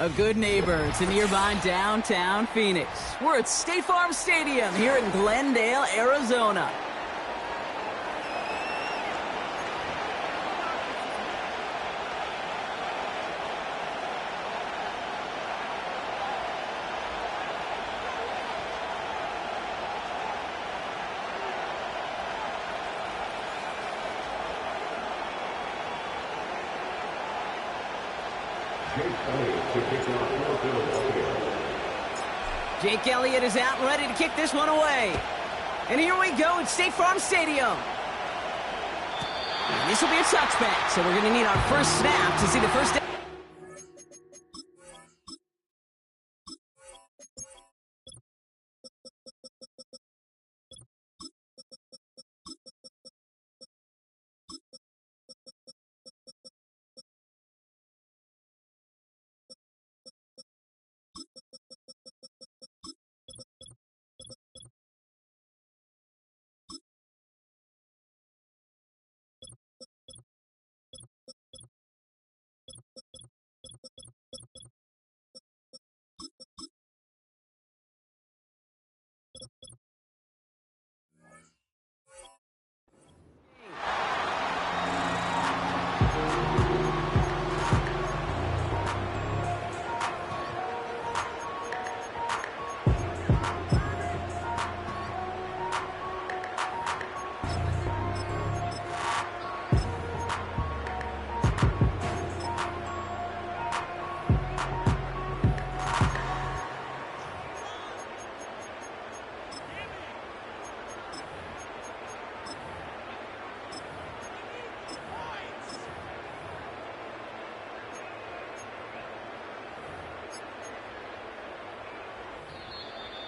A good neighbor to nearby downtown Phoenix. We're at State Farm Stadium here in Glendale, Arizona. Jake Elliott is out and ready to kick this one away. And here we go at State Farm Stadium. And this will be a touchback, so we're going to need our first snap to see the first down.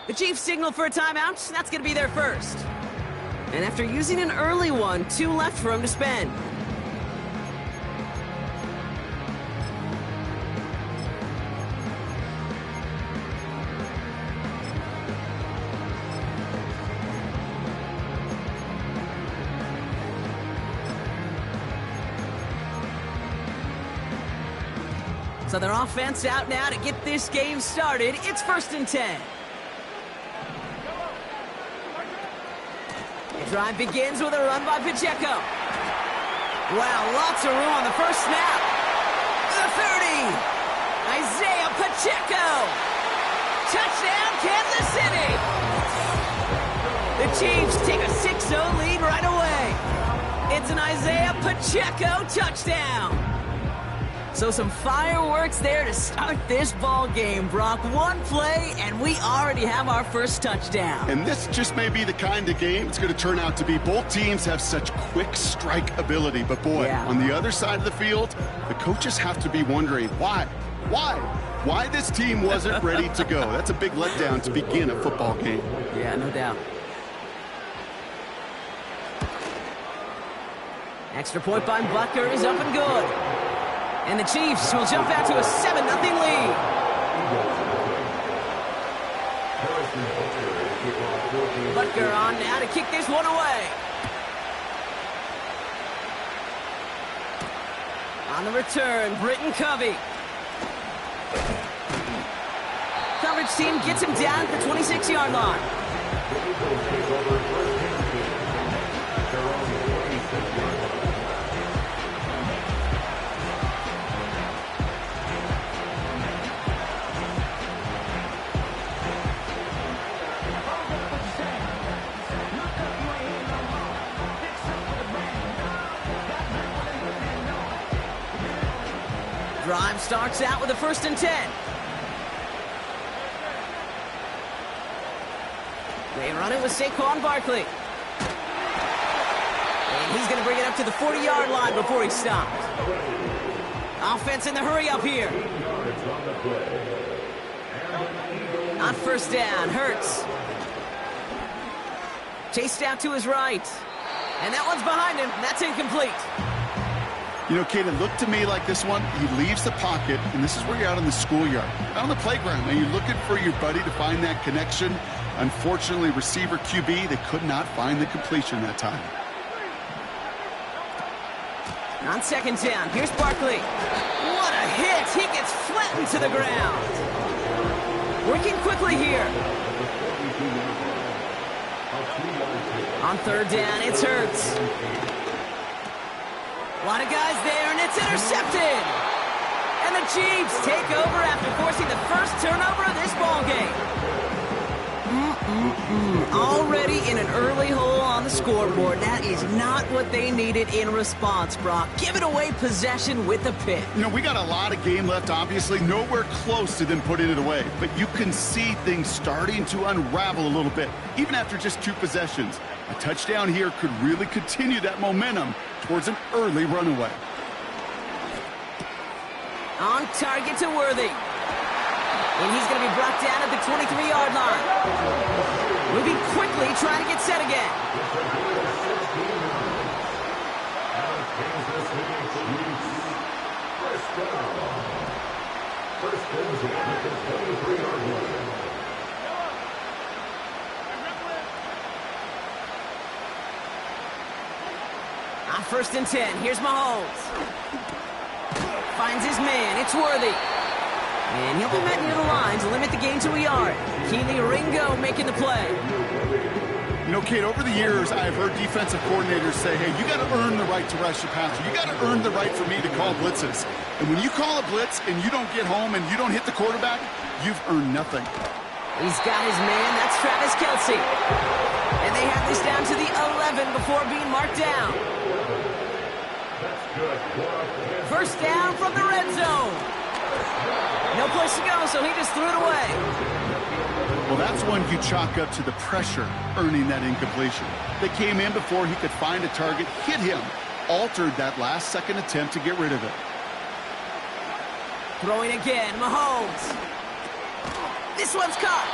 The Chiefs signal for a timeout. That's going to be their first. And after using an early one, 2 left for him to spend. So their offense out now to get this game started. It's 1st and 10. The drive begins with a run by Pacheco. Wow, lots of room on the first snap. The 30. Isaiah Pacheco. Touchdown, Kansas City. The Chiefs take a 6-0 lead right away. It's an Isaiah Pacheco touchdown. So some fireworks there to start this ball game, Brock. One play, and we already have our first touchdown. And this just may be the kind of game it's going to turn out to be. Both teams have such quick strike ability. But, boy, on the other side of the field, the coaches have to be wondering, why? Why this team wasn't ready to go? That's a big letdown to begin a football game. Yeah, no doubt. Extra point by Butker is up and good. And the Chiefs will jump out to a 7-0 lead. Butker on now to kick this one away. On the return, Britton Covey. Coverage team gets him down at the 26-yard line. Drive starts out with a 1st and 10. They run it with Saquon Barkley. And he's going to bring it up to the 40-yard line before he stops. Offense in the hurry up here. On 1st down, Hurts. Chased out to his right. And that one's behind him. That's incomplete. You know, Kate, it looked to me like this one, he leaves the pocket, and this is where you're out in the schoolyard, out on the playground, and you're looking for your buddy to find that connection. Unfortunately, receiver QB, they could not find the completion that time. On 2nd down, here's Barkley. What a hit! He gets flattened to the ground. Working quickly here. On third down, it's Hurts. A lot of guys there, and it's intercepted. And the Chiefs take over after forcing the first turnover of this ballgame. Already in an early hole on the scoreboard. That is not what they needed in response, Brock. Giving away possession with a pick. You know, we got a lot of game left, obviously. Nowhere close to them putting it away. But you can see things starting to unravel a little bit, even after just 2 possessions. A touchdown here could really continue that momentum towards an early runaway. On target to Worthy. And he's going to be brought down at the 23-yard line. Moving quickly, trying to get set again. On 1st and 10, here's Mahomes. Finds his man, it's Worthy. And he'll be met near the line to limit the gain to a yard. Keely Ringo making the play. You know, Kate, over the years, I've heard defensive coordinators say, hey, you got to earn the right to rush your passer. You got to earn the right for me to call blitzes. And when you call a blitz and you don't get home and you don't hit the quarterback, you've earned nothing. He's got his man. That's Travis Kelce. And they have this down to the 11 before being marked down. First down from the red zone. No place to go, so he just threw it away. Well, that's one you chalk up to the pressure earning that incompletion. They came in before he could find a target, hit him, altered that last-second attempt to get rid of it. Throwing again, Mahomes. This one's caught.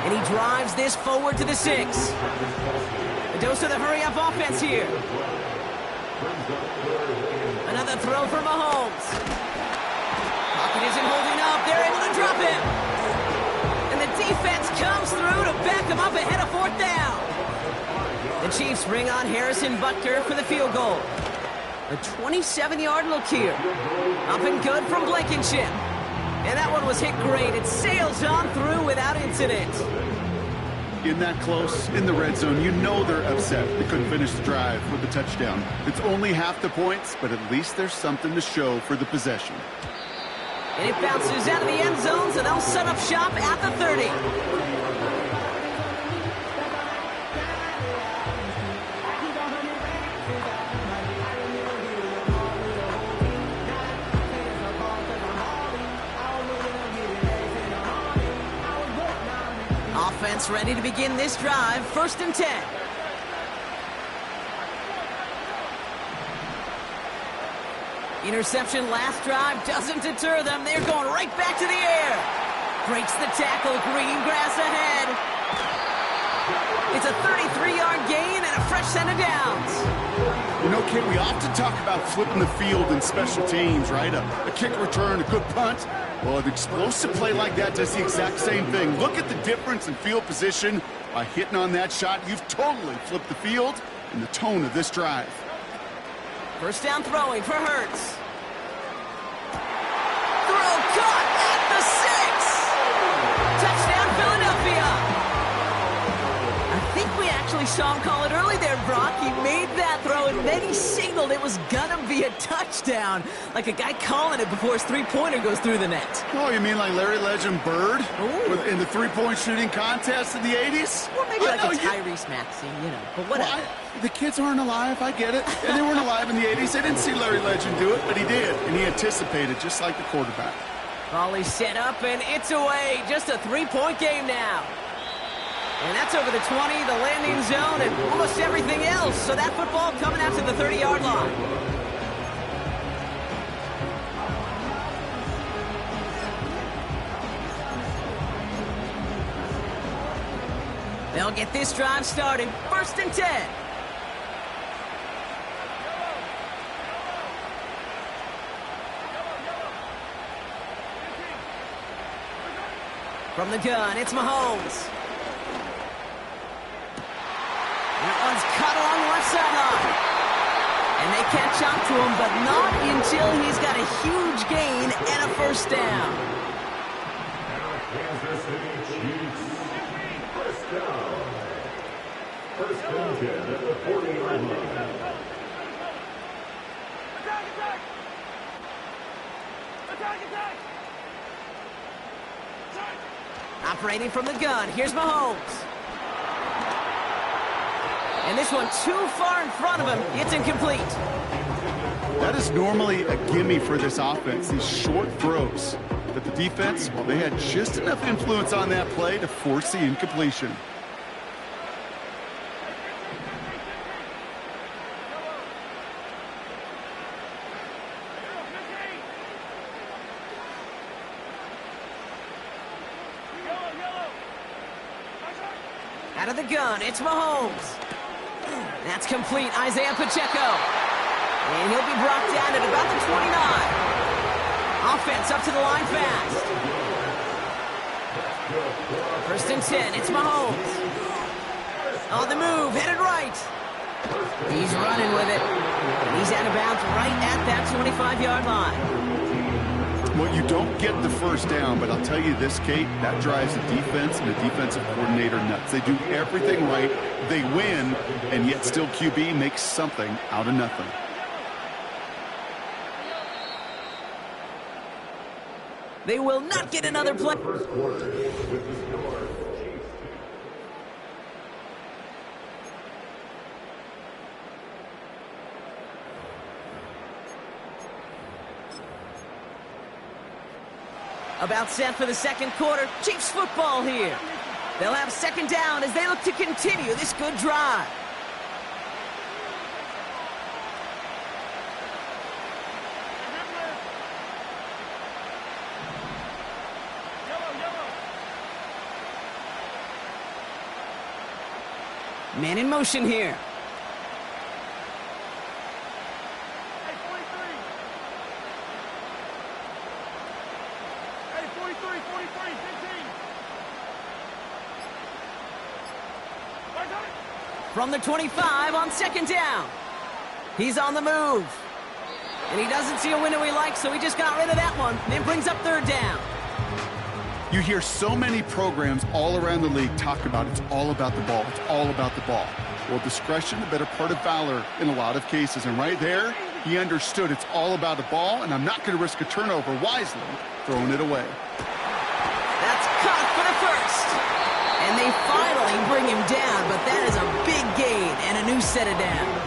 And he drives this forward to the 6. A dose of the hurry-up offense here. Another throw for Mahomes. Pocket isn't holding up. They're able to drop him. And the defense comes through to back him up ahead of 4th down. The Chiefs bring on Harrison Butker for the field goal. A 27-yard look here. Up and good from Blankenship. And that one was hit great. It sails on through without incident. In that close, in the red zone, you know they're upset. They couldn't finish the drive with the touchdown. It's only half the points, but at least there's something to show for the possession. And it bounces out of the end zone, so they'll set up shop at the 30. Offense ready to begin this drive. 1st and 10. Interception last drive doesn't deter them. They're going right back to the air. Breaks the tackle. Green grass ahead. It's a 33-yard gain and a fresh set of downs. You know, Kid, we often talk about flipping the field in special teams, right? A kick return, a good punt. Well, an explosive play like that does the exact same thing. Look at the difference in field position. By hitting on that shot, you've totally flipped the field and the tone of this drive. First down throwing for Hurts. Throw caught at the 6. Touchdown, Philadelphia. I think we actually saw him call it early there, Brock. He made that throw, and then he signaled it was going to be a touchdown. Like a guy calling it before his three-pointer goes through the net. Oh, you mean like Larry Legend Bird in the three-point shooting contest in the 80s? Or maybe like a Tyrese Maxey, you know, but whatever. Well, the kids aren't alive, I get it. And they weren't alive in the 80s. They didn't see Larry Legend do it, but he did. And he anticipated, just like the quarterback. Volley set up, and it's away. Just a 3-point game now. And that's over the 20, the landing zone, and almost everything else. So that football coming out to the 30-yard line. They'll get this drive started. 1st and 10. From the gun, it's Mahomes. That one's cut along the left sideline. And they catch up to him, but not in until he's got a huge gain and a first down. Kansas City Chiefs. First down. First and 10 at the 40-yard line. Operating from the gun, here's Mahomes. And this one too far in front of him. It's incomplete. That is normally a gimme for this offense, these short throws. But the defense, well, they had just enough influence on that play to force the incompletion. Out of the gun, it's Mahomes. That's complete, Isaiah Pacheco. And he'll be brought down at about the 29. Offense up to the line fast. First and 10, it's Mahomes. On the move, headed right. He's running with it. And he's out of bounds right at that 25-yard line. Well, you don't get the first down, but I'll tell you this, Kate, that drives the defense and the defensive coordinator nuts. They do everything right, they win, and yet still QB makes something out of nothing. They will not get another play. First quarter with the score. About set for the second quarter. Chiefs football here. They'll have second down as they look to continue this good drive. Man in motion here. From the 25 on second down. He's on the move. And he doesn't see a window he likes, so he just got rid of that one. Then brings up third down. You hear so many programs all around the league talk about it's all about the ball. It's all about the ball. Well, discretion, the better part of valor in a lot of cases. And right there, he understood it's all about the ball, and I'm not going to risk a turnover wisely, throwing it away. That's caught for the first. And they finally bring him down, but that is a big gain and a new set of downs.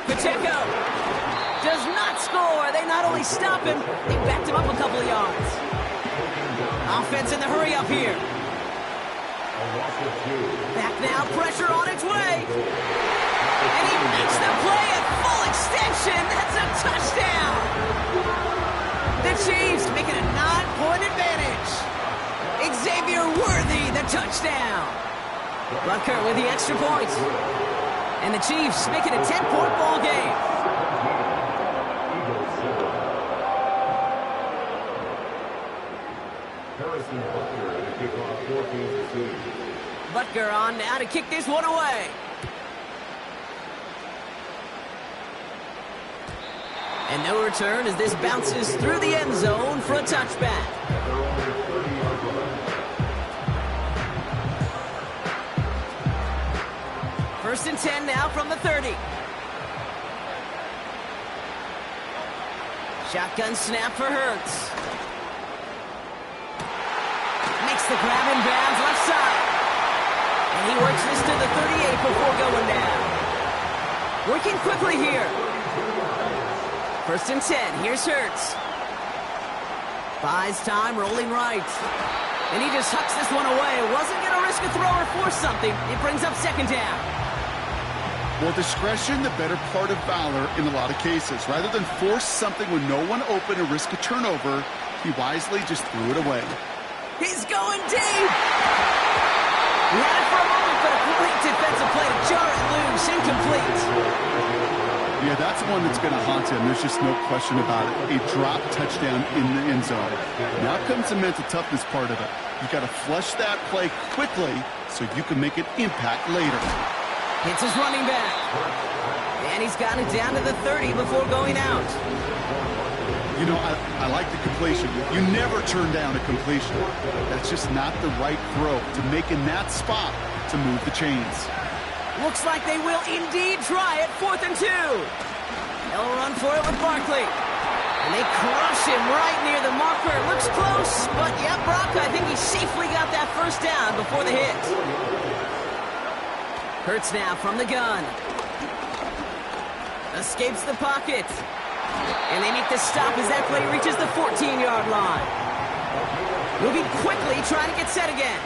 Pacheco does not score. They not only stop him, they backed him up a couple of yards. Offense in the hurry up here. Back now, pressure on its way. And he makes the play at full extension. That's a touchdown. The Chiefs making a 9-point advantage. Xavier Worthy, the touchdown. Butker with the extra point. And the Chiefs making a 10-point ball game. Butker on now to kick this one away. And no return as this bounces through the end zone for a touchback. First and 10 now from the 30. Shotgun snap for Hurts. Makes the grab in bounds left side. And he works this to the 38 before going down. Working quickly here. First and 10, here's Hurts. Buys time, rolling right. And he just hucks this one away. Wasn't going to risk a throw or force something. It brings up second down. Well, discretion, the better part of valor in a lot of cases. Rather than force something with no one open and risk a turnover, he wisely just threw it away. He's going deep. He had it for a moment, but a great defensive play to jar it loose. Incomplete. Yeah, that's one that's going to haunt him. There's just no question about it. A drop touchdown in the end zone. Now comes the mental toughness part of it. You got to flush that play quickly so you can make an impact later. Hits his running back. And he's got it down to the 30 before going out. You know, I like the completion. You never turn down a completion. That's just not the right throw to make in that spot to move the chains. Looks like they will indeed try it. 4th and 2. They'll run for it with Barkley. And they crush him right near the marker. Looks close, but yeah, Brock, I think he safely got that first down before the hit. Hurts now from the gun. Escapes the pocket. And they make the stop as that play reaches the 14-yard line. Moving quickly, trying to get set again.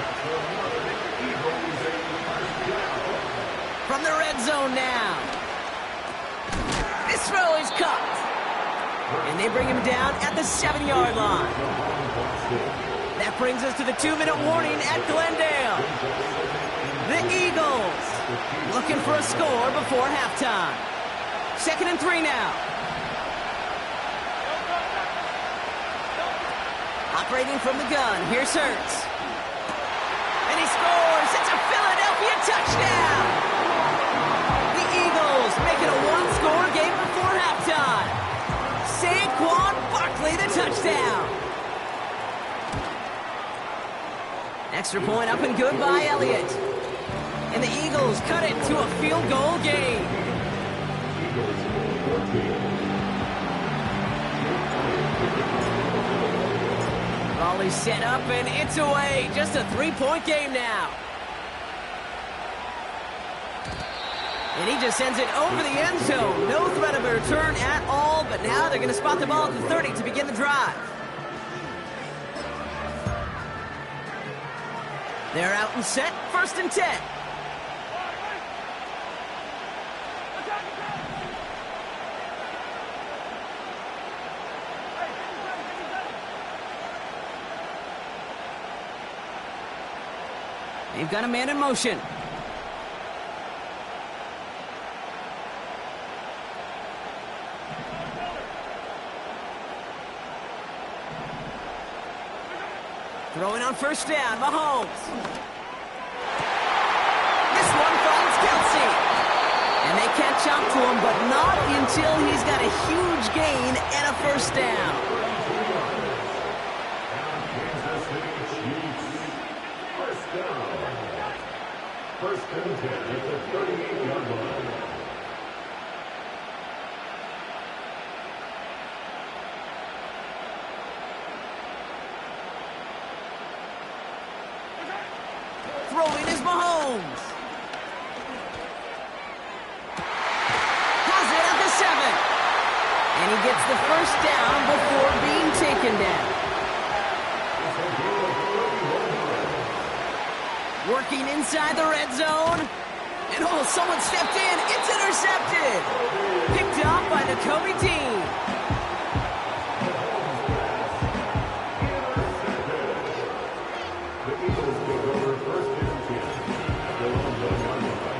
From the red zone now. This throw is caught. And they bring him down at the 7-yard line. That brings us to the 2-minute warning at Glendale. The Eagles looking for a score before halftime. 2nd and 3 now. Operating from the gun, here's Hurts. And he scores! It's a Philadelphia touchdown! The Eagles making a one-score game before halftime. Saquon Barkley, the touchdown. Extra point up and good by Elliott. And the Eagles cut it to a field goal game. Volley set up and it's away. Just a 3-point game now. And he just sends it over the end zone. No threat of a return at all, but now they're going to spot the ball at the 30 to begin the drive. They're out and set. 1st and 10. They've got a man in motion. Throwing on 1st down, Mahomes. This one finds Kelsey. And they catch up to him, but not until he's got a huge gain and a 1st down. First and 10 at the 38-yard line. Throwing is Mahomes. Has it at the 7. And he gets the 1st down before being taken down. Working inside the red zone. And oh, someone stepped in. It's intercepted. Picked up by Nakobe Dean. The Eagles take over 1st and 10 at their own 1-yard line.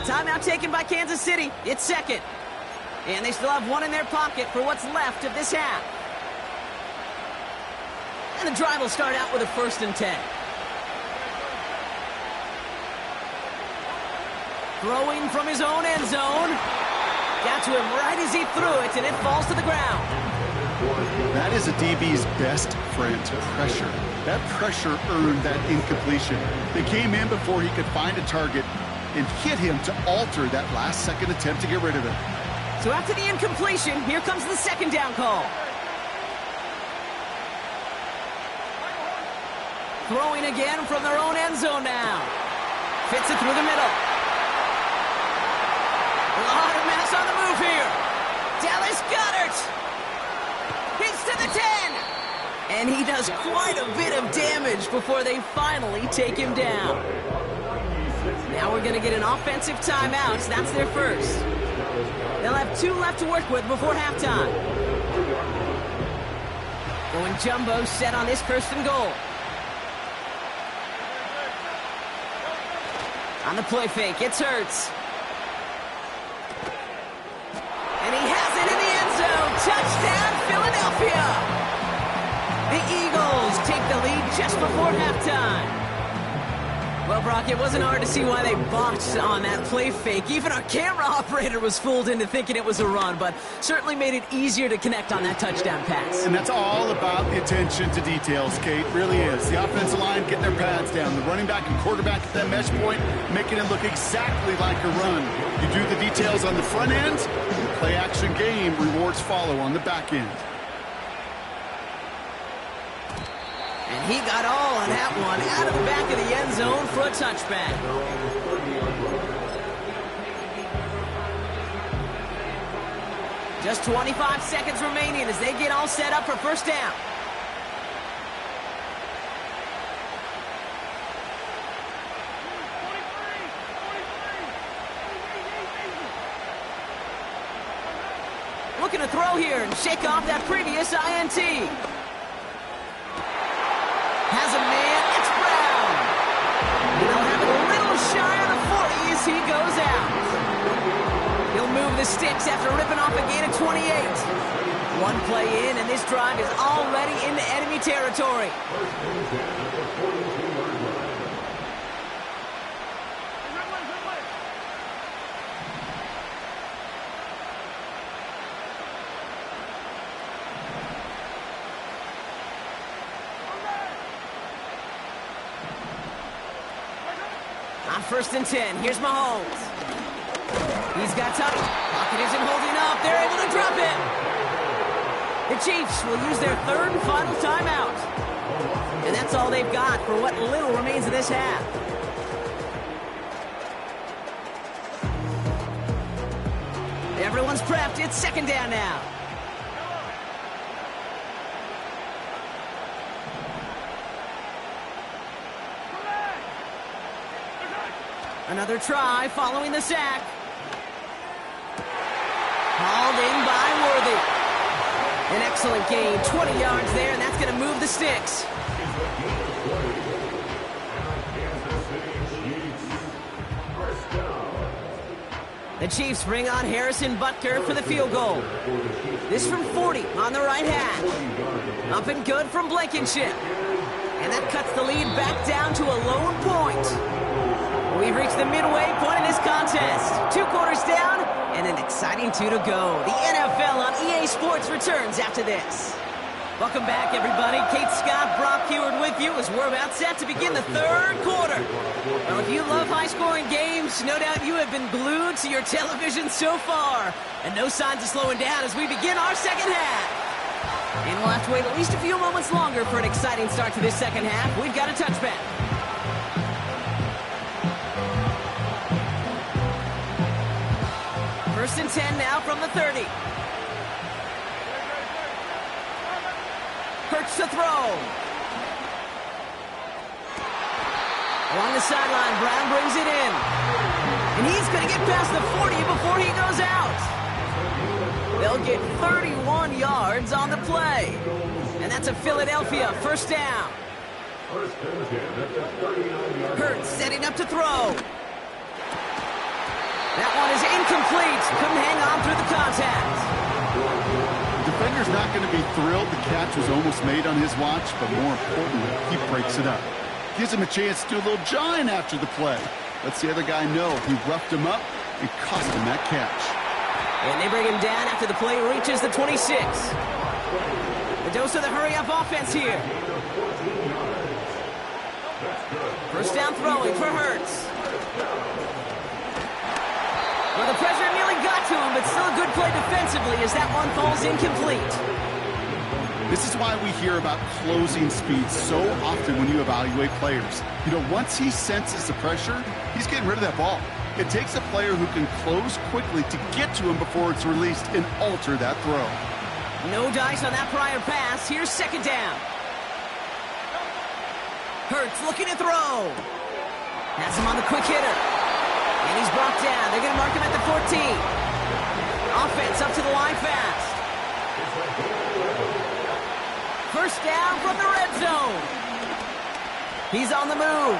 Timeout taken by Kansas City. It's 2nd. And they still have one in their pocket for what's left of this half. And the drive will start out with a 1st and 10. Throwing from his own end zone. Got to him right as he threw it, and it falls to the ground. That is a DB's best friend, pressure. That pressure earned that incompletion. They came in before he could find a target and hit him to alter that last-second attempt to get rid of it. So after the incompletion, here comes the 2nd down call. Throwing again from their own end zone now. Fits it through the middle. A lot of mass on the move here. Dallas Goedert. He's to the 10. And he does quite a bit of damage before they finally take him down. Now we're going to get an offensive timeout. That's their first. They'll have 2 left to work with before halftime. Going jumbo set on this 1st and goal. On the play fake, it's Hurts. And he has it in the end zone. Touchdown, Philadelphia! The Eagles take the lead just before halftime. Well, Brock, it wasn't hard to see why they botched on that play fake. Even our camera operator was fooled into thinking it was a run, but certainly made it easier to connect on that touchdown pass. And that's all about the attention to details, Kate. It really is. The offensive line getting their pads down. The running back and quarterback at that mesh point, making it look exactly like a run. You do the details on the front end, and the play-action game, rewards follow on the back end. And he got all on that one out of the back of the end zone for a touchback. Just 25 seconds remaining as they get all set up for first down. Looking to throw here and shake off that previous INT. Has a man, it's Brown. And they'll have it a little shy of the 40 as he goes out. He'll move the sticks after ripping off a gain of 28. One play in, and this drive is already into enemy territory. On 1st and 10, here's Mahomes. He's got time. Pocket isn't holding up. They're able to drop it. The Chiefs will use their 3rd and final timeout. And that's all they've got for what little remains of this half. Everyone's prepped. It's 2nd down now. Another try following the sack. Hauled in by Worthy. An excellent gain, 20 yards there, and that's going to move the sticks. The Chiefs bring on Harrison Butker for the field goal. This from 40 on the right hash. Up and good from Blankenship. And that cuts the lead back down to a lone point. We've reached the midway point in this contest. 2 quarters down and an exciting 2 to go. The NFL on EA Sports returns after this. Welcome back, everybody. Kate Scott, Brock Heward with you as we're about set to begin the 3rd quarter. Well, if you love high-scoring games, no doubt you have been glued to your television so far. And no signs of slowing down as we begin our 2nd half. And we'll have to wait at least a few moments longer for an exciting start to this 2nd half. We've got a touchback. 1st and 10 now from the 30. Hurts to throw. Along the sideline, Brown brings it in. And he's going to get past the 40 before he goes out. They'll get 31 yards on the play. And that's a Philadelphia 1st down. Hurts setting up to throw. That one is incomplete. Couldn't hang on through the contact. The defender's not going to be thrilled. The catch was almost made on his watch, but more importantly, he breaks it up. Gives him a chance to do a little jawing after the play. Lets the other guy know he roughed him up and cost him that catch. And they bring him down after the play reaches the 26. The dose of the hurry-up offense here. 1st down throwing for Hurts. Well, the pressure nearly got to him, but still a good play defensively as that one falls incomplete. This is why we hear about closing speed so often when you evaluate players. You know, once he senses the pressure, he's getting rid of that ball. It takes a player who can close quickly to get to him before it's released and alter that throw. No dice on that prior pass. Here's 2nd down. Hurts looking to throw. Has him on the quick hitter. And he's brought down. They're going to mark him at the 14. Offense up to the line fast. 1st down from the red zone. He's on the move.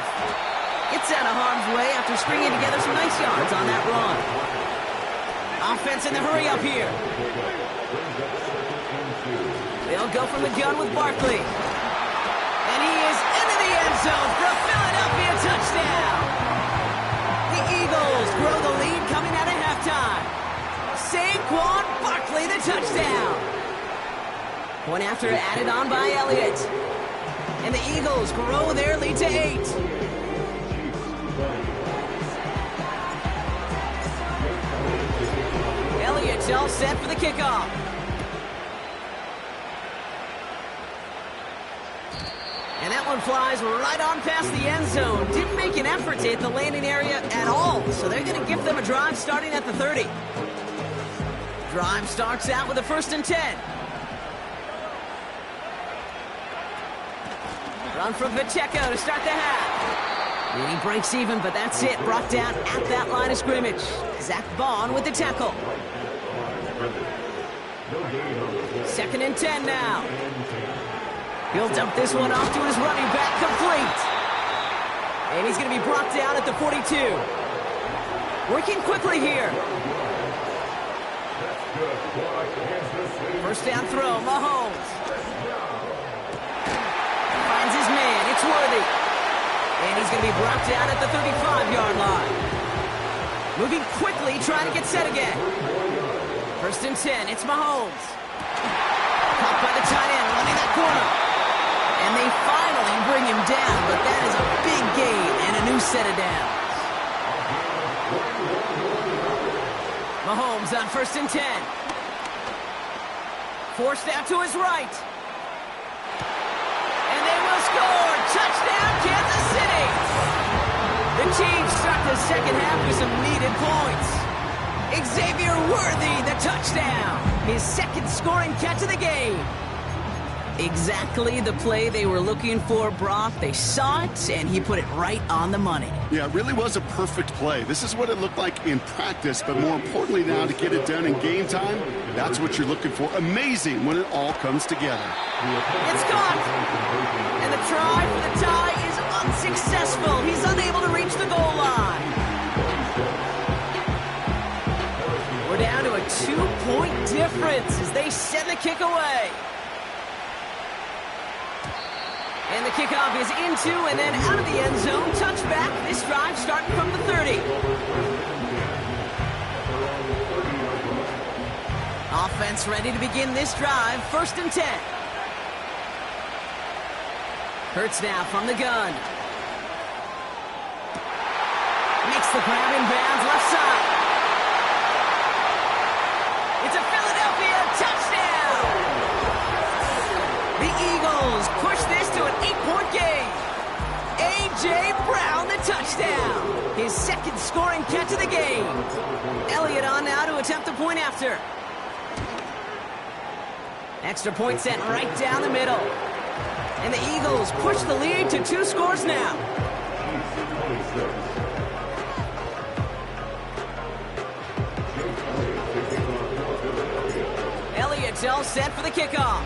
Gets out of harm's way after stringing together some nice yards on that run. Offense in the hurry up here. They'll go from the gun with Barkley. And he is into the end zone for a Philadelphia touchdown. The Eagles grow the lead coming out of halftime. Saquon Barkley, the touchdown. Point after added on by Elliott. And the Eagles grow their lead to 8. Elliott's all set for the kickoff. And that one flies right on past the end zone. Didn't make an effort to hit the landing area at all. So they're going to give them a drive starting at the 30. Drive starts out with a 1st and 10. Run from Pacheco to start the half. And he breaks even, but that's it. Brought down at that line of scrimmage. Zach Bond with the tackle. 2nd and 10 now. He'll dump this one off to his running back, complete. And he's going to be brought down at the 42. Working quickly here. 1st down throw, Mahomes. Finds his man, it's Worthy. And he's going to be brought down at the 35-yard line. Moving quickly, trying to get set again. 1st and 10, it's Mahomes. Caught by the tight end, running that corner. And they finally bring him down, but that is a big gain and a new set of downs. Mahomes on 1st and 10. Forced out to his right. And they will score. Touchdown, Kansas City. The Chiefs start the second half with some needed points. Xavier Worthy, the touchdown. His 2nd scoring catch of the game. Exactly the play they were looking for, Brock. They saw it, and he put it right on the money. Yeah, it really was a perfect play. This is what it looked like in practice, but more importantly now to get it done in game time, that's what you're looking for. Amazing when it all comes together. It's caught. And the try for the tie is unsuccessful. He's unable to reach the goal line. We're down to a 2-point difference as they send the kick away. And the kickoff is into and then out of the end zone. Touchback. This drive starting from the 30. Offense ready to begin this drive. 1st and 10. Hurts now from the gun. Makes the grab in bounds left side. It's a Philadelphia touchdown. The Eagles push this to an 8-point game. A.J. Brown, the touchdown. His 2nd scoring catch of the game. Elliott on now to attempt a point after. Extra point set right down the middle. And the Eagles push the lead to 2 scores now. Elliott's all set for the kickoff.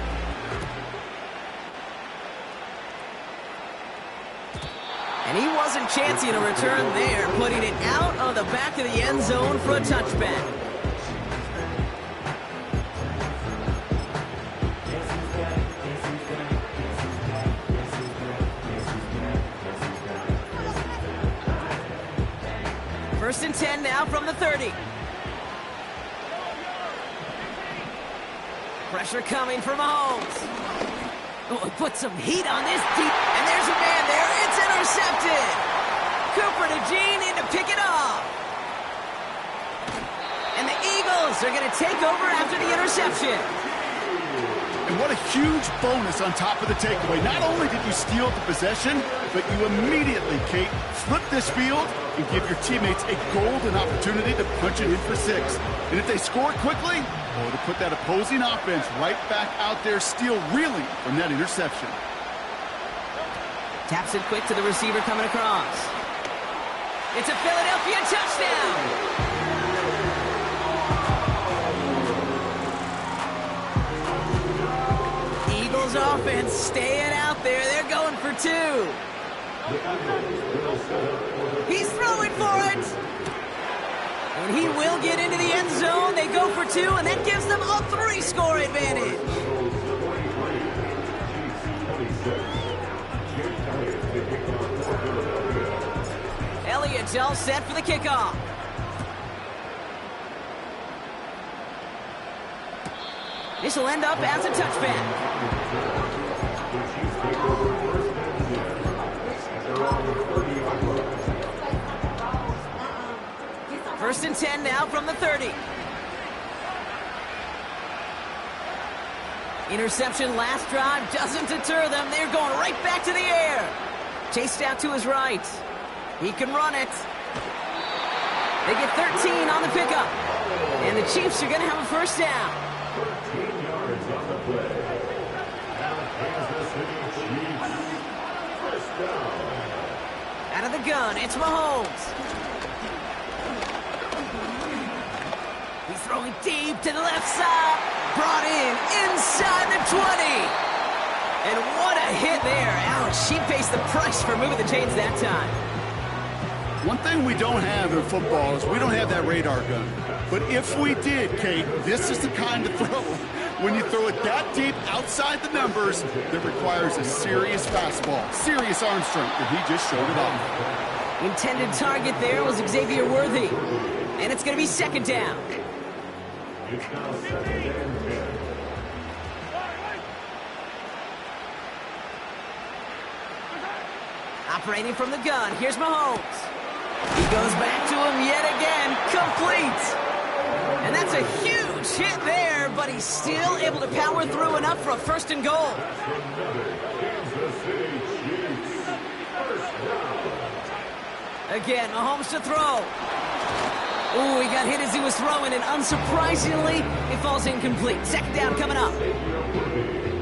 And he wasn't chancing a return there, putting it out of the back of the end zone for a touchback. First and 10 now from the 30. Pressure coming from Mahomes. Oh, put some heat on this deep. And there's a man there. It's intercepted. Cooper to Jean in to pick it off. And the Eagles are going to take over after the interception. And what a huge bonus on top of the takeaway. Not only did you steal the possession, but you immediately, Kate, flip this field and give your teammates a golden opportunity to punch it in for 6. And if they score quickly, to put that opposing offense right back out there, still reeling from that interception. Taps it quick to the receiver coming across. It's a Philadelphia touchdown. Eagles offense staying out there. They're going for 2. He's throwing for it. And he will get into the end zone. They go for two, and that gives them a 3-score advantage. Elliott's all set for the kickoff. This will end up as a touchback. First and 10 now from the 30. Interception last drive doesn't deter them. They're going right back to the air. Chased out to his right. He can run it. They get 13 on the pickup. And the Chiefs are going to have a first down. 13 yards on the play. Now Kansas City Chiefs. First down. Out of the gun, it's Mahomes. He's throwing deep to the left side. Brought in inside the 20. And what a hit there. Ouch, she pays the price for moving the chains that time. One thing we don't have in football is we don't have that radar gun. But if we did, Kate, this is the kind of throw. When you throw it that deep outside the numbers, that requires a serious fastball, serious arm strength, and he just showed it off. Intended target there was Xavier Worthy. And it's going to be second down. It's now second and 10. Operating from the gun, here's Mahomes. He goes back to him yet again, complete. And that's a huge hit there, but he's still able to power through enough for a first and goal. Another Kansas City Chiefs. First down. Again, Mahomes to throw. Ooh, he got hit as he was throwing, and unsurprisingly, it falls incomplete. Second down coming up.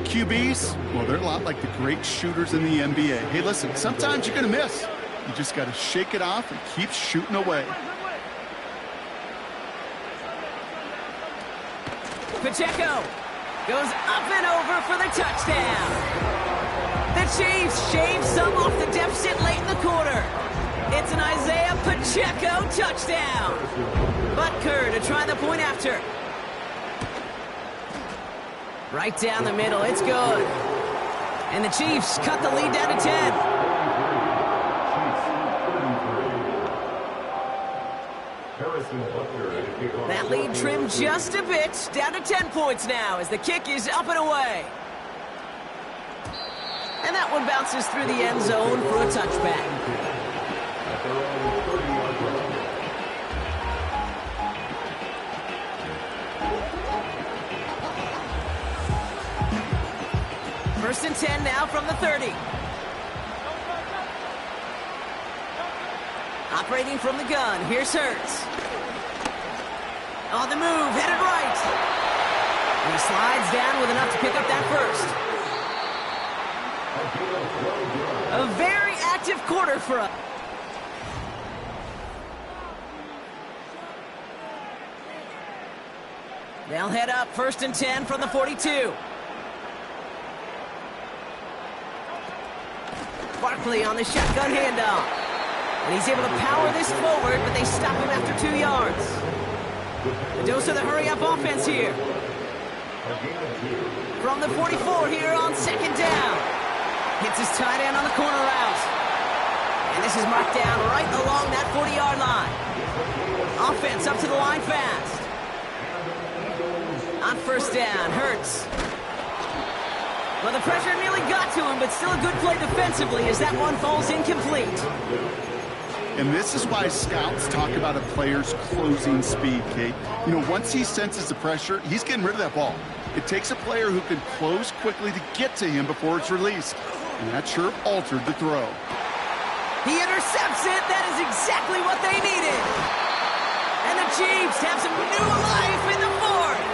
QBs, well, they're a lot like the great shooters in the NBA. Hey, listen, sometimes you're going to miss. You just got to shake it off and keep shooting away. Pacheco goes up and over for the touchdown. The Chiefs shave some off the deficit late in the quarter. It's an Isaiah Pacheco touchdown. Butker to try the point after. Right down the middle, it's good. And the Chiefs cut the lead down to 10. That lead trimmed just a bit, down to 10 points now as the kick is up and away. And that one bounces through the end zone for a touchback. First and 10 now from the 30. Operating from the gun, here's Hurts. On the move, headed right. And he slides down with enough to pick up that first. A very active quarter for us. They'll head up first and 10 from the 42. Barkley on the shotgun handoff. And he's able to power this forward, but they stop him after 2 yards. The dose of the hurry-up offense here. From the 44 here on second down. Hits his tight end on the corner route. And this is marked down right along that 40-yard line. Offense up to the line fast. On first down, Hurts. Well, the pressure nearly got to him, but still a good play defensively as that one falls incomplete. And this is why scouts talk about a player's closing speed, Kate. You know, once he senses the pressure, he's getting rid of that ball. It takes a player who can close quickly to get to him before it's released. And that sure altered the throw. He intercepts it. That is exactly what they needed. And the Chiefs have some new life in the fourth.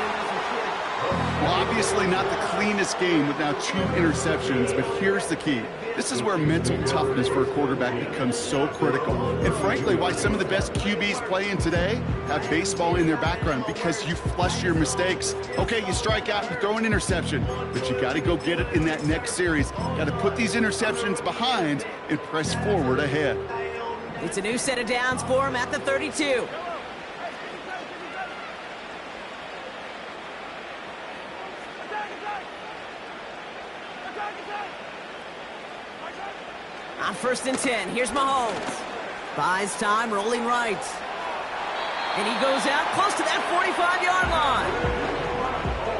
Well, obviously not the cleanest game with now 2 interceptions, but here's the key. This is where mental toughness for a quarterback becomes so critical. And frankly, why some of the best QBs playing today have baseball in their background, because you flush your mistakes. Okay, you strike out, you throw an interception, but you got to go get it in that next series. Got to put these interceptions behind and press forward ahead. It's a new set of downs for him at the 32. On 1st and 10, here's Mahomes. Buys time, rolling right. And he goes out close to that 45-yard line.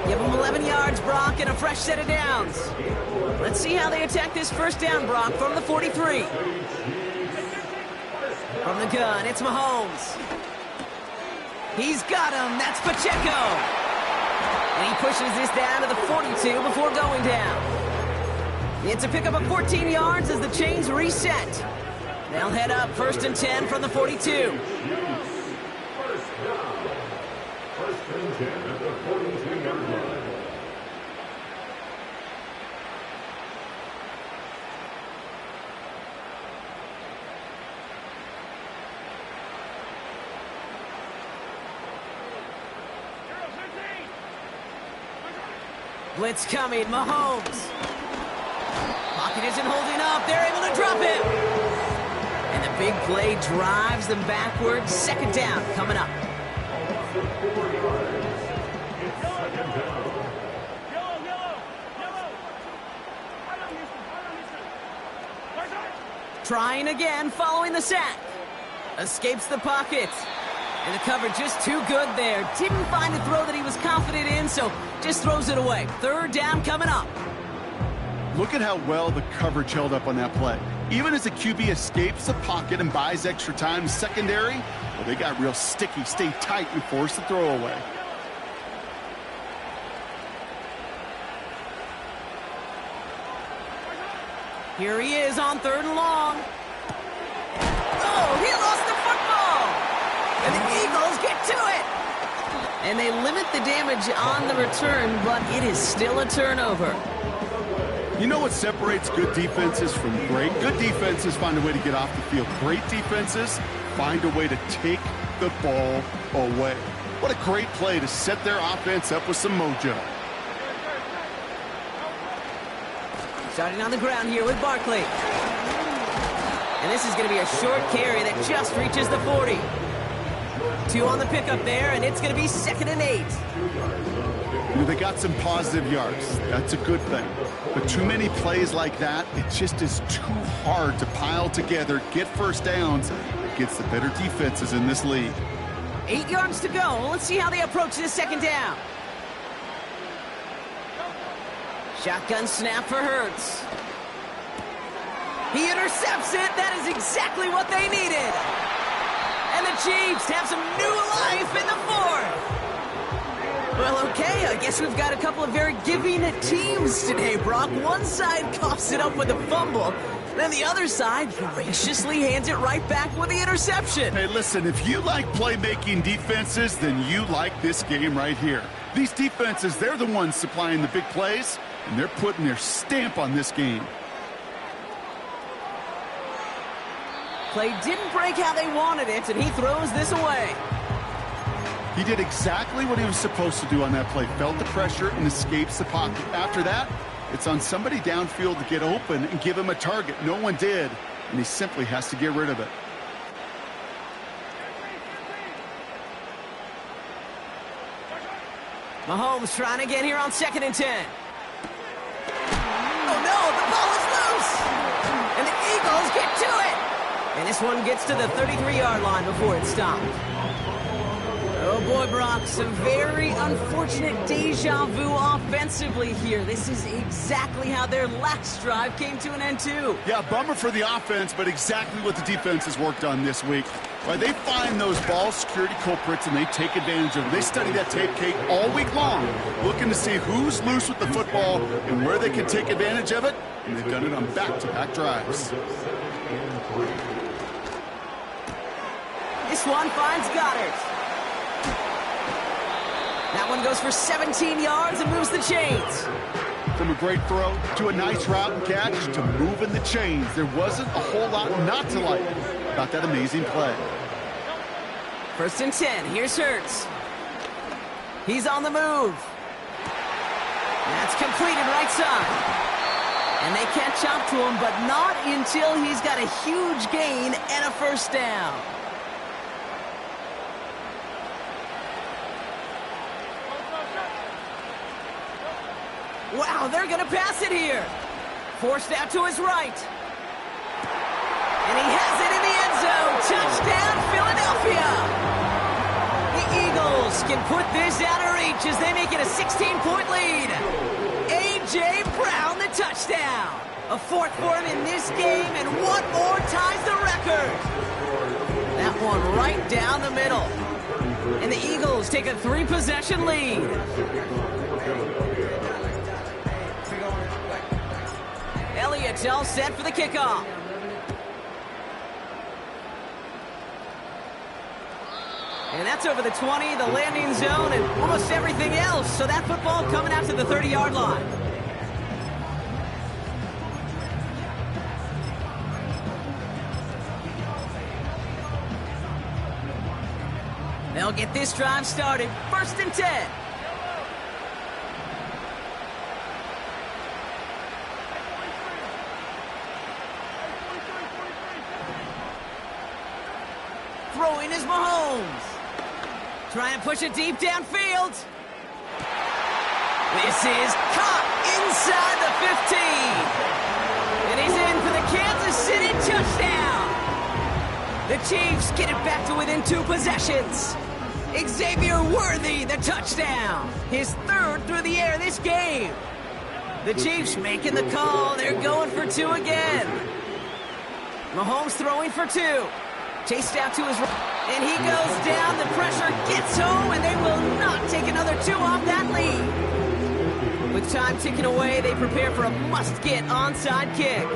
Give him 11 yards, Brock, and a fresh set of downs. Let's see how they attack this first down, Brock, from the 43. From the gun, it's Mahomes. He's got him. That's Pacheco. And he pushes this down to the 42 before going down. It's a pickup of 14 yards as the chains reset. They'll head up 1st and 10 from the 42. First and 10 at the 42-yard line. Blitz coming, Mahomes. Pocket isn't holding up. They're able to drop him. And the big play drives them backwards. 2nd down coming up. Trying again following the sack. Escapes the pocket. And the cover just too good there. Didn't find a throw that he was confident in, so just throws it away. 3rd down coming up. Look at how well the coverage held up on that play. Even as the QB escapes the pocket and buys extra time in secondary, well, they got real sticky, stay tight, and force the throw away. Here he is on 3rd and long. Oh, he lost the football! And the Eagles get to it! And they limit the damage on the return, but it is still a turnover. You know what separates good defenses from great? Good defenses find a way to get off the field. Great defenses find a way to take the ball away. What a great play to set their offense up with some mojo. Starting on the ground here with Barkley. And this is going to be a short carry that just reaches the 40. 2 on the pickup there, and it's going to be 2nd and 8. You know, they got some positive yards. That's a good thing. But too many plays like that, it just is too hard to pile together, get first downs against the better defenses in this league. 8 yards to go. Let's see how they approach this 2nd down. Shotgun snap for Hurts. He intercepts it. That is exactly what they needed. And the Chiefs have some new life in the 4th. Well, okay, I guess we've got a couple of very giving teams today, Brock. One side coughs it up with a fumble, then the other side graciously hands it right back with the interception. Hey, listen, if you like playmaking defenses, then you like this game right here. These defenses, they're the ones supplying the big plays, and they're putting their stamp on this game. Play didn't break how they wanted it, and he throws this away. He did exactly what he was supposed to do on that play. Felt the pressure and escapes the pocket. After that, it's on somebody downfield to get open and give him a target. No one did, and he simply has to get rid of it. Mahomes trying again here on 2nd and 10. Oh no, the ball is loose! And the Eagles get to it! And this one gets to the 33-yard line before it's stopped. Oh boy, Brock, some very unfortunate deja vu offensively here. This is exactly how their last drive came to an end too. Yeah, bummer for the offense, but exactly what the defense has worked on this week. Right, they find those ball security culprits and they take advantage of them. They study that tape, Kate, all week long, looking to see who's loose with the football and where they can take advantage of it, and they've done it on back-to-back drives. This one finds Goddard. That one goes for 17 yards and moves the chains. From a great throw to a nice route and catch to moving the chains. There wasn't a whole lot not to like about that amazing play. 1st and 10. Here's Hurts. He's on the move. That's completed right side. And they catch up to him, but not until he's got a huge gain and a first down. Wow, they're going to pass it here. Forced out to his right. And he has it in the end zone. Touchdown, Philadelphia. The Eagles can put this out of reach as they make it a 16-point lead. A.J. Brown, the touchdown. A fourth for him in this game, and one more ties the record. That one right down the middle. And the Eagles take a 3-possession lead. Elliott's all set for the kickoff. And that's over the 20, the landing zone, and almost everything else. So that football coming out to the 30-yard line. They'll get this drive started. 1st and 10. Throwing is Mahomes. Trying to push it deep downfield. This is caught inside the 15. And he's in for the Kansas City touchdown. The Chiefs get it back to within 2 possessions. Xavier Worthy, the touchdown. His 3rd through the air this game. The Chiefs making the call. They're going for 2 again. Mahomes throwing for 2. Chased out to his right, and he goes down. The pressure gets home, and they will not take another 2 off that lead. With time ticking away, they prepare for a must-get onside kick.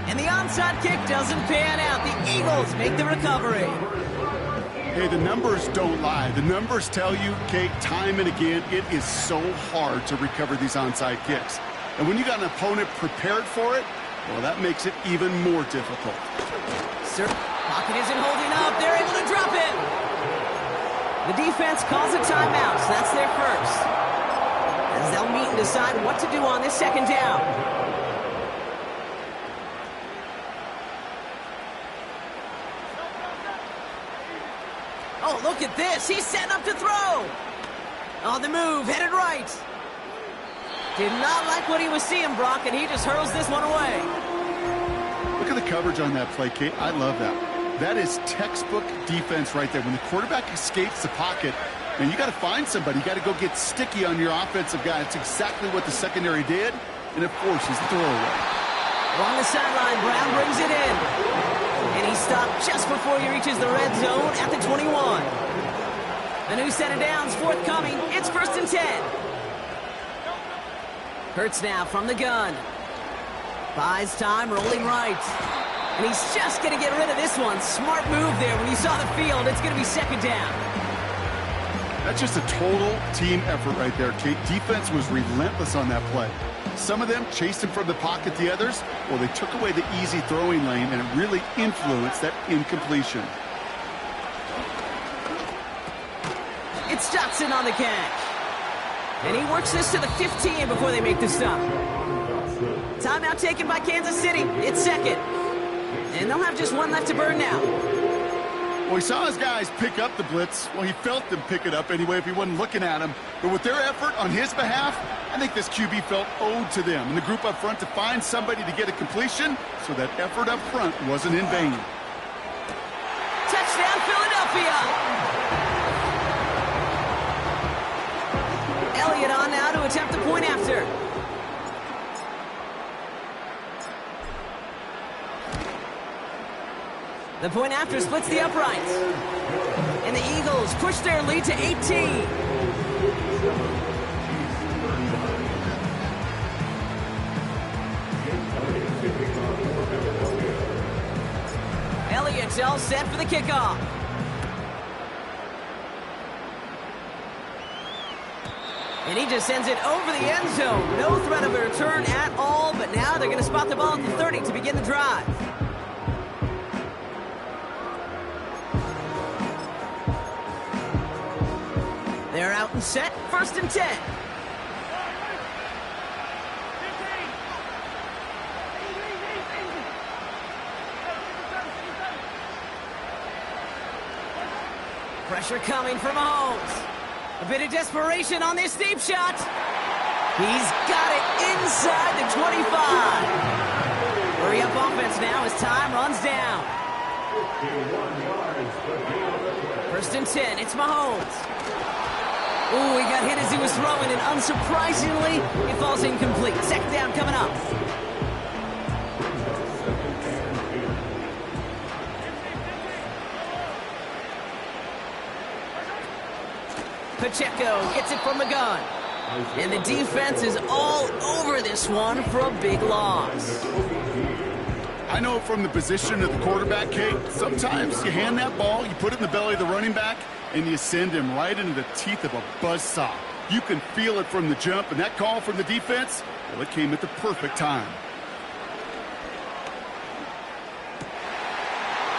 And the onside kick doesn't pan out. The Eagles make the recovery. Hey, the numbers don't lie. The numbers tell you, Kate, time and again, it is so hard to recover these onside kicks. And when you got an opponent prepared for it, well, that makes it even more difficult. Sir, pocket isn't holding up. They're able to drop it. The defense calls a timeout, so that's their first. As they'll meet and decide what to do on this 2nd down. Oh, look at this. He's setting up to throw. On the move, headed right. Did not like what he was seeing, Brock, and he just hurls this one away. Look at the coverage on that play, Kate. I love that. That is textbook defense right there. When the quarterback escapes the pocket, and you got to find somebody. You got to go get sticky on your offensive guy. It's exactly what the secondary did, and it forces the throwaway. Along the sideline, Brown brings it in. And he stopped just before he reaches the red zone at the 21. A new set of downs forthcoming. It's 1st and 10. Hurts now from the gun. Buys time, rolling right. And he's just going to get rid of this one. Smart move there. When you saw the field, it's going to be 2nd down. That's just a total team effort right there, Kate. Defense was relentless on that play. Some of them chased him from the pocket. The others, well, they took away the easy throwing lane, and it really influenced that incompletion. It's Johnson on the catch. And he works this to the 15 before they make the stop. Timeout taken by Kansas City. It's 2nd. And they'll have just 1 left to burn now. Well, he saw his guys pick up the blitz. Well, he felt them pick it up anyway if he wasn't looking at him. But with their effort on his behalf, I think this QB felt owed to them and the group up front to find somebody to get a completion, so that effort up front wasn't in vain. Touchdown, Philadelphia! Elliott on now to attempt the point after. The point after splits the uprights. And the Eagles push their lead to 18. Elliott's all set for the kickoff. And he just sends it over the end zone. No threat of a return at all, but now they're going to spot the ball at the 30 to begin the drive. They're out and set, 1st and 10. Pressure coming from Mahomes. A bit of desperation on this deep shot. He's got it inside the 25. Hurry up offense now as time runs down. 1st and 10, it's Mahomes. Ooh, he got hit as he was throwing, and unsurprisingly, it falls incomplete. 2nd down coming up. Pacheco gets it from the gun. And the defense is all over this one for a big loss. I know from the position of the quarterback, Kate, sometimes you hand that ball, you put it in the belly of the running back, and you send him right into the teeth of a buzzsaw. You can feel it from the jump, and that call from the defense, well, it came at the perfect time.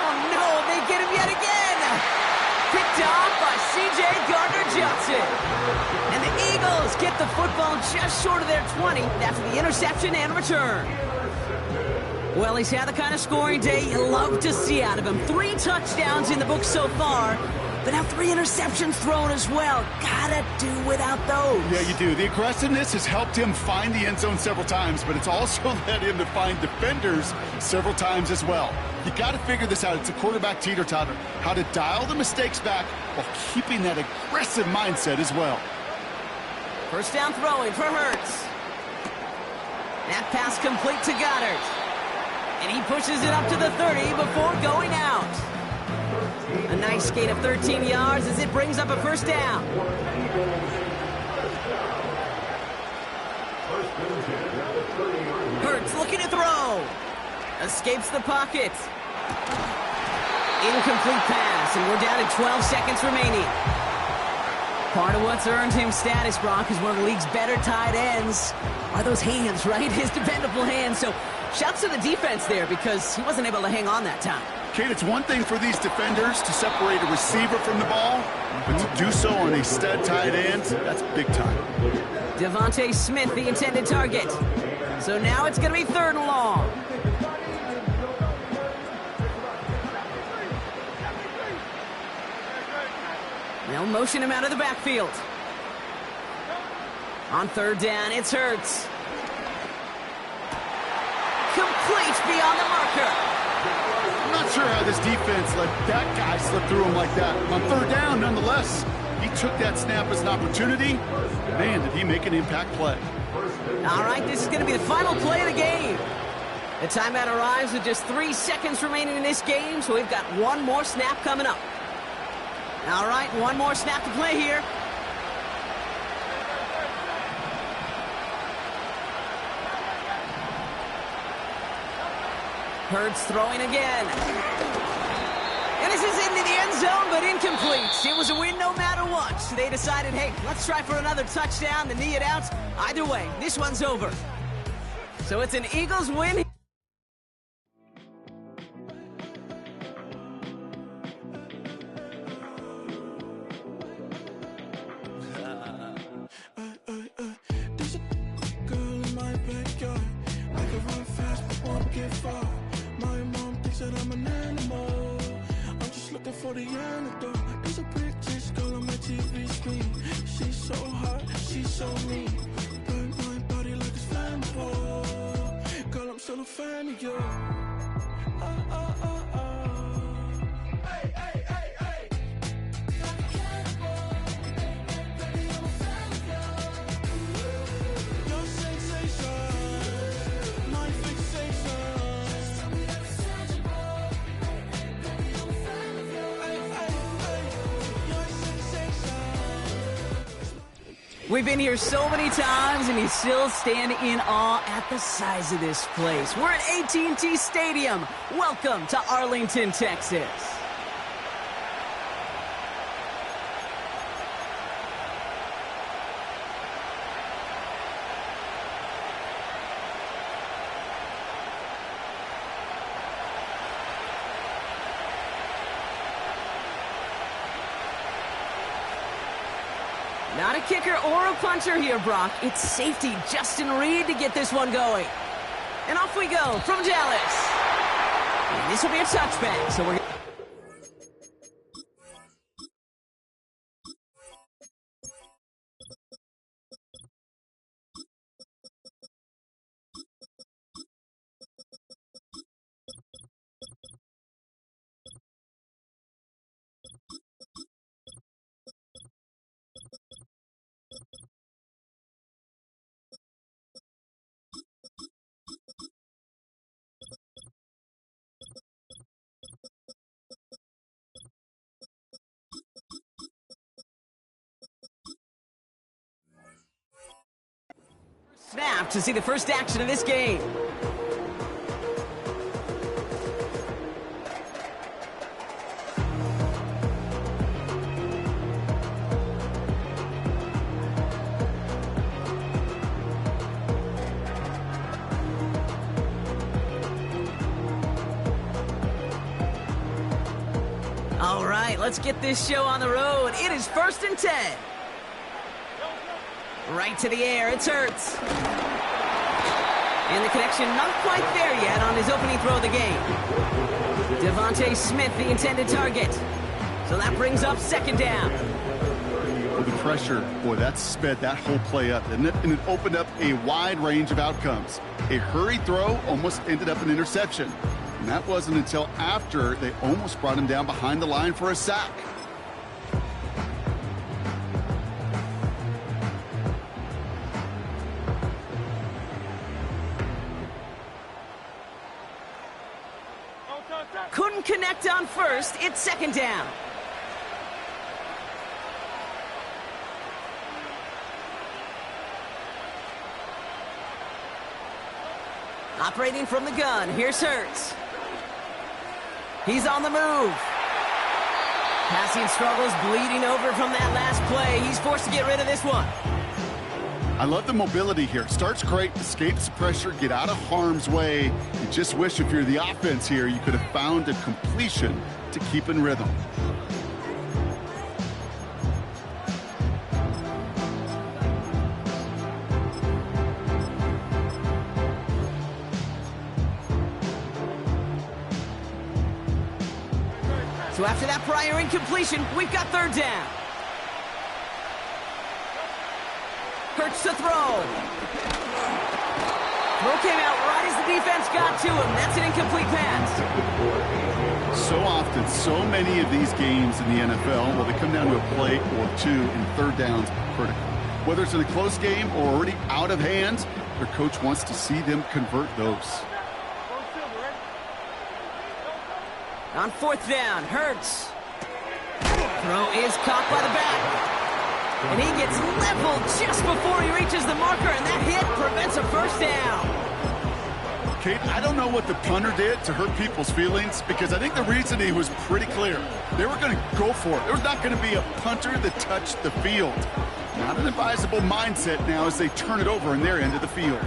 Oh, no, they get him yet again. Picked off by C.J. Gardner-Johnson. And the Eagles get the football just short of their 20 after the interception and return. Well, he's had the kind of scoring day you love to see out of him. 3 touchdowns in the book so far, but now 3 interceptions thrown as well. Gotta do without those. Yeah, you do. The aggressiveness has helped him find the end zone several times, but it's also led him to find defenders several times as well. You got to figure this out. It's a quarterback teeter-totter. How to dial the mistakes back while keeping that aggressive mindset as well. 1st down throwing for Hurts. That pass complete to Goddard. And he pushes it up to the 30 before going out. A nice gain of 13 yards as it brings up a 1st down. Hurts looking to throw. Escapes the pocket. Incomplete pass, and we're down to 12 seconds remaining. Part of what's earned him status, Brock, is one of the league's better tight ends are those hands, right? His dependable hands. So shouts to the defense there because he wasn't able to hang on that time. Kate, it's one thing for these defenders to separate a receiver from the ball, but to do so on a stud tight end, that's big time. Devontae Smith, the intended target. So now it's going to be 3rd and long. They'll motion him out of the backfield. On 3rd down, it's Hurts. Complete beyond the marker. I'm not sure how this defense let that guy slip through him like that. On 3rd down, nonetheless, he took that snap as an opportunity. Man, did he make an impact play. All right, this is going to be the final play of the game. The timeout arrives with just 3 seconds remaining in this game, so we've got one more snap coming up. All right, one more snap to play here. Hurts throwing again. And this is into the end zone, but incomplete. It was a win no matter what. They decided, hey, let's try for another touchdown, the knee it out. Either way, this one's over. So it's an Eagles win. For the antidote, there's a picture skull on my TV screen. She's so hot, she's so mean. Burn my body like it's flammable. Girl, I'm still a fan of you. Hey, hey, hey, hey. Like a cannibal. Baby, I'm a fan of you. Your sensation, my fixation. We've been here so many times, and you still stand in awe at the size of this place. We're at AT&T Stadium. Welcome to Arlington, Texas. Not a kicker or a punter here, Brock. It's safety Justin Reed to get this one going. And off we go from Dallas. And this will be a touchback, so we're... Snap to see the first action of this game. All right, let's get this show on the road. It is 1st and 10. Right to the air, it's Hurts. And the connection not quite there yet on his opening throw of the game. Devontae Smith, the intended target. So that brings up 2nd down. With the pressure, boy, that sped that whole play up, didn't it? And it opened up a wide range of outcomes. A hurried throw almost ended up an interception. And that wasn't until after they almost brought him down behind the line for a sack. Couldn't connect on first. It's 2nd down. Operating from the gun. Here's Hurts. He's on the move. Passing struggles bleeding over from that last play. He's forced to get rid of this one. I love the mobility here. Starts great, escapes pressure, get out of harm's way. You just wish if you're the offense here, you could have found a completion to keep in rhythm. So after that prior incompletion, we've got 3rd down. Hurts to throw. Throw came out right as the defense got to him. That's an incomplete pass. So often, so many of these games in the NFL, well, they come down to a play or two, and 3rd downs are critical. Whether it's in a close game or already out of hand, their coach wants to see them convert those. On 4th down, Hurts. Throw is caught by the back. And he gets leveled just before he reaches the marker, and that hit prevents a 1st down. Kate, I don't know what the punter did to hurt people's feelings, because I think the reasoning was pretty clear. They were going to go for it. There was not going to be a punter that touched the field. Not an advisable mindset now as they turn it over in their end of the field.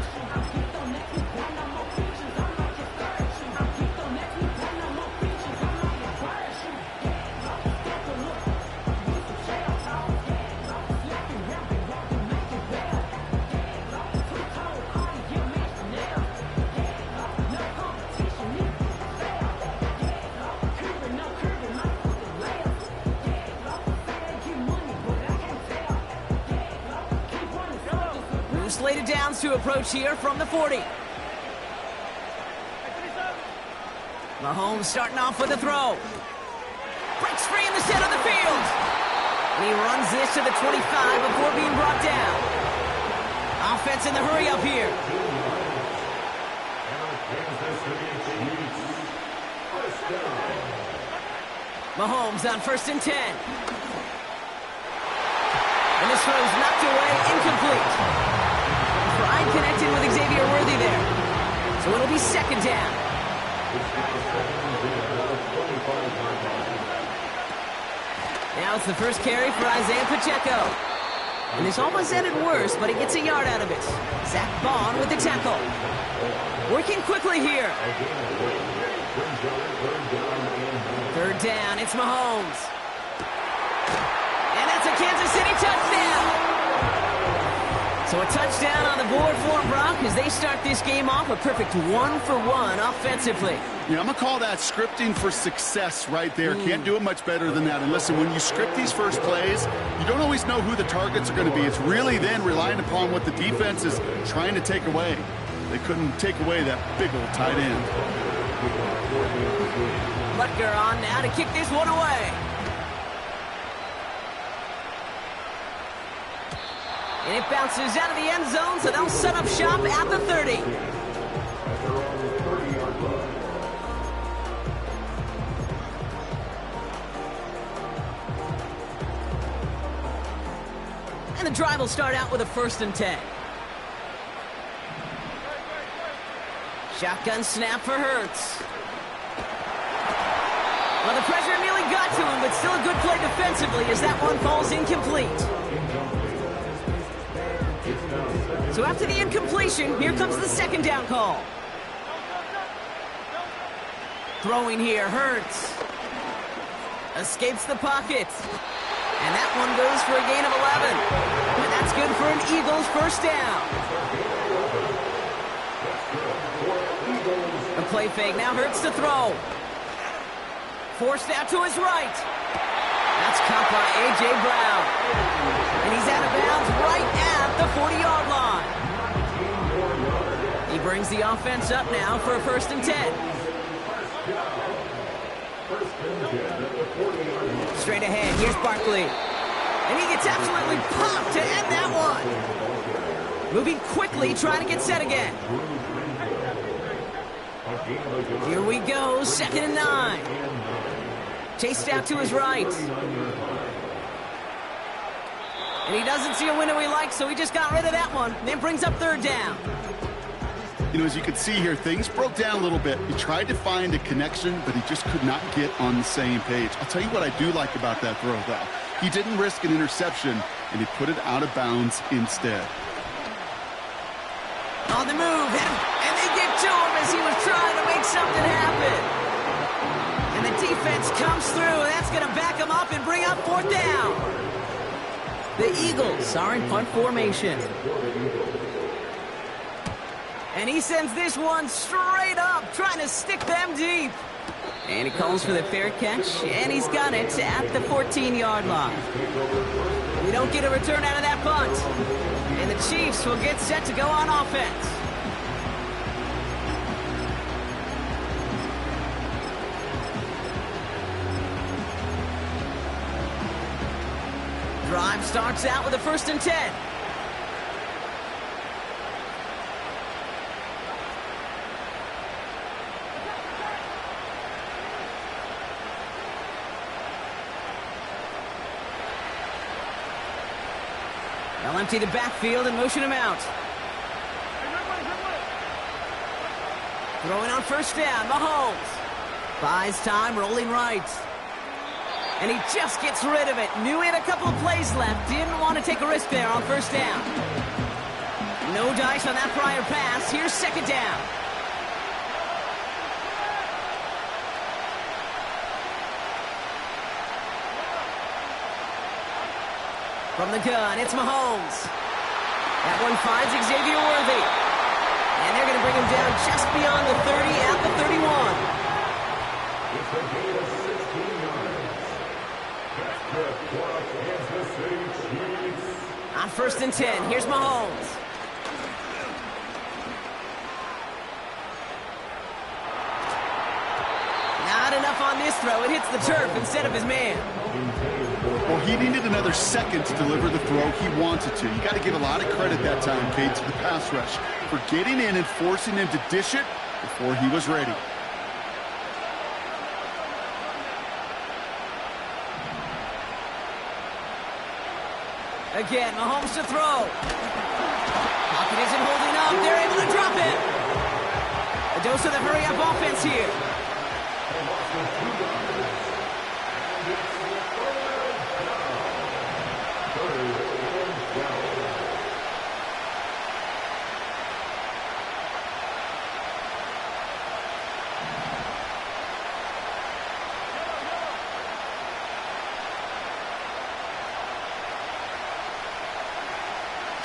Slated downs to approach here from the 40. Mahomes starting off with a throw. Breaks free in the center of the field. And he runs this to the 25 before being brought down. Offense in the hurry up here. Mahomes on 1st and 10. And this throw's knocked away, incomplete. Pride connected with Xavier Worthy there. So it'll be 2nd down. Now it's the first carry for Isaiah Pacheco. And this almost ended worse, but he gets a yard out of it. Zach Bond with the tackle. Working quickly here. 3rd down, it's Mahomes. And that's a Kansas City touchdown. So a touchdown on the board for Brock as they start this game off a perfect 1-for-1 offensively. Yeah, I'm going to call that scripting for success right there. Can't do it much better than that. And listen, when you script these first plays, you don't always know who the targets are going to be. It's really then relying upon what the defense is trying to take away. They couldn't take away that big old tight end. Butker on now to kick this one away. And it bounces out of the end zone, so they'll set up shop at the 30. And the drive will start out with a 1st and 10. Shotgun snap for Hurts. Well, the pressure nearly got to him, but still a good play defensively as that one falls incomplete. So after the incompletion, here comes the 2nd down call. Throwing here, Hurts. Escapes the pocket. And that one goes for a gain of 11. And that's good for an Eagles 1st down. A play fake, now Hurts to throw. Forced out to his right. That's caught by A.J. Brown. And he's out of bounds right at the 40-yard line. He brings the offense up now for a 1st and 10. Straight ahead, here's Barkley. And he gets absolutely popped to end that one. Moving quickly, trying to get set again. Here we go, 2nd and 9. Chased out to his right. And he doesn't see a window he likes, so he just got rid of that one. Then brings up 3rd down. You know, as you can see here, things broke down a little bit. He tried to find a connection, but he just could not get on the same page. I'll tell you what I do like about that throw, though. He didn't risk an interception, and he put it out of bounds instead. On the move, and they get to him as he was trying to make something happen. And the defense comes through, and that's going to back him up and bring up 4th down. The Eagles are in punt formation. And he sends this one straight up, trying to stick them deep. And he calls for the fair catch, and he's got it at the 14-yard line. We don't get a return out of that punt. And the Chiefs will get set to go on offense. Drive starts out with a 1st and 10. They'll empty the backfield and motion him out. Throwing on 1st down, Mahomes. Buys time, rolling right. And he just gets rid of it. Knew he had a couple of plays left. Didn't want to take a risk there on 1st down. No dice on that prior pass. Here's 2nd down. From the gun, it's Mahomes. That one finds Xavier Worthy. And they're going to bring him down just beyond the 30 at the 31. On 1st and 10, here's Mahomes. Not enough on this throw. It hits the turf instead of his man. Well, he needed another second to deliver the throw he wanted to. You got to give a lot of credit that time, Cade, to the pass rush for getting in and forcing him to dish it before he was ready. Again, Mahomes to throw. Pocket isn't holding up. They're able to drop it. A dose of the hurry-up offense here.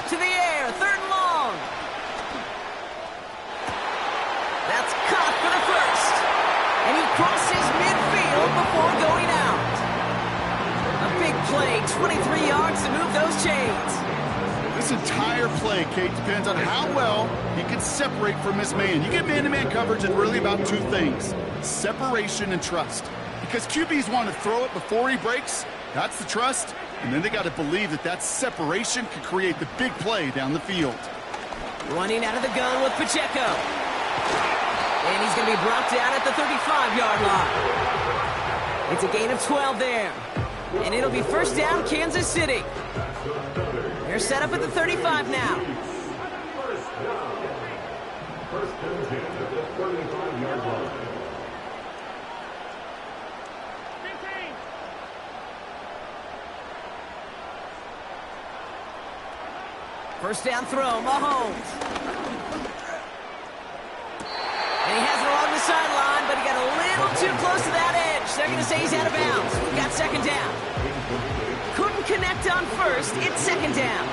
To the air, play. 23 yards to move those chains. This entire play, Kate, depends on how well he can separate from his man. You get man-to-man coverage, it's really about two things: separation and trust. Because QBs want to throw it before he breaks. That's the trust. And then they got to believe that that separation can create the big play down the field. Running out of the gun with Pacheco. And he's going to be brought down at the 35-yard line. It's a gain of 12 there. And it'll be first down, Kansas City. They're set up at the 35 now. First and 10 at the 35-yard line. First down throw, Mahomes. And he has it along the sideline, but he got a little too close to that edge. They're going to say he's out of bounds. We've got second down. Couldn't connect on first. It's second down.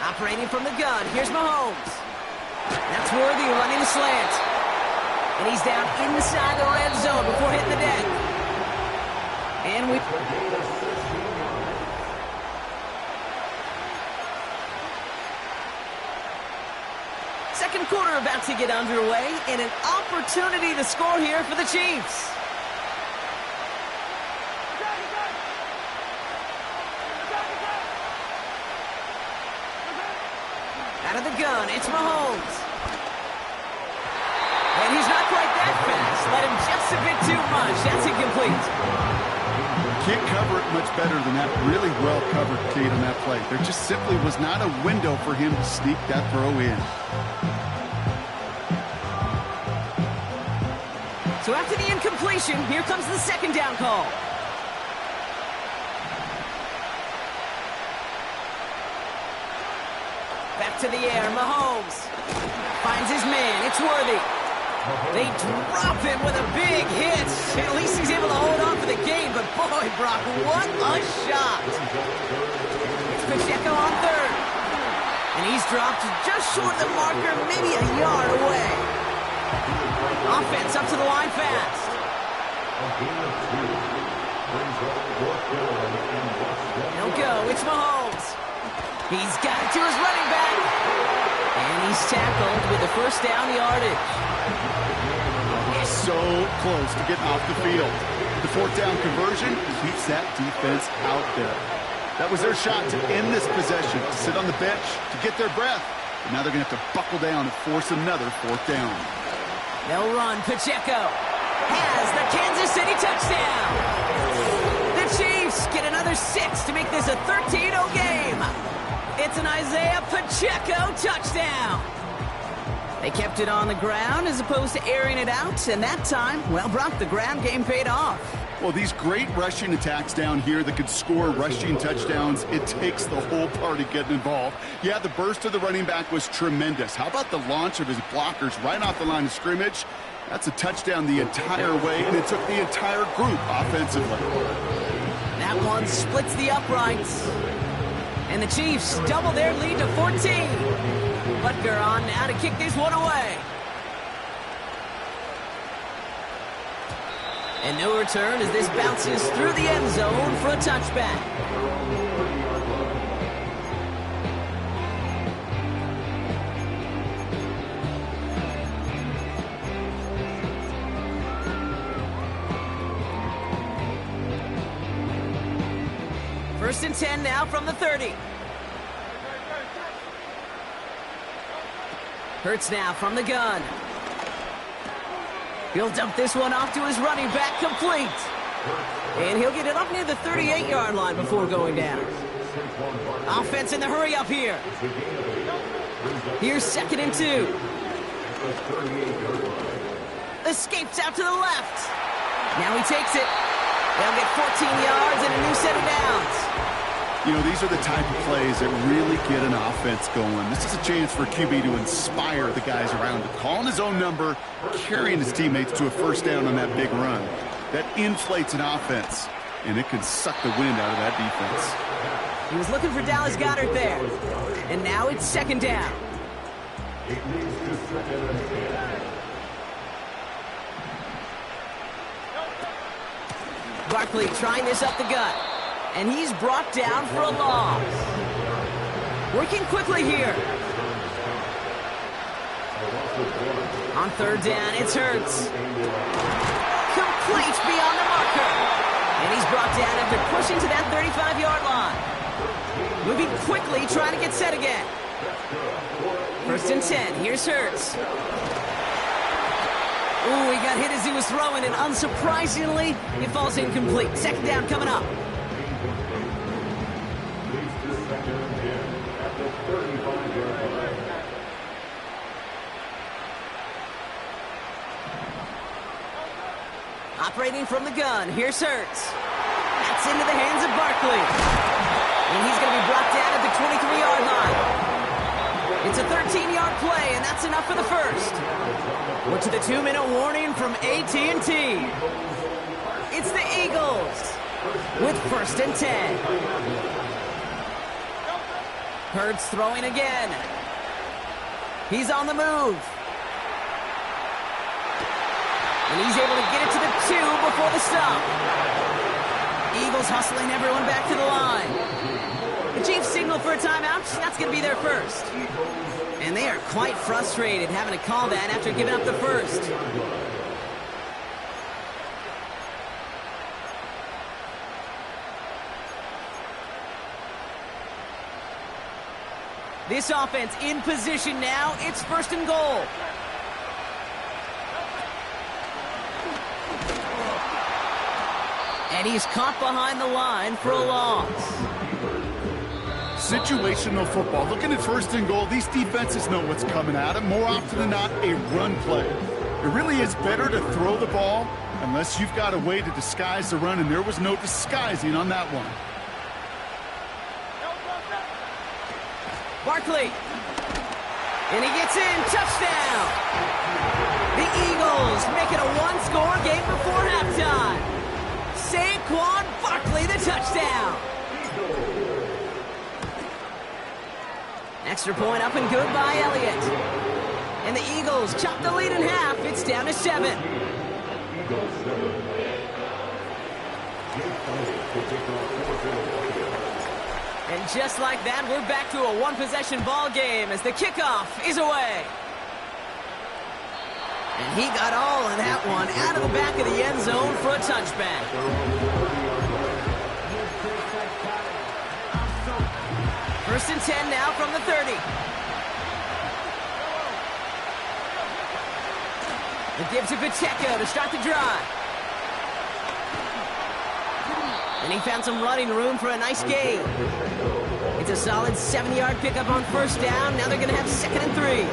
Operating from the gun. Here's Mahomes. That's Worthy running the slant. And he's down inside the red zone before hitting the deck. And we... Second quarter about to get underway, and an opportunity to score here for the Chiefs. Out of the gun, it's Mahomes. And he's not quite that fast. Let him just a bit too much. That's incomplete. Can't cover it much better than that. Really well covered, Kate, on that play. There just simply was not a window for him to sneak that throw in. So after the incompletion, here comes the second down call. Back to the air, Mahomes. Finds his man, it's Worthy. They drop him with a big hit. At least he's able to hold on for the game, but boy, Brock, what a shot. It's Pacheco on third. And he's dropped just short of the marker, maybe a yard away. Offense up to the line fast. He'll go, it's Mahomes. He's got it to his running back. And he's tackled with the first down yardage. So close to getting off the field. The fourth down conversion keeps that defense out there. That was their shot to end this possession, to sit on the bench, to get their breath. And now they're going to have to buckle down and force another fourth down. They'll run. Pacheco has the Kansas City touchdown. The Chiefs get another 6 to make this a 13-0 game. It's an Isaiah Pacheco touchdown. They kept it on the ground as opposed to airing it out, and that time, well, Brock, the ground game paid off. Well, these great rushing attacks down here that could score rushing touchdowns, it takes the whole party getting involved. Yeah, the burst of the running back was tremendous. How about the launch of his blockers right off the line of scrimmage? That's a touchdown the entire way, and it took the entire group offensively. That one splits the uprights. And the Chiefs double their lead to 14. Butker on now to kick this one away. And no return as this bounces through the end zone for a touchback. First and 10 now from the 30. Hurts now from the gun. He'll dump this one off to his running back, complete. And he'll get it up near the 38-yard line before going down. Offense in the hurry up here. Here's second and 2. Escapes out to the left. Now he takes it. They'll get 14 yards and a new set of downs. You know, these are the type of plays that really get an offense going. This is a chance for QB to inspire the guys around him. Calling his own number, carrying his teammates to a first down on that big run. That inflates an offense, and it can suck the wind out of that defense. He was looking for Dallas Goedert there. And now it's second down. Barkley trying this up the gut. And he's brought down for a loss. Working quickly here. On third down, it's Hurts. Complete beyond the marker. And he's brought down after pushing to that 35-yard line. Moving quickly, trying to get set again. First and 10, here's Hurts. Ooh, he got hit as he was throwing, and unsurprisingly, it falls incomplete. Second down coming up. Operating from the gun, here's Hurts. That's into the hands of Barkley. And he's going to be brought down at the 23-yard line. It's a 13-yard play, and that's enough for the first. We're to the 2-minute warning from AT&T. It's the Eagles with first and 10. Hurts throwing again. He's on the move. And he's able to get it to the 2 before the stop. Eagles hustling everyone back to the line. The Chiefs signal for a timeout. That's going to be their first. And they are quite frustrated having to call that after giving up the first. This offense in position now. It's first and goal. And he's caught behind the line for a loss. Situational football. Looking at first and goal, these defenses know what's coming at them. More often than not, a run play. It really is better to throw the ball unless you've got a way to disguise the run, and there was no disguising on that one. Barkley. And he gets in. Touchdown. The Eagles make it a one-score game before halftime. Saquon Barkley, the touchdown. Extra point up and good by Elliott. And the Eagles chop the lead in half. It's down to 7. And just like that, we're back to a one-possession ball game as the kickoff is away. And he got all of that one out of the back of the end zone for a touchback. First and 10 now from the 30. The give to Pacheco to start the drive. And he found some running room for a nice gain. It's a solid 7-yard pickup on first down. Now they're going to have second and 3.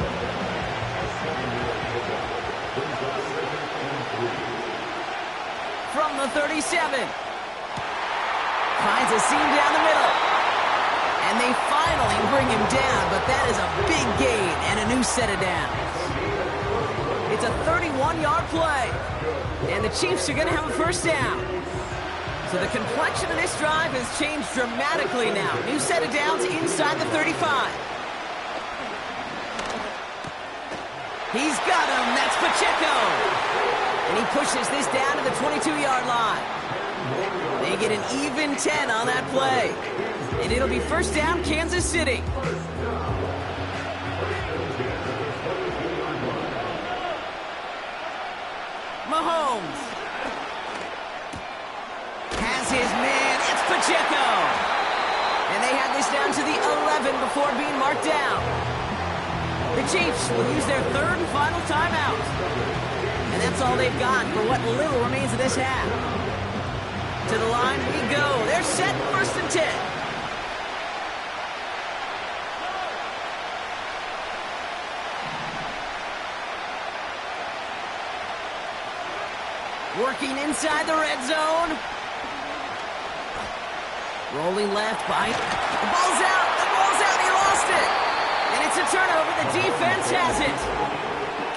From the 37. Finds a seam down the middle. And they finally bring him down, but that is a big gain and a new set of downs. It's a 31-yard play. And the Chiefs are going to have a first down. So the complexion of this drive has changed dramatically now. New set of downs inside the 35. He's got him. That's Pacheco. And he pushes this down to the 22-yard line. They get an even 10 on that play. And it'll be first down, Kansas City. Mahomes has his man. It's Pacheco. And they have this down to the 11 before being marked down. The Chiefs will use their third and final timeout. And that's all they've got for what little remains of this half. To the line we go. They're set first and 10. Working inside the red zone. Rolling left by. The ball's out. The ball's out. He lost it. And it's a turnover. The defense has it.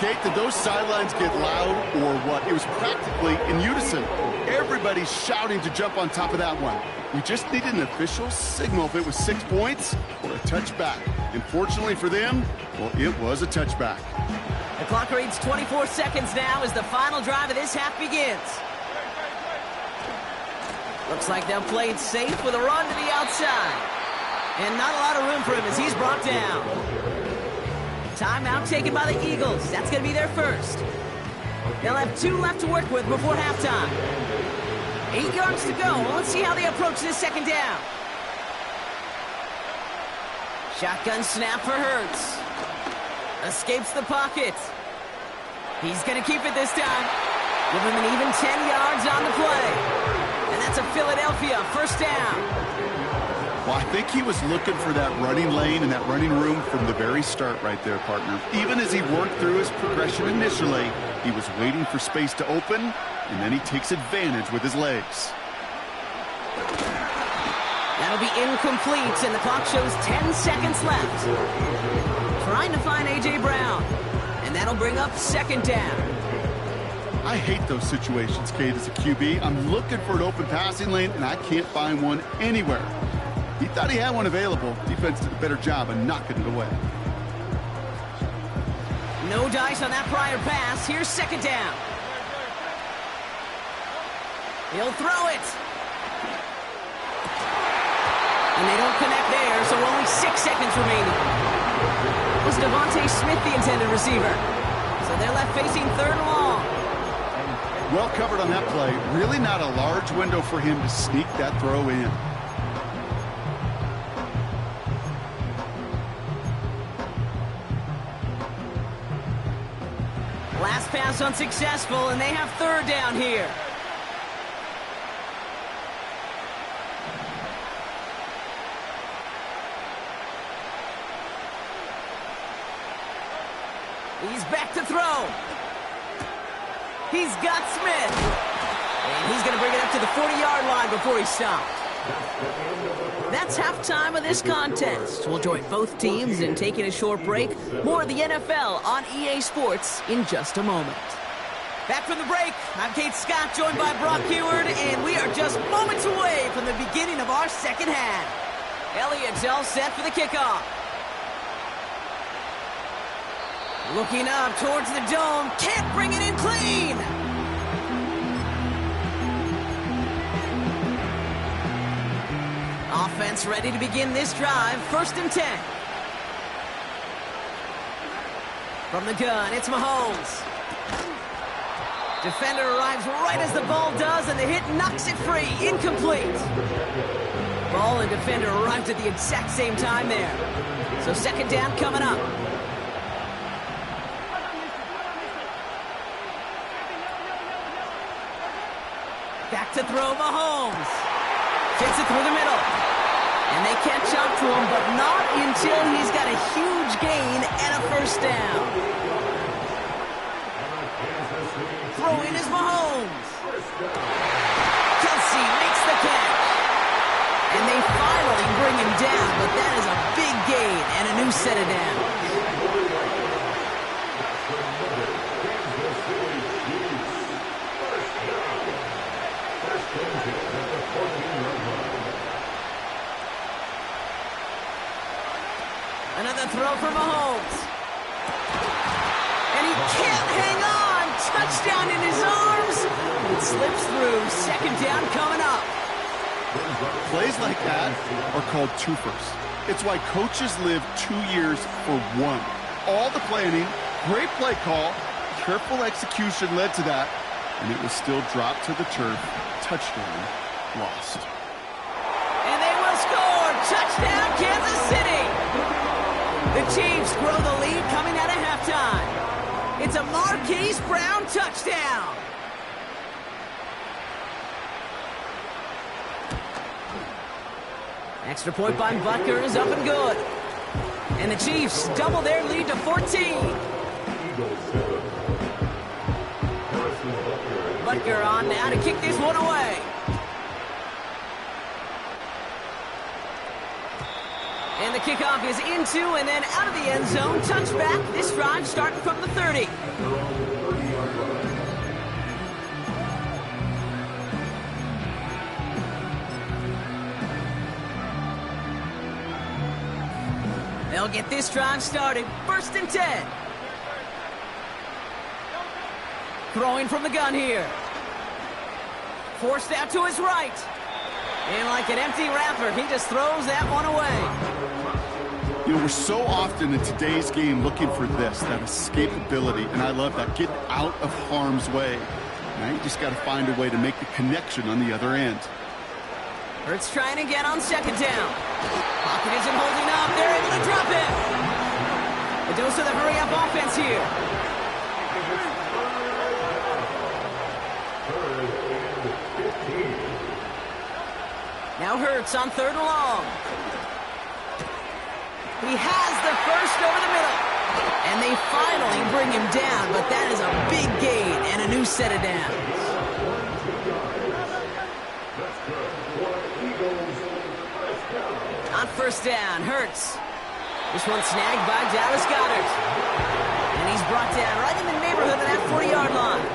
Kate, did those sidelines get loud or what? It was practically in unison. Everybody's shouting to jump on top of that one. We just needed an official signal if it was 6 points or a touchback. And fortunately for them, well, it was a touchback. The clock reads 24 seconds now as the final drive of this half begins. Looks like they'll play it safe with a run to the outside. And not a lot of room for him as he's brought down. Timeout taken by the Eagles. That's going to be their first. They'll have 2 left to work with before halftime. 8 yards to go. Let's see how they approach this second down. Shotgun snap for Hurts. Escapes the pocket. He's going to keep it this time. Give him an even 10 yards on the play. And that's a Philadelphia first down. Well, I think he was looking for that running lane and that running room from the very start right there, partner. Even as he worked through his progression initially, he was waiting for space to open, and then he takes advantage with his legs. That'll be incomplete, and the clock shows 10 seconds left. Trying to find A.J. Brown, and that'll bring up second down. I hate those situations, Kate, as a QB. I'm looking for an open passing lane, and I can't find one anywhere. He thought he had one available. Defense did a better job of knocking it away. No dice on that prior pass. Here's second down. He'll throw it. And they don't connect there, so only 6 seconds remaining. Was Devontae Smith the intended receiver? So they're left facing third and long. Well covered on that play. Really not a large window for him to sneak that throw in. Last pass unsuccessful, and they have third down here. He's back to throw. He's got Smith. And he's going to bring it up to the 40-yard line before he stopped. That's halftime of this contest. We'll join both teams in taking a short break. More of the NFL on EA Sports in just a moment. Back from the break, I'm Kate Scott, joined by Brock Heward, and we are just moments away from the beginning of our second half. Elliott's all set for the kickoff. Looking up towards the dome, can't bring it in clean. Offense ready to begin this drive. First and 10. From the gun, it's Mahomes. Defender arrives right as the ball does, and the hit knocks it free. Incomplete. Ball and defender arrived at the exact same time there. So second down coming up. Back to throw Mahomes. Fits it through the middle. And they catch up to him, but not until he's got a huge gain and a first down. Throw in is Mahomes. Kelsey makes the catch. And they finally bring him down, but that is a big gain and a new set of downs. Another throw for Mahomes. And he can't hang on. Touchdown in his arms. It slips through. Second down coming up. Plays like that are called twofers. It's why coaches live 2 years for one. All the planning, great play call, careful execution led to that, and it was still dropped to the turf. Touchdown lost. And they will score. Touchdown, Kansas City. The Chiefs grow the lead coming out of halftime. It's a Marquise Brown touchdown. Extra point by Butker is up and good. And the Chiefs double their lead to 14. Butker on now to kick this one away. And the kickoff is into and then out of the end zone. Touchback. This drive starting from the 30. They'll get this drive started. First and 10. Throwing from the gun here. Forced out to his right. And like an empty wrapper, he just throws that one away. You know, we're so often in today's game looking for this, that escapability, and I love that. Get out of harm's way. Now you just got to find a way to make the connection on the other end. Hurts trying to get on second down. Pocket isn't holding up. They're able to drop it. A dose of the hurry-up offense here. Now Hurts on 3rd and long. He has the first over the middle. And they finally bring him down, but that is a big gain and a new set of downs. On 1st down, Hurts. This one snagged by Dallas Goedert. And he's brought down right in the neighborhood of that 40-yard line.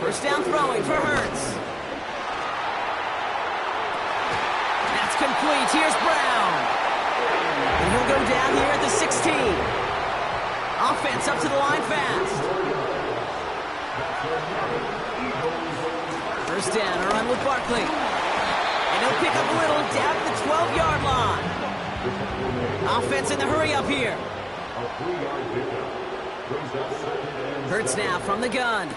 First down throwing for Hurts. That's complete. Here's Brown. And he'll go down here at the 16. Offense up to the line fast. First down, a run with Barkley. And he'll pick up a little down at the 12-yard line. Offense in the hurry-up here. Hurts now from the gun.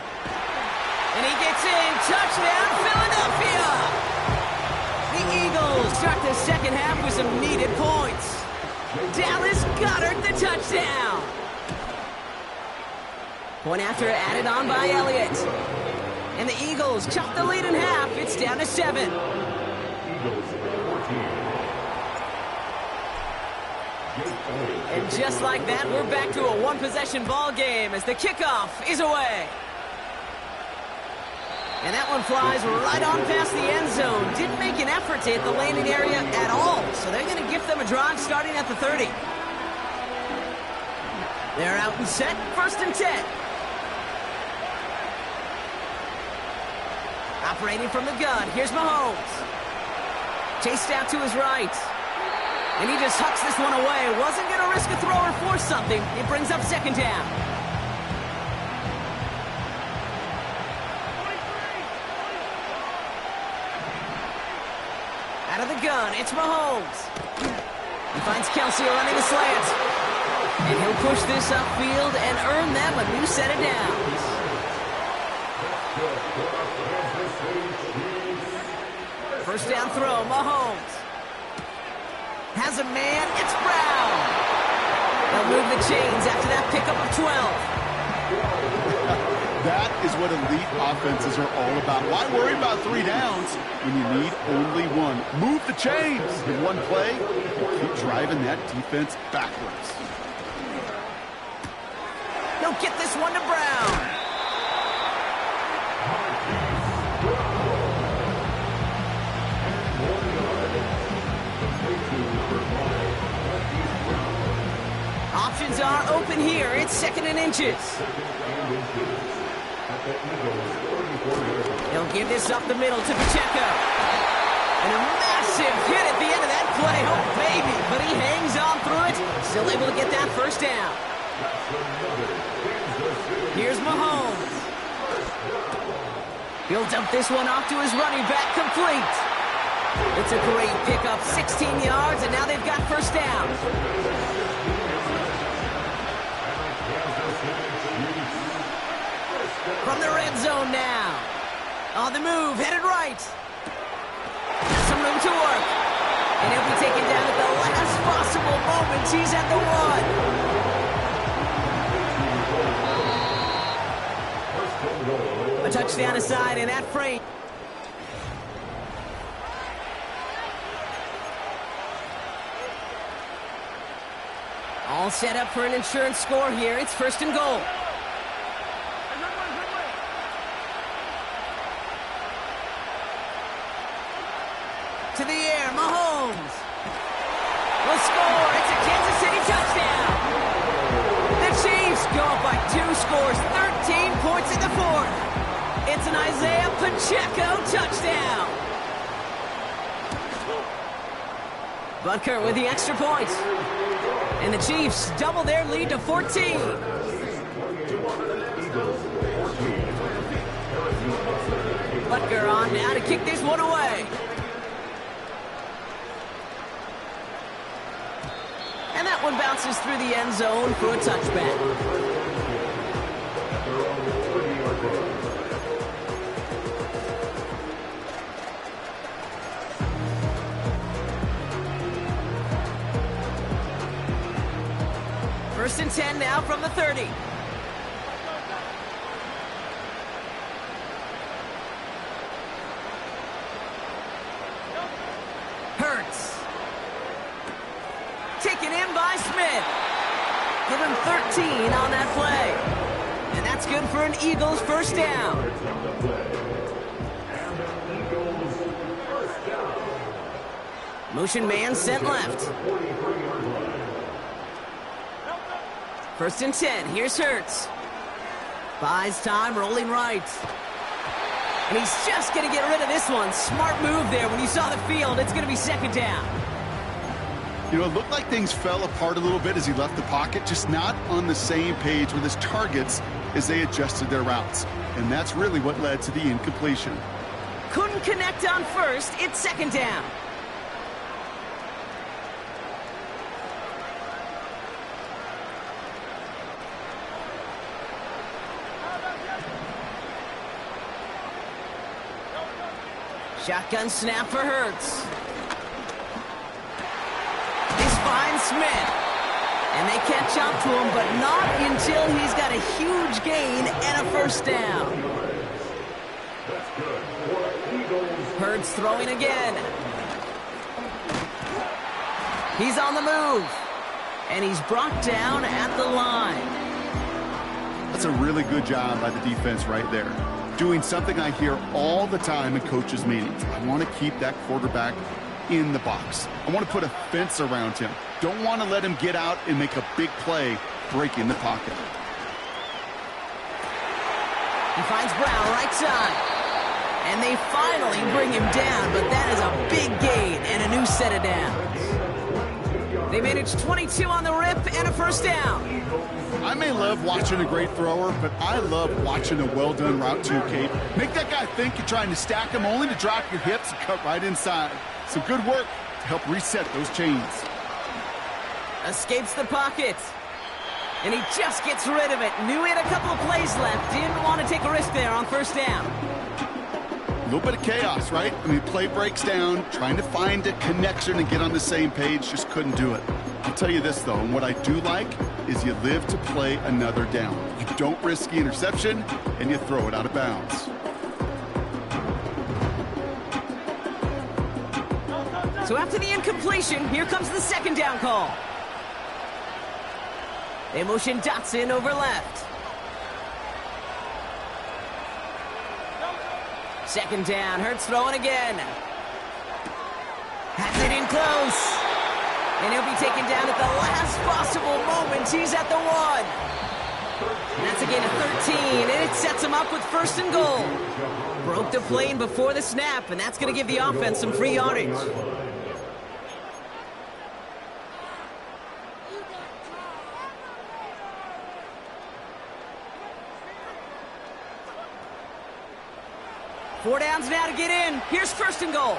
And he gets in. Touchdown, Philadelphia! The Eagles start the second half with some needed points. Dallas Goedert the touchdown. Point after added on by Elliott. And the Eagles chop the lead in half. It's down to 7. And just like that, we're back to a one-possession ball game as the kickoff is away. And that one flies right on past the end zone. Didn't make an effort to hit the landing area at all. So they're going to give them a drive starting at the 30. They're out and set. 1st and 10. Operating from the gun. Here's Mahomes. Chased out to his right. And he just hucks this one away. Wasn't going to risk a throw or force something. It brings up 2nd down. Out of the gun, it's Mahomes. He finds Kelsey running a slant. And he'll push this upfield and earn them a new set of downs. First down throw, Mahomes. Has a man, it's Brown. They'll move the chains after that pickup of 12. That is what elite offenses are all about. Why worry about 3 downs when you need only 1? Move the chains in one play and keep driving that defense backwards. He'll get this one to Brown. Options are open here. It's 2nd and inches. He'll give this up the middle to Pacheco. And a massive hit at the end of that play. Oh, baby. But he hangs on through it. Still able to get that first down. Here's Mahomes. He'll dump this one off to his running back, complete. It's a great pickup, 16 yards, and now they've got first down. From the red zone now. On the move, headed right. Some room to work. And he'll be taken down at the last possible moment. He's at the 1. A touchdown aside in that frame. All set up for an insurance score here. It's 1st and goal. To the air, Mahomes will score. It's a Kansas City touchdown. The Chiefs go up by 2 scores, 13 points in the 4th. It's an Isaiah Pacheco touchdown. Butker with the extra point. And the Chiefs double their lead to 14. on now to kick this one away. And that one bounces through the end zone for a touchback. First and 10 now from the 30. Hurts. Taken in by Smith. Give him 13 on that play. And that's good for an Eagles first down. Motion man sent left. First and 10, here's Hurts. Buys time, rolling right. And he's just going to get rid of this one. Smart move there. When you saw the field, it's going to be second down. You know, it looked like things fell apart a little bit as he left the pocket, just not on the same page with his targets as they adjusted their routes. And that's really what led to the incompletion. Couldn't connect on first. It's second down. Shotgun snap for Hurts. He's fine Smith. And they catch up to him, but not until he's got a huge gain and a first down. Hurts throwing again. He's on the move. And he's brought down at the line. That's a really good job by the defense right there. Doing something I hear all the time in coaches' meetings. I want to keep that quarterback in the box. I want to put a fence around him. Don't want to let him get out and make a big play breaking the pocket. He finds Brown right side. And they finally bring him down, but that is a big gain and a new set of downs. They managed 22 on the rip and a first down. I may love watching a great thrower, but I love watching a well-done route too, Kate. Make that guy think you're trying to stack him only to drop your hips and cut right inside. Some good work to help reset those chains. Escapes the pocket. And he just gets rid of it. Knew he had a couple of plays left. Didn't want to take a risk there on first down. A little bit of chaos, right? I mean, play breaks down, trying to find a connection and get on the same page, just couldn't do it. I'll tell you this, though, and what I do like is you live to play another down. You don't risk the interception, and you throw it out of bounds. So after the incompletion, here comes the second down call. They motion Dotson over left. Second down, Hurts throwing again. Has it in close. And he'll be taken down at the last possible moment. He's at the 1. And that's a gain of 13, and it sets him up with first and goal. Broke the plane before the snap, and that's going to give the offense some free yardage. Four downs now to get in. Here's first and goal.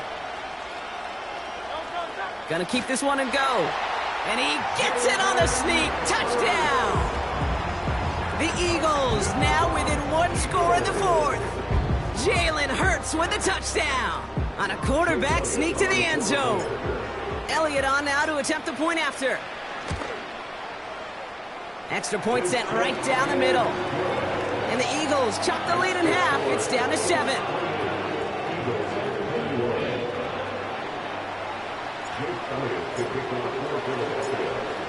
Gonna keep this one and go. And he gets it on the sneak. Touchdown! The Eagles now within one score in the fourth. Jalen Hurts with the touchdown on a quarterback sneak to the end zone. Elliott on now to attempt the point after. Extra point sent right down the middle. And the Eagles chop the lead in half. It's down to 7.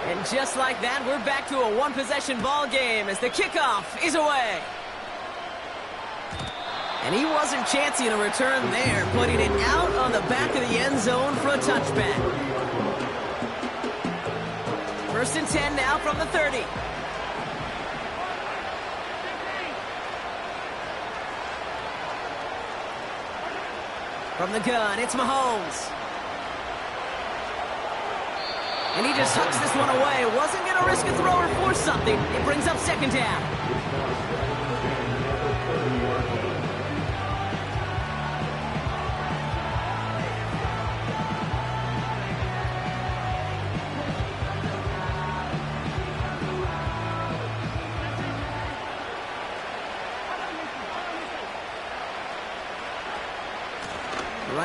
And just like that, we're back to a one-possession ball game as the kickoff is away. And he wasn't chancing a return there, putting it out on the back of the end zone for a touchback. First and 10 now from the 30. From the gun, it's Mahomes. And he just tucks this one away. Wasn't going to risk a throw or force something. It brings up second down.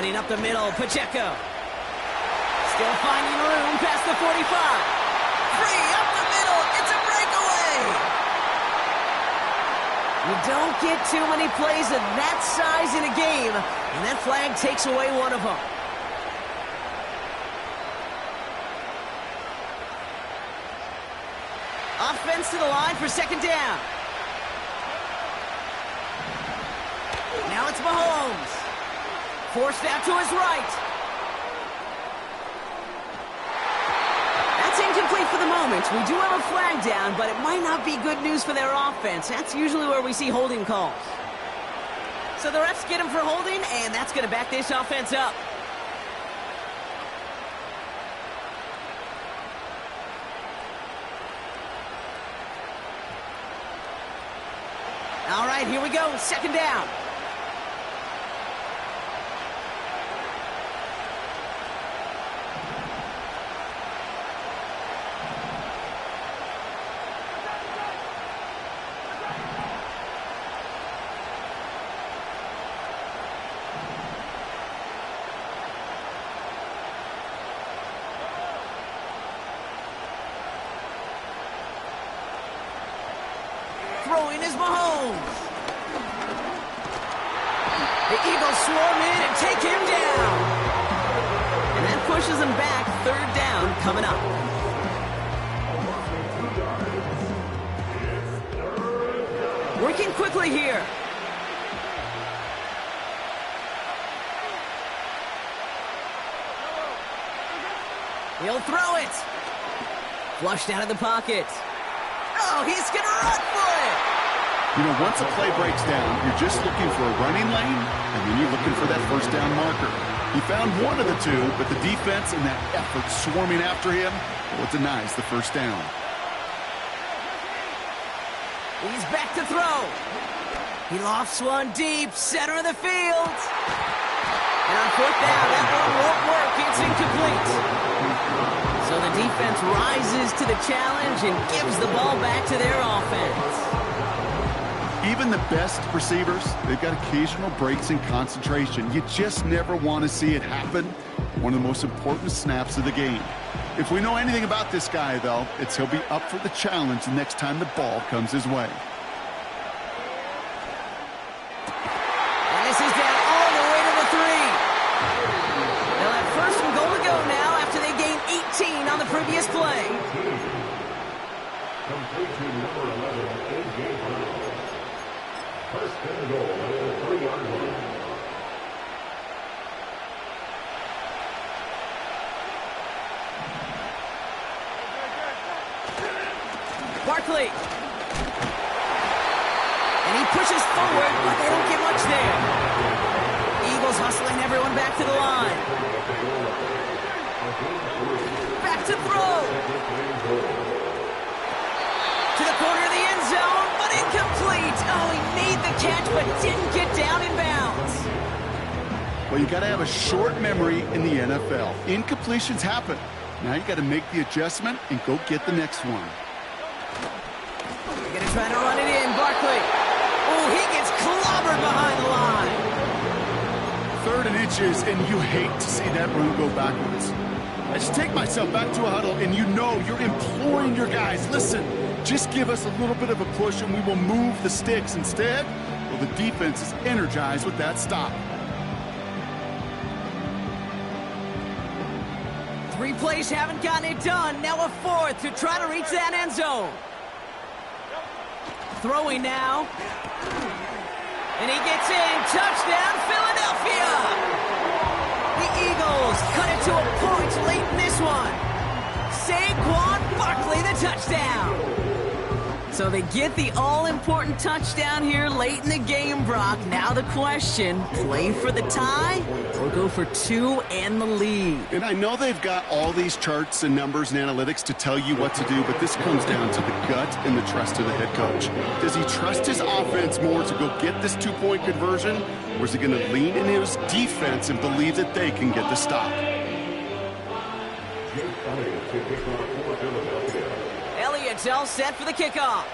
Running up the middle, Pacheco. Still finding room past the 45. Free up the middle. It's a breakaway. You don't get too many plays of that size in a game, and that flag takes away one of them. Offense to the line for second down. Now it's Mahomes. Forced out to his right. That's incomplete for the moment. We do have a flag down, but it might not be good news for their offense. That's usually where we see holding calls. So the refs get him for holding, and that's going to back this offense up. All right, here we go. Second down. Throwing is Mahomes. The Eagles swarm in and take him down. And that pushes him back. Third down coming up. Working quickly here. He'll throw it. Flushed out of the pocket. Oh, he's going to run for it. You know, once a play breaks down, you're just looking for a running lane, and then you're looking for that first down marker. He found one of the two, but the defense and that effort swarming after him, well, it denies the first down. He's back to throw. He lofts one deep, center of the field. And on fourth down, that one won't work. It's incomplete. So the defense rises to the challenge and gives the ball back to their offense. Even the best receivers, they've got occasional breaks in concentration. You just never want to see it happen. One of the most important snaps of the game. If we know anything about this guy, though, it's he'll be up for the challenge the next time the ball comes his way. And this is down all the way to the 3. They'll have first and goal to go now after they gain 18 on the previous play. Complete to number 11, A.J. Brown. First and goal at the 3-yard line. Barkley. And he pushes forward, but they don't get much there. Eagles hustling everyone back to the line. Back to throw. To the corner of the end zone, but incomplete. Oh, he made the catch, but didn't get down in bounds. Well, you got to have a short memory in the NFL. Incompletions happen. Now you got to make the adjustment and go get the next one. They're going to try to run it in. Barkley. Oh, he gets clobbered behind the line. 3rd and inches, and you hate to see that run go backwards. I just take myself back to a huddle, and you know you're imploring your guys, listen, just give us a little bit of a push, and we will move the sticks. Instead, well, the defense is energized with that stop. 3 plays haven't gotten it done. Now a 4th to try to reach that end zone. Throwing now. And he gets in. Touchdown, Philadelphia! The Eagles cut it to a point late in this one. Saquon Barkley, the touchdown. So they get the all-important touchdown here late in the game, Brock. Now the question, play for the tie or go for 2 and the lead? And I know they've got all these charts and numbers and analytics to tell you what to do, but this comes down to the gut and the trust of the head coach. Does he trust his offense more to go get this 2-point conversion, or is he going to lean in his defense and believe that they can get the stop? Elliott's all set for the kickoff.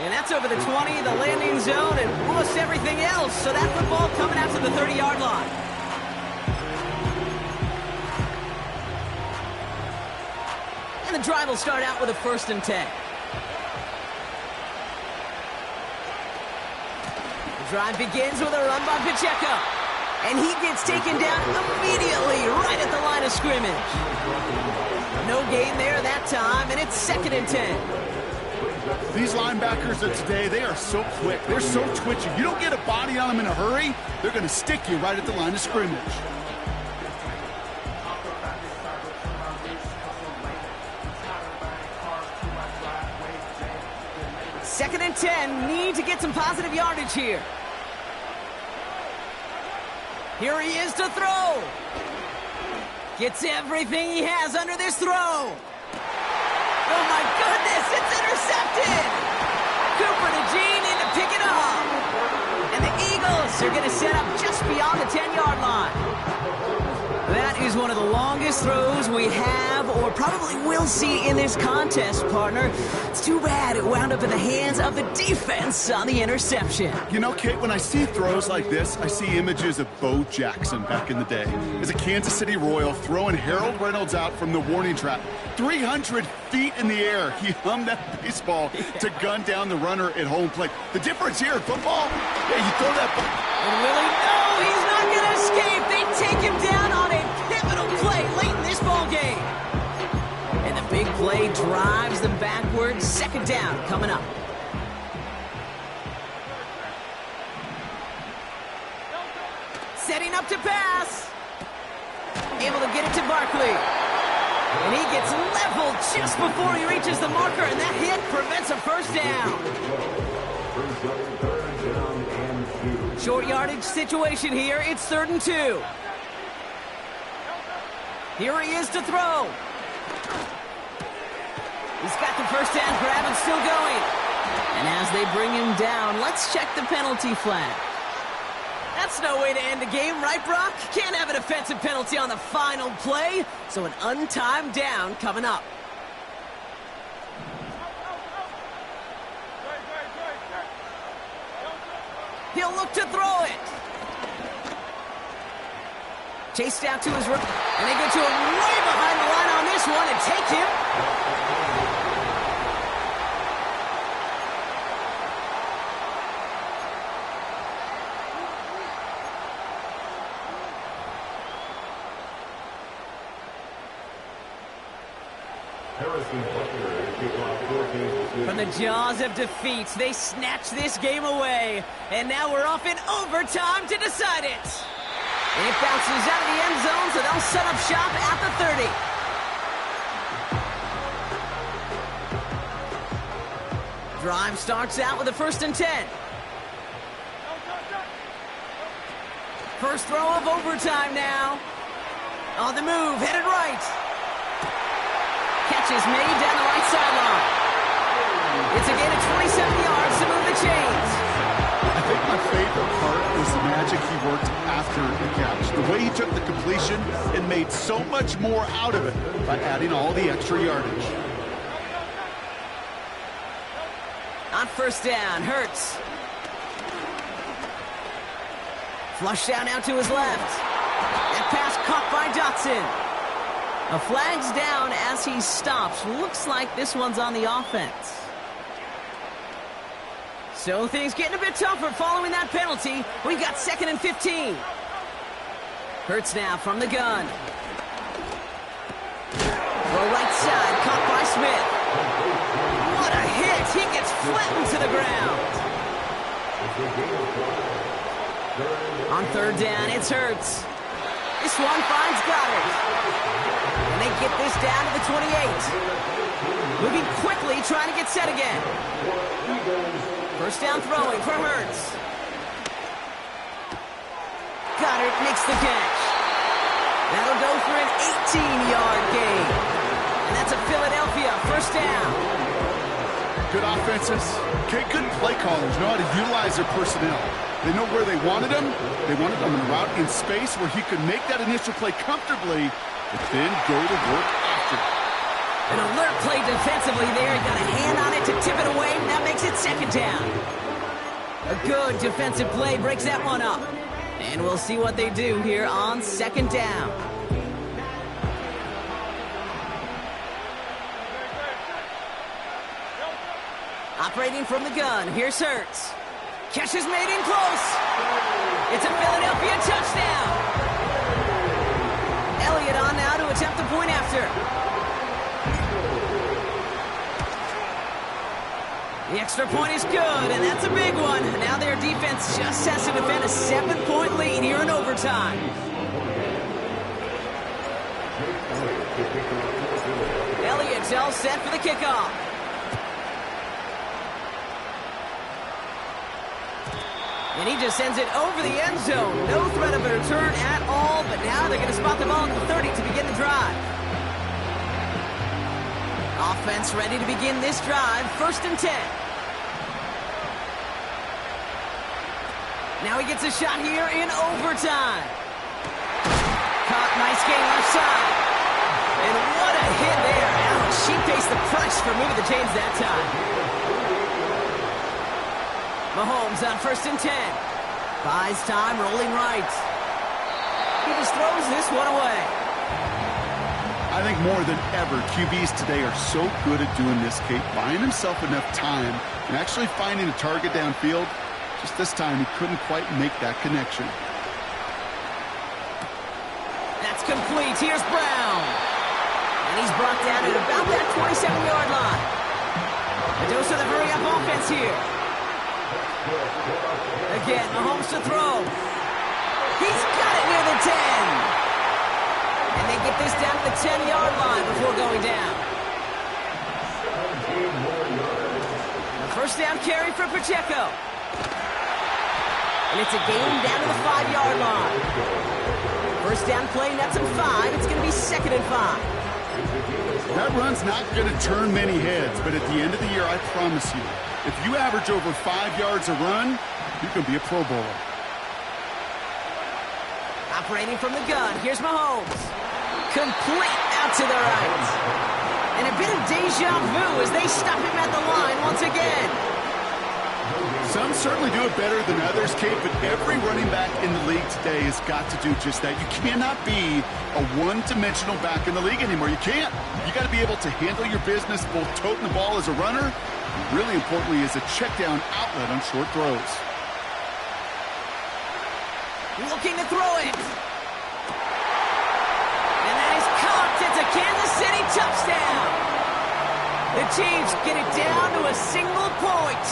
And that's over the 20, the landing zone, and almost everything else. So that football coming out to the 30-yard line. And the drive will start out with a 1st and 10. The drive begins with a run by Pacheco. And he gets taken down immediately right at the line of scrimmage. No gain there that time, and it's 2nd and 10. These linebackers of today, they are so quick. They're so twitchy. You don't get a body on them in a hurry, they're going to stick you right at the line of scrimmage. Second and 10, need to get some positive yardage here. Here he is to throw. Gets everything he has under this throw. Oh my goodness, it's intercepted! Cooper to Gene in to pick it up. And the Eagles are going to set up just beyond the 10-yard line. That is one of the longest throws we have or probably will see in this contest, partner. It's too bad it wound up in the hands of the defense on the interception. You know, Kate, when I see throws like this, I see images of Bo Jackson back in the day. As a Kansas City Royal throwing Harold Reynolds out from the warning trap. 300 feet in the air, he hummed that baseball to gun down the runner at home plate. The difference here in football, yeah, you throw that ball. And Willie, no, he's not going to escape. They take him down on a pivotal play late in this ball game. And the big play drives them backwards. 2nd down coming up. Setting up to pass. Able to get it to Barkley. And he gets leveled just before he reaches the marker, and that hit prevents a 1st down. Short yardage situation here. It's 3rd and 2. Here he is to throw. He's got the 1st down grab and still going. And as they bring him down, let's check the penalty flag. That's no way to end the game, right, Brock? Can't have a defensive penalty on the final play, so an untimed down coming up. He'll look to throw it. Chased out to his rook, and they get to him way behind the line on this one and take him. From the jaws of defeat, they snatch this game away. And now we're off in overtime to decide it. It bounces out of the end zone, so they'll set up shop at the 30. Drive starts out with a 1st and 10. First throw of overtime now. On the move, headed right. Catch is made down the right sideline. It's a gain of 27 yards to move the chains. I think my favorite part was the magic he worked after the catch. The way he took the completion and made so much more out of it by adding all the extra yardage. On 1st down, Hurts. Flush down out to his left. That pass caught by Dotson. A flag's down as he stops. Looks like this one's on the offense. So things getting a bit tougher following that penalty. We've got 2nd and 15. Hurts now from the gun. Throw right side, caught by Smith. What a hit! He gets flattened to the ground. On 3rd down, it's Hurts. This one finds Goddard. And they get this down to the 28. Moving quickly, trying to get set again. 1st down throwing from Hurts. Goddard makes the catch. That'll go for an 18-yard gain. And that's a Philadelphia 1st down. Good offenses. Okay, good play callers know how to utilize their personnel. They know where they wanted him. They wanted him en route in space where he could make that initial play comfortably, but then go to work after. An alert play defensively there. Got a hand on it to tip it away. That makes it second down. A good defensive play breaks that one up. And we'll see what they do here on second down. Operating from the gun, here's Hurts. Catch is made in close. It's a Philadelphia touchdown. Elliott on now to attempt the point after. The extra point is good, and that's a big one. Now their defense just has to defend a 7-point lead here in overtime. Elliott's all set for the kickoff. And he just sends it over the end zone. No threat of a return at all, but now they're going to spot the ball at the 30 to begin the drive. Offense ready to begin this drive. 1st and 10. Now he gets a shot here in overtime. Caught, nice game left side. And what a hit there. Ouch, she faced the price for moving the chains that time. Mahomes on 1st and 10. Buys time, rolling right. He just throws this one away. I think more than ever, QBs today are so good at doing this, Kate, buying himself enough time and actually finding a target downfield. Just this time, he couldn't quite make that connection. That's complete. Here's Brown. And he's brought down at about that 27-yard line. A dose of the hurry-up offense here. Again, Mahomes to throw. He's got it near the 10. And they get this down to the 10-yard line before going down. A 1st down carry for Pacheco. And it's a gain down to the 5-yard line. 1st down play, nets him 5. It's going to be 2nd and 5. That run's not going to turn many heads, but at the end of the year, I promise you, if you average over 5 yards a run, you can be a Pro Bowler. Operating from the gun, here's Mahomes. Complete out to the right. And a bit of deja vu as they stop him at the line once again. Some certainly do it better than others, Kate, but every running back in the league today has got to do just that. You cannot be a one-dimensional back in the league anymore. You can't. You got to be able to handle your business, both toting the ball as a runner, and really importantly, as a check-down outlet on short throws. Looking to throw it. And that is caught. It's a Kansas City touchdown. The Chiefs get it down to a single point.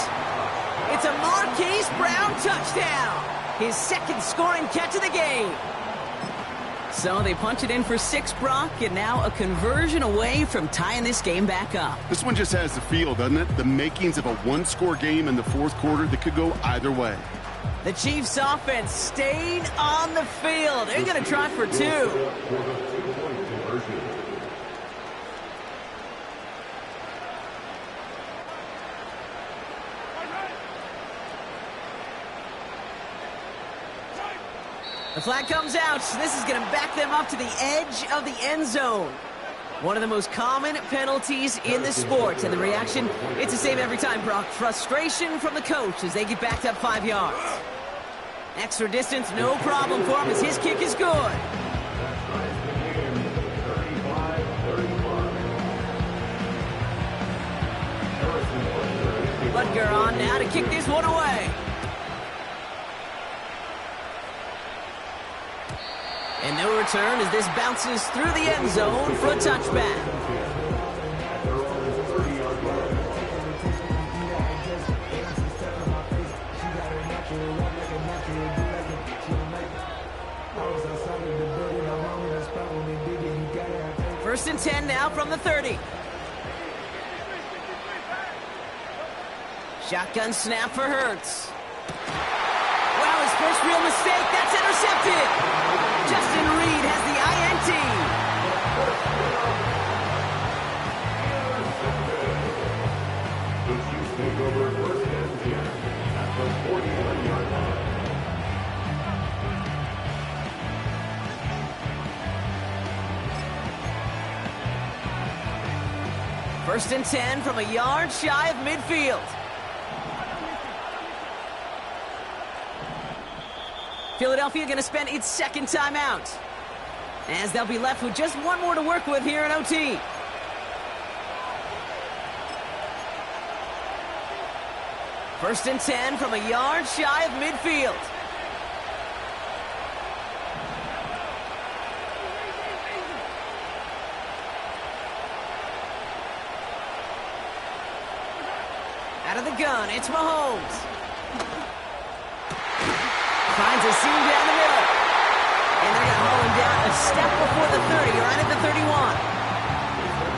It's a Marquise Brown touchdown. His 2nd scoring catch of the game. So they punch it in for 6, Brock, and now a conversion away from tying this game back up. This one just has the feel, doesn't it? The makings of a one-score game in the 4th quarter that could go either way. The Chiefs offense stayed on the field. They're going to try for 2. The flag comes out. This is going to back them up to the edge of the end zone. One of the most common penalties in the sport. And the reaction, it's the same every time, Brock. Frustration from the coach as they get backed up 5 yards. Extra distance, no problem for him as his kick is good. Butker on now to kick this one away. And no return as this bounces through the end zone for a touchback. First and 10 now from the 30. Shotgun snap for Hurts. Wow, his first real mistake. That's intercepted. Justin Reed has the INT. The Chiefs take over 1st and 10 at the 41-yard line. First and 10 from a yard shy of midfield. Philadelphia going to spend its second timeout, as they'll be left with just one more to work with here in OT. First and 10 from a yard shy of midfield. Out of the gun, it's Mahomes. Finds a seam down the middle. And they're going to haul him down a step before the 30, right at the 31.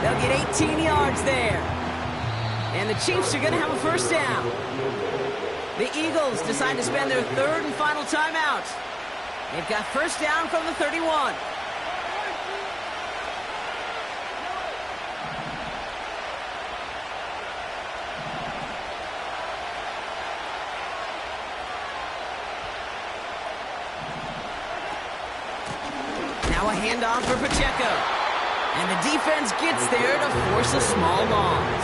They'll get 18 yards there. And the Chiefs are going to have a first down. The Eagles decide to spend their third and final timeout. They've got first down from the 31. Now a handoff for Pacheco. And the defense gets there to force a small loss.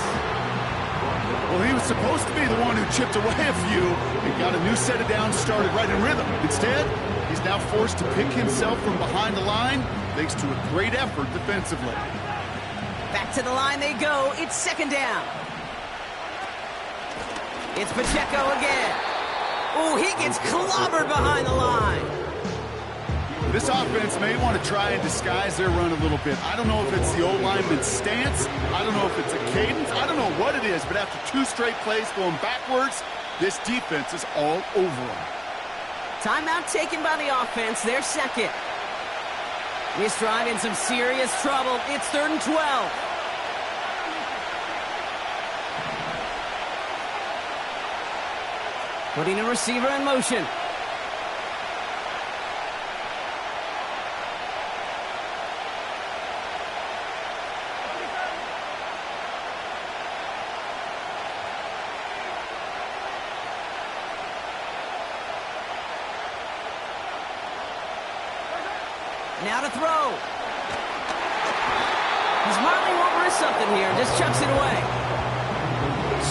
Well, he was supposed to be the one who chipped away a few and got a new set of downs started right in rhythm. Instead, he's now forced to pick himself from behind the line thanks to a great effort defensively. Back to the line they go. It's second down. It's Pacheco again. Oh, he gets clobbered behind the line. This offense may want to try and disguise their run a little bit. I don't know if it's the old lineman's stance. I don't know if it's a cadence. I don't know what it is, but after two straight plays going backwards, this defense is all over them. Timeout taken by the offense, their second. This drive in some serious trouble. It's 3rd and 12. Putting a receiver in motion. Now to throw. He's hardly won't risk something here. Just chucks it away.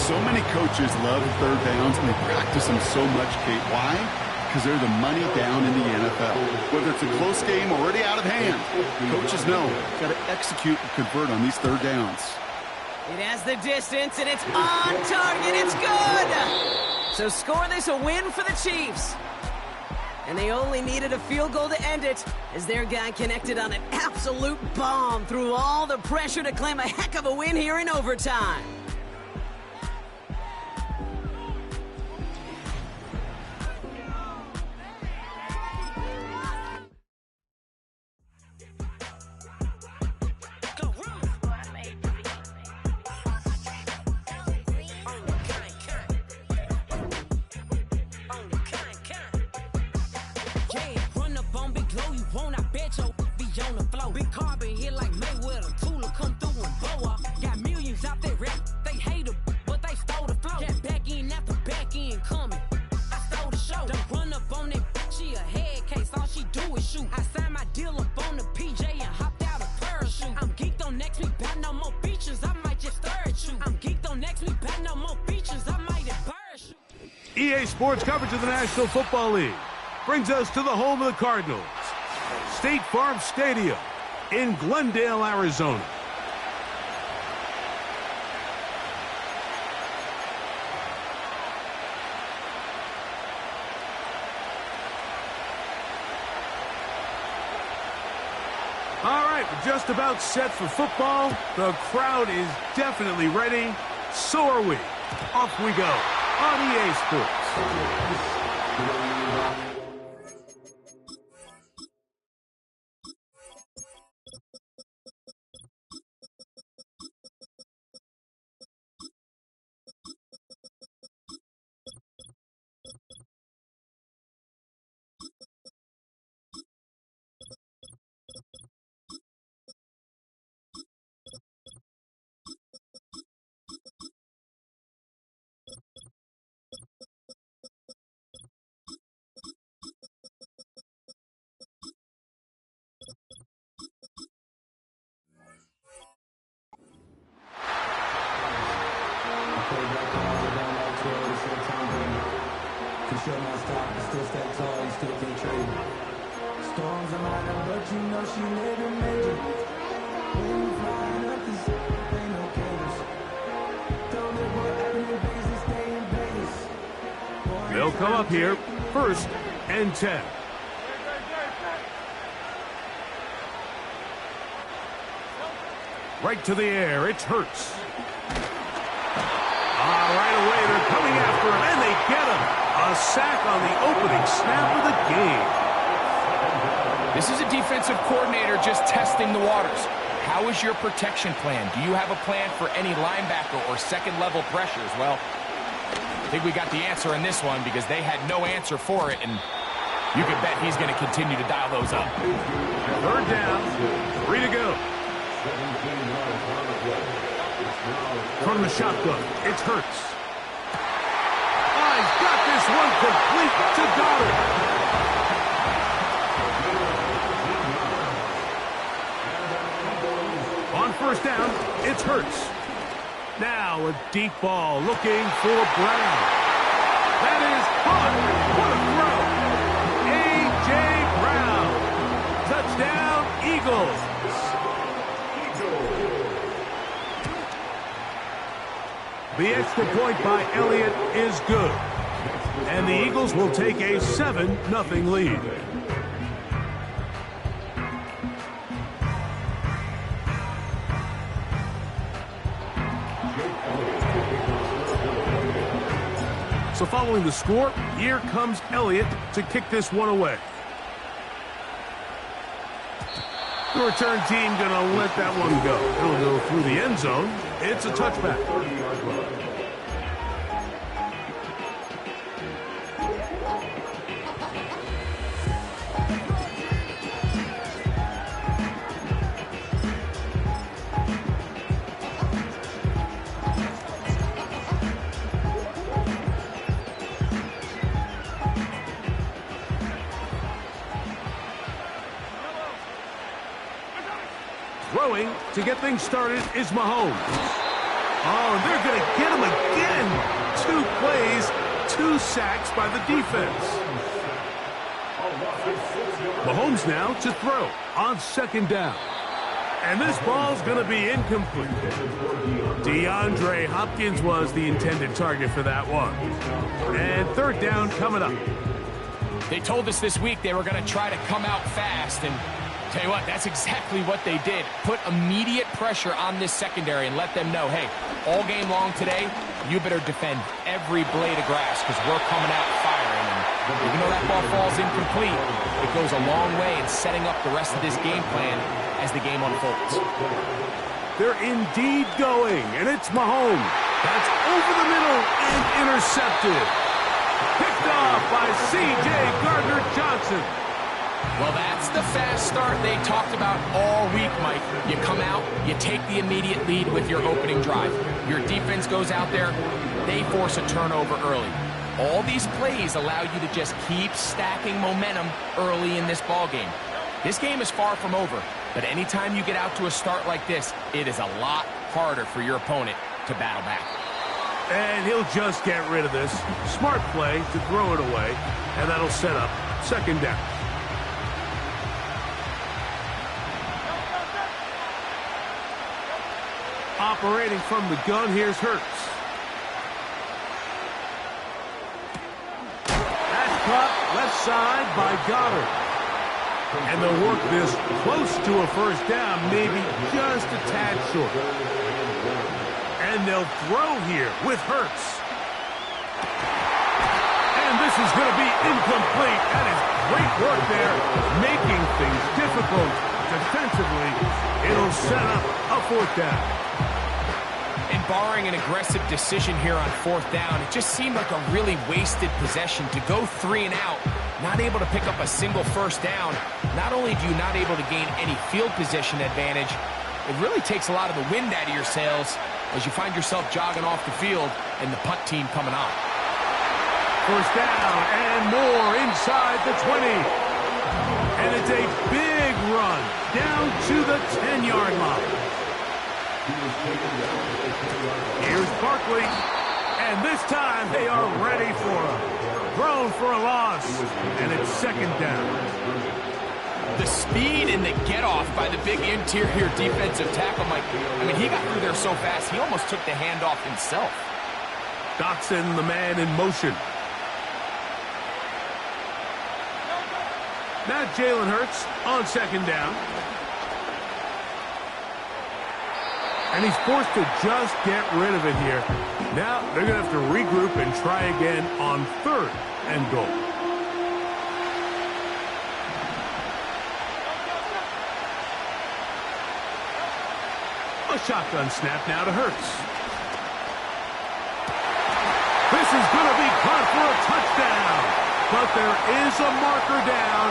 So many coaches love third downs, and they practice them so much, Kate. Why? Because they're the money down in the NFL. Whether it's a close game already out of hand, coaches know got to execute and convert on these third downs. It has the distance, and it's on target. It's good. So score this a win for the Chiefs. And they only needed a field goal to end it, as their guy connected on an absolute bomb through all the pressure to claim a heck of a win here in overtime. Big carbon hit like Mayweather. Tula come through and blow up. Got millions out there rap. They hate her, but they stole the flow. Got back in after back in coming. I stole the show. Don't run up on that. She a head case. All she do is shoot. I signed my deal up on the PJ and hopped out a parachute. I'm geeked on next week. Got no more features. I might just stare at you. I'm geeked on next week. Got no more features. I might embarrass you. EA Sports coverage of the National Football League brings us to the home of the Cardinals. State Farm Stadium in Glendale, Arizona. All right, we're just about set for football. The crowd is definitely ready. So are we. Off we go on EA Sports. you know she living major. When you flying up, this ain't no cables. Don't live what Avenue Vegas, stay in Vegas. They'll come up here, 1st and 10. Right to the air, it's Hurts. Right away, they're coming after him, and they get him. A sack on the opening snap of the game. This is a defensive coordinator just testing the waters. How is your protection plan? Do you have a plan for any linebacker or second-level pressures? Well, I think we got the answer in this one because they had no answer for it, and you can bet he's going to continue to dial those up. 3rd down, 3 to go. From the shotgun, it's Hurts. He's got this one complete to Goddard. On 1st down, it's Hurts. Now a deep ball looking for Brown. That is caught. What a throw. A.J. Brown. Touchdown, Eagles. The extra point by Elliott is good. And the Eagles will take a 7-0 lead. So following the score, here comes Elliott to kick this one away. The return team going to let that one go. It'll go through the end zone. It's a touchback. Throwing to get things started is Mahomes. Oh, and they're going to get him again. 2 plays, 2 sacks by the defense. Mahomes now to throw on 2nd down. And this ball's going to be incomplete. DeAndre Hopkins was the intended target for that one. And 3rd down coming up. They told us this week they were going to try to come out fast, and tell you what, that's exactly what they did. Put immediate pressure on this secondary and let them know, hey, all game long today, you better defend every blade of grass because we're coming out firing. And even though that ball falls incomplete, it goes a long way in setting up the rest of this game plan as the game unfolds. They're indeed going, and it's Mahomes. That's over the middle and intercepted. Picked off by C.J. Gardner-Johnson. Well, that's the fast start they talked about all week, Mike. You come out, you take the immediate lead with your opening drive. Your defense goes out there, they force a turnover early. All these plays allow you to just keep stacking momentum early in this ball game. This game is far from over, but anytime you get out to a start like this, it is a lot harder for your opponent to battle back. And he'll just get rid of this. Smart play to throw it away, and that'll set up 2nd down. Operating from the gun, here's Hurts. That's caught left side by Goddard. And they'll work this close to a 1st down, maybe just a tad short. And they'll throw here with Hurts. And this is going to be incomplete. That is great work there, making things difficult defensively. It'll set up a 4th down. And barring an aggressive decision here on 4th down, it just seemed like a really wasted possession to go 3 and out, not able to pick up a single 1st down. Not only do you not able to gain any field position advantage, it really takes a lot of the wind out of your sails as you find yourself jogging off the field and the punt team coming on. 1st down and more inside the 20. And it's a big run down to the 10-yard line. Here's Barkley, and this time they are ready for him. Thrown for a loss, and it's 2nd down. The speed and the get-off by the big interior defensive tackle, Mike. I mean, he got through there so fast, he almost took the handoff himself. Dotson, the man in motion. Now Jalen Hurts on second down. And he's forced to just get rid of it here. Now they're going to have to regroup and try again on third and goal. A shotgun snap now to Hurts. This is going to be caught for a touchdown. But there is a marker down,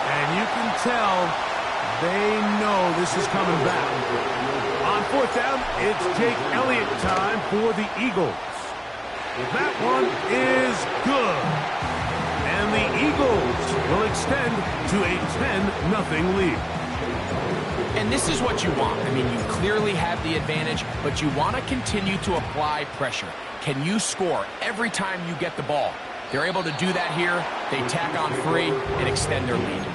and you can tell they know this is coming back. On fourth down, it's Jake Elliott time for the Eagles. That one is good. And the Eagles will extend to a 10-0 lead. And this is what you want. I mean, you clearly have the advantage, but you want to continue to apply pressure. Can you score every time you get the ball? They're able to do that here. They tack on 3 and extend their lead.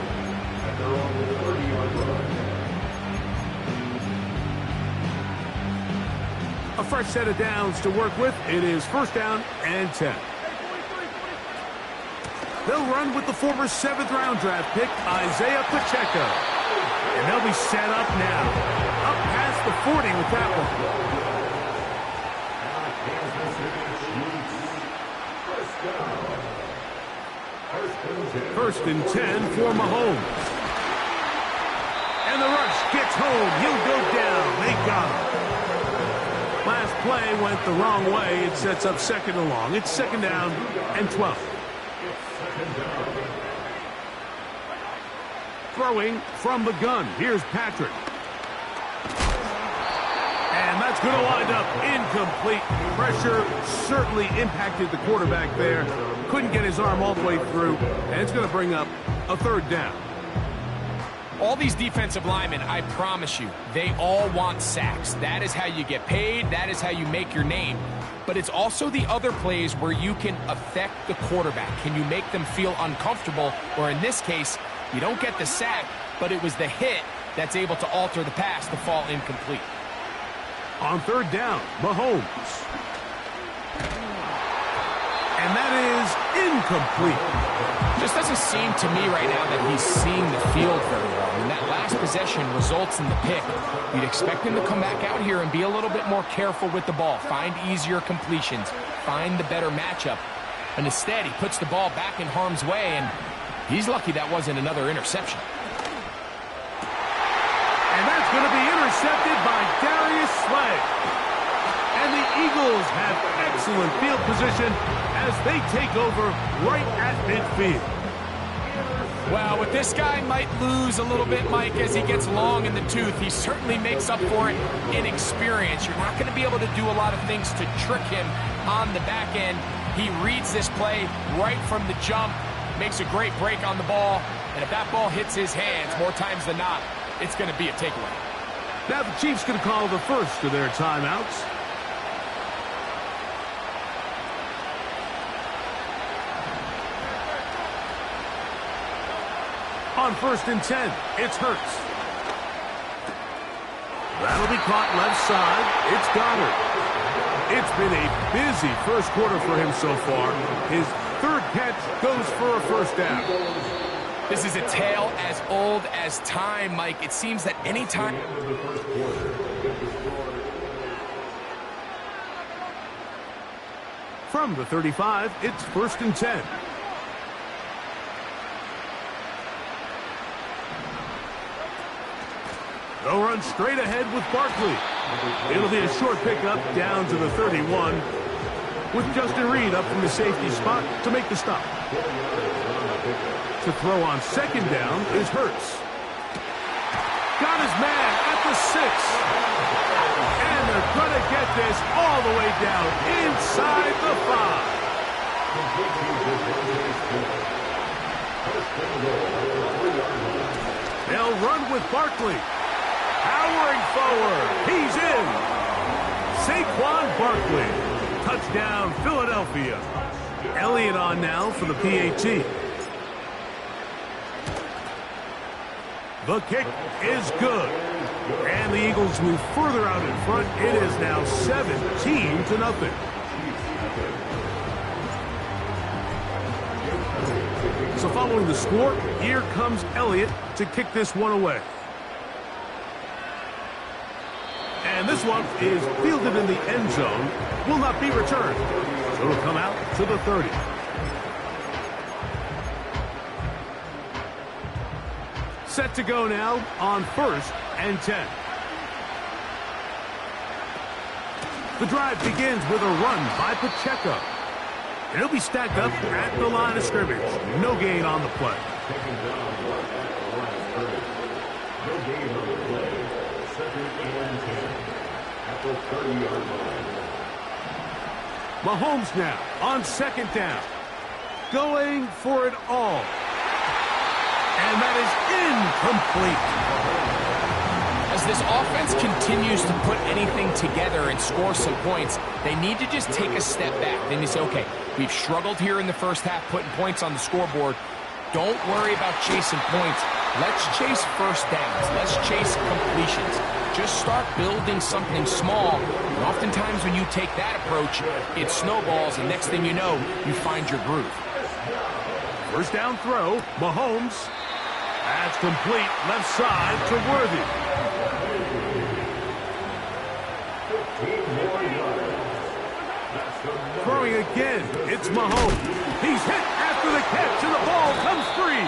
A fresh set of downs to work with. It is first down and 10. They'll run with the former 7th-round draft pick, Isaiah Pacheco. And they'll be set up now. Up past the 40 with that one. First and 10 for Mahomes. And the rush gets home. He'll go down. They got him. Last play went the wrong way. It sets up second and long. It's second down and 12. Throwing from the gun. Here's Patrick. And that's going to wind up incomplete. Pressure certainly impacted the quarterback there. Couldn't get his arm all the way through. And it's going to bring up a third down. All these defensive linemen, I promise you, they all want sacks. That is how you get paid. That is how you make your name. But it's also the other plays where you can affect the quarterback. Can you make them feel uncomfortable? Or in this case, you don't get the sack, but it was the hit that's able to alter the pass to fall incomplete. On third down, Mahomes. And that is incomplete. Just doesn't seem to me right now that he's seeing the field very well. And that last possession results in the pick. You'd expect him to come back out here and be a little bit more careful with the ball, find easier completions, find the better matchup. And instead, he puts the ball back in harm's way, and he's lucky that wasn't another interception. And that's going to be intercepted by Darius Slay. And the Eagles have excellent field position as they take over right at midfield. Well, with this guy might lose a little bit, Mike, as he gets long in the tooth. He certainly makes up for it in experience. You're not going to be able to do a lot of things to trick him on the back end. He reads this play right from the jump, makes a great break on the ball, and if that ball hits his hands more times than not, it's going to be a takeaway. Now the Chiefs going to call the first of their timeouts. On first and 10, it's Hurts. That'll be caught left side. It's Goddard. It's been a busy first quarter for him so far. His third catch goes for a first down. This is a tale as old as time, Mike. It seems that any time... From the 35, it's first and 10. They'll run straight ahead with Barkley. It'll be a short pickup down to the 31 with Justin Reed up from the safety spot to make the stop. To throw on second down is Hurts. Got his man at the 6. And they're going to get this all the way down inside the 5. They'll run with Barkley. Powering forward. He's in. Saquon Barkley. Touchdown, Philadelphia. Elliott on now for the PAT. The kick is good. And the Eagles move further out in front. It is now 17-0. So following the score, here comes Elliott to kick this one away. And this one is fielded in the end zone. Will not be returned. So it'll come out to the 30. Set to go now on 1st and 10. The drive begins with a run by Pacheco. And he'll be stacked up at the line of scrimmage. No gain on the play. Taken down right at the line of scrimmage. No gain on the play. 2nd and 10 at the 30-yard line. Mahomes now on 2nd down. Going for it all. And that is incomplete. As this offense continues to put anything together and score some points, they need to just take a step back. Then you say, okay, we've struggled here in the first half putting points on the scoreboard. Don't worry about chasing points. Let's chase first downs. Let's chase completions. Just start building something small. And oftentimes when you take that approach, it snowballs, and next thing you know, you find your groove. First down throw, Mahomes. That's complete, left side to Worthy. Throwing again, it's Mahomes. He's hit after the catch, and the ball comes free.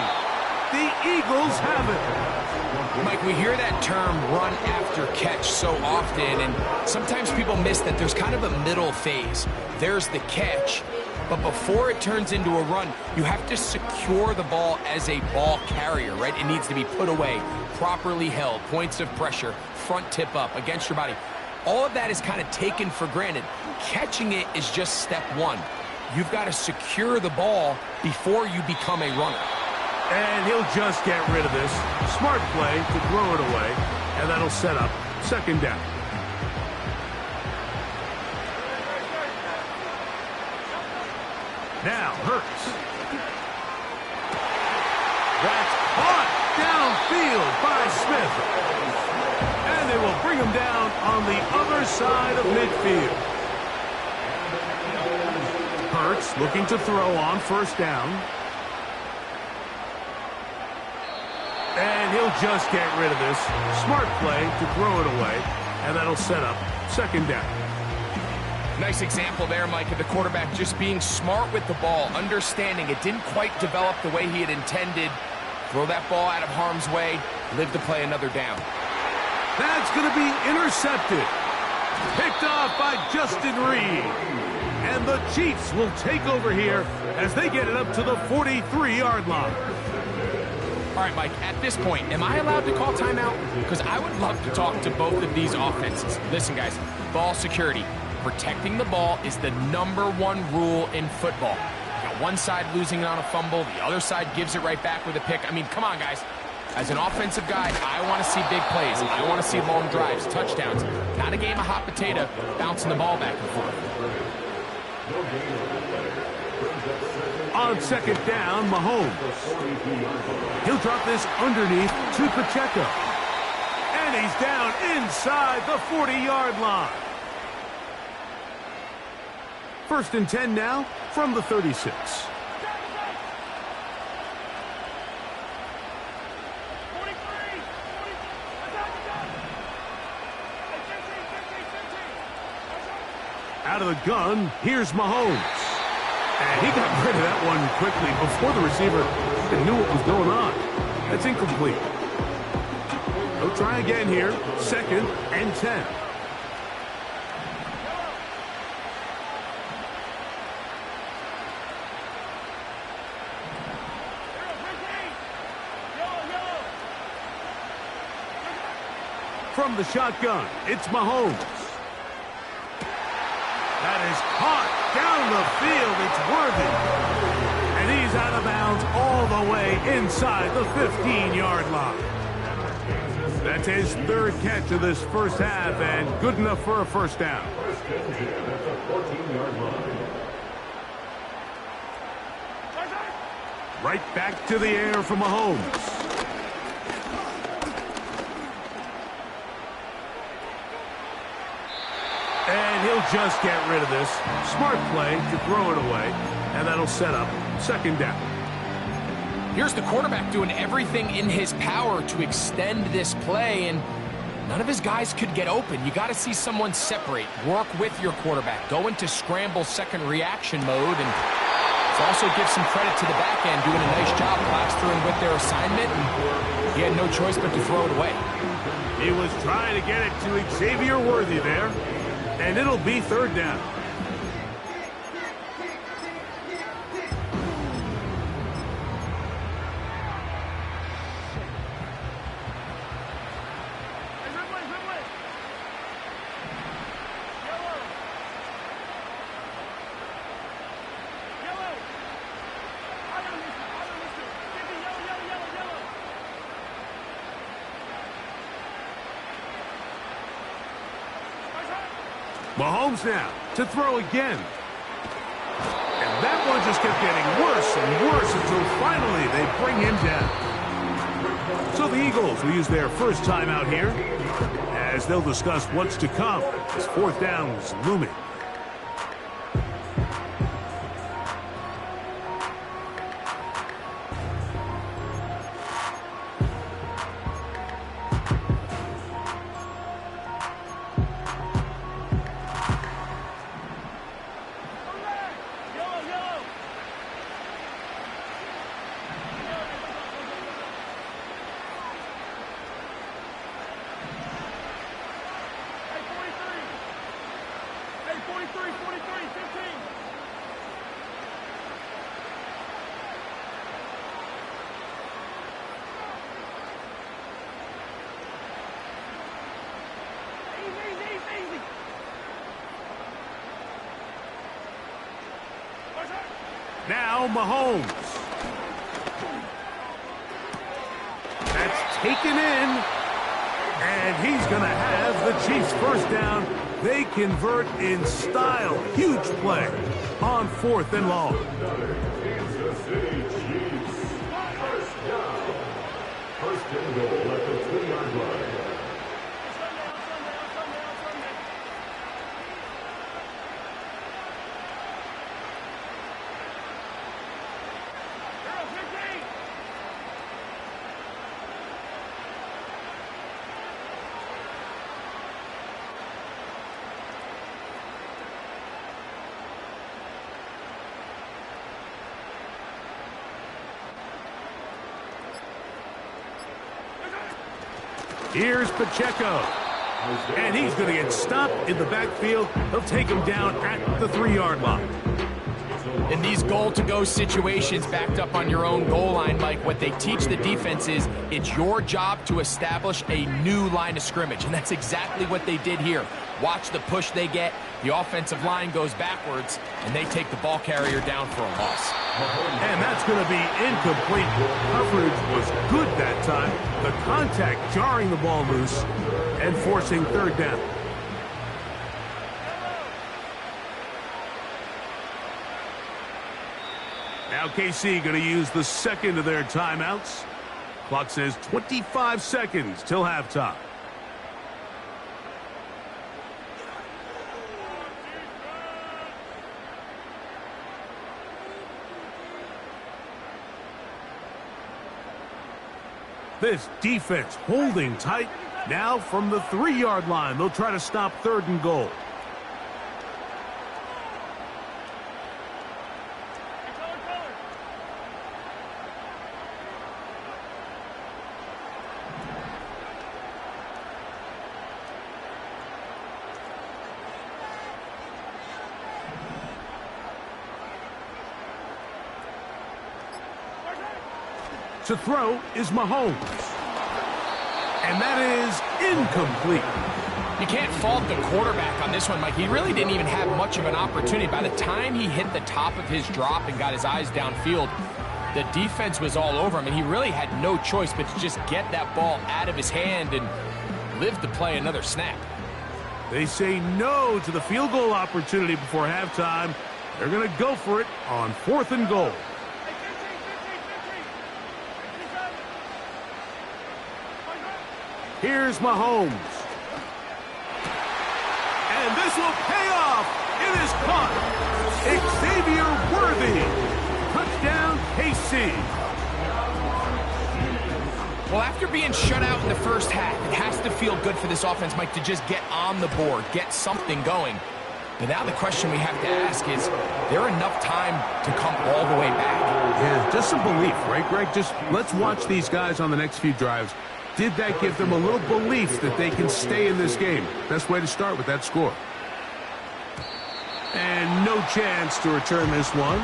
The Eagles have it. Mike, we hear that term run after catch so often, and sometimes people miss that there's kind of a middle phase. There's the catch, but before it turns into a run, you have to secure the ball as a ball carrier, right? It needs to be put away, properly held, points of pressure, front tip up against your body. All of that is kind of taken for granted. Catching it is just step one. You've got to secure the ball before you become a runner. And he'll just get rid of this. Smart play to throw it away, and that'll set up 2nd down. Now, Hurts. That's caught downfield by Smith. And they will bring him down on the other side of midfield. Hurts looking to throw on 1st down. And he'll just get rid of this. Smart play to throw it away, and that'll set up 2nd down. Nice example there, Mike, of the quarterback just being smart with the ball, understanding it didn't quite develop the way he had intended. Throw that ball out of harm's way, live to play another down. That's going to be intercepted. Picked off by Justin Reed. And the Chiefs will take over here as they get it up to the 43-yard line. All right, Mike, at this point, am I allowed to call timeout? Because I would love to talk to both of these offenses. Listen, guys, ball security. Protecting the ball is the #1 rule in football. You got one side losing it on a fumble, the other side gives it right back with a pick. I mean, come on, guys. As an offensive guy, I want to see big plays. I want to see long drives, touchdowns. Not a game of hot potato, bouncing the ball back and forth. On 2nd down, Mahomes. He'll drop this underneath to Pacheco. And he's down inside the 40-yard line. 1st and 10 now from the 36. Out of the gun, here's Mahomes. And he got rid of that one quickly before the receiver knew what was going on. That's incomplete. They'll try again here. 2nd and 10. From the shotgun, it's Mahomes. That is caught down the field. It's Worthy. And he's out of bounds all the way inside the 15-yard line. That's his 3rd catch of this first half, and good enough for a 1st down. Right back to the air for Mahomes. He'll just get rid of this. Smart play to throw it away, and that'll set up second down. Here's the quarterback doing everything in his power to extend this play, and none of his guys could get open. You got to see someone separate, work with your quarterback, go into scramble second reaction mode, and also give some credit to the back end, doing a nice job plastering with their assignment, and he had no choice but to throw it away. He was trying to get it to Xavier Worthy there, and it'll be third down. Mahomes now to throw again. And that one just kept getting worse and worse until finally they bring him down. So the Eagles will use their first timeout here as they'll discuss what's to come as fourth down is looming. Now Mahomes. That's taken in. And he's going to have the Chiefs first down. They convert in style. Huge play on fourth and long. Kansas City Chiefs. First down. First and goal at the 3-yard line. Here's Pacheco. And he's going to get stopped in the backfield. They'll take him down at the 3-yard line. In these goal-to-go situations backed up on your own goal line, Mike, what they teach the defense is it's your job to establish a new line of scrimmage, and that's exactly what they did here. Watch the push they get. The offensive line goes backwards, and they take the ball carrier down for a loss. And that's going to be incomplete. Coverage was good that time. The contact jarring the ball loose and forcing third down. Now KC going to use the second of their timeouts. Clock says 25 seconds till halftime. This defense holding tight. Now from the 3-yard line, they'll try to stop third and goal. To throw is Mahomes. And that is incomplete. You can't fault the quarterback on this one, Mike. He really didn't even have much of an opportunity. By the time he hit the top of his drop and got his eyes downfield, the defense was all over him, and he really had no choice but to just get that ball out of his hand and live to play another snap. They say no to the field goal opportunity before halftime. They're going to go for it on fourth and goal. Here's Mahomes. And this will pay off. It is caught. Xavier Worthy. Touchdown, KC. Well, after being shut out in the first half, it has to feel good for this offense, Mike, to just get on the board, get something going. But now the question we have to ask is there enough time to come all the way back? Yeah, just some belief, right, Greg? Just let's watch these guys on the next few drives. Did that give them a little belief that they can stay in this game? Best way to start with that score. And no chance to return this one.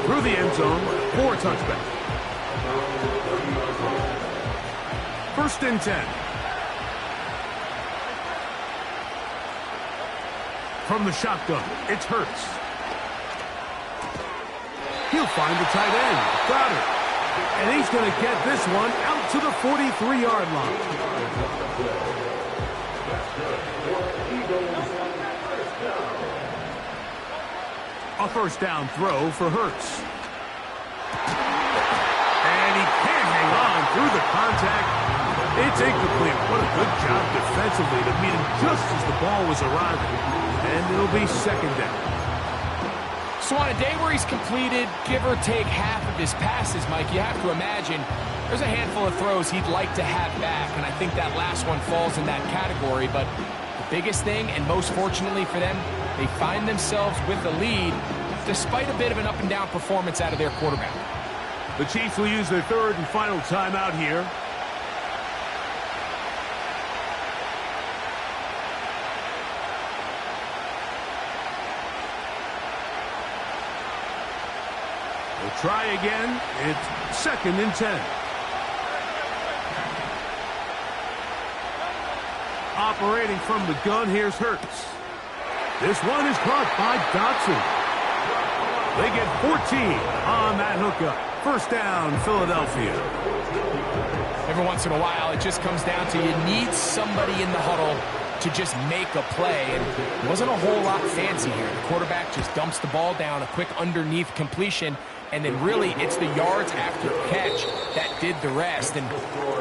Through the end zone for a touchback. 1st and 10. From the shotgun, it's Hurts. He'll find the tight end. Got it. And he's going to get this one out to the 43-yard line. A 1st down throw for Hurts. And he can't hang on through the contact. It's incomplete. What a good job defensively to meet him just as the ball was arriving. And it'll be 2nd down. So on a day where he's completed, give or take half of his passes, Mike, you have to imagine there's a handful of throws he'd like to have back, and I think that last one falls in that category. But the biggest thing, and most fortunately for them, they find themselves with the lead despite a bit of an up-and-down performance out of their quarterback. The Chiefs will use their 3rd and final timeout here. Try again. It's 2nd and 10. Operating from the gun, here's Hurts. This one is caught by Dotson. They get 14 on that hookup. 1st down, Philadelphia. Every once in a while, it just comes down to you need somebody in the huddle to just make a play, and it wasn't a whole lot fancy here. The quarterback just dumps the ball down, a quick underneath completion, and then really it's the yards after catch that did the rest, and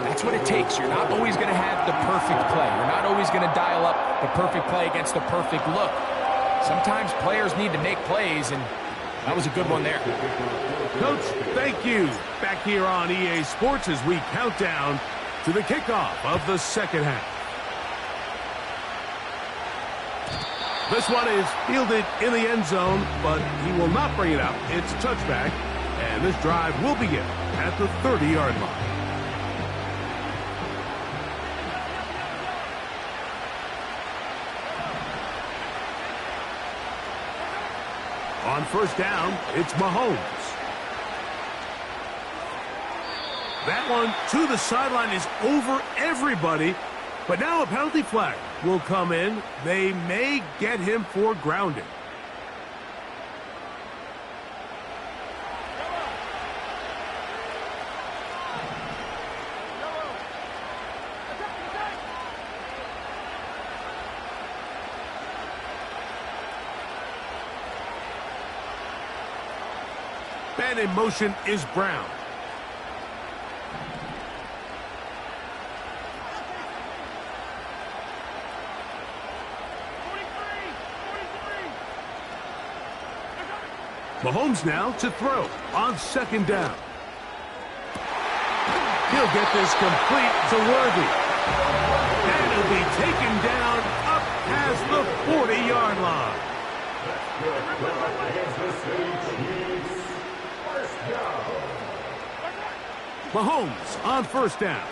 that's what it takes. You're not always going to have the perfect play. You're not always going to dial up the perfect play against the perfect look. Sometimes players need to make plays, and that was a good one there. Coach, thank you. Back here on EA Sports as we count down to the kickoff of the 2nd half. This one is fielded in the end zone, but he will not bring it out. It's touchback, and this drive will begin at the 30-yard line. On 1st down, it's Mahomes. That one to the sideline is over everybody. But now a penalty flag will come in. They may get him for grounding. And in motion is Brown. Mahomes now to throw on 2nd down. He'll get this complete to Worthy. And he'll be taken down up past the 40-yard line. Mahomes on 1st down.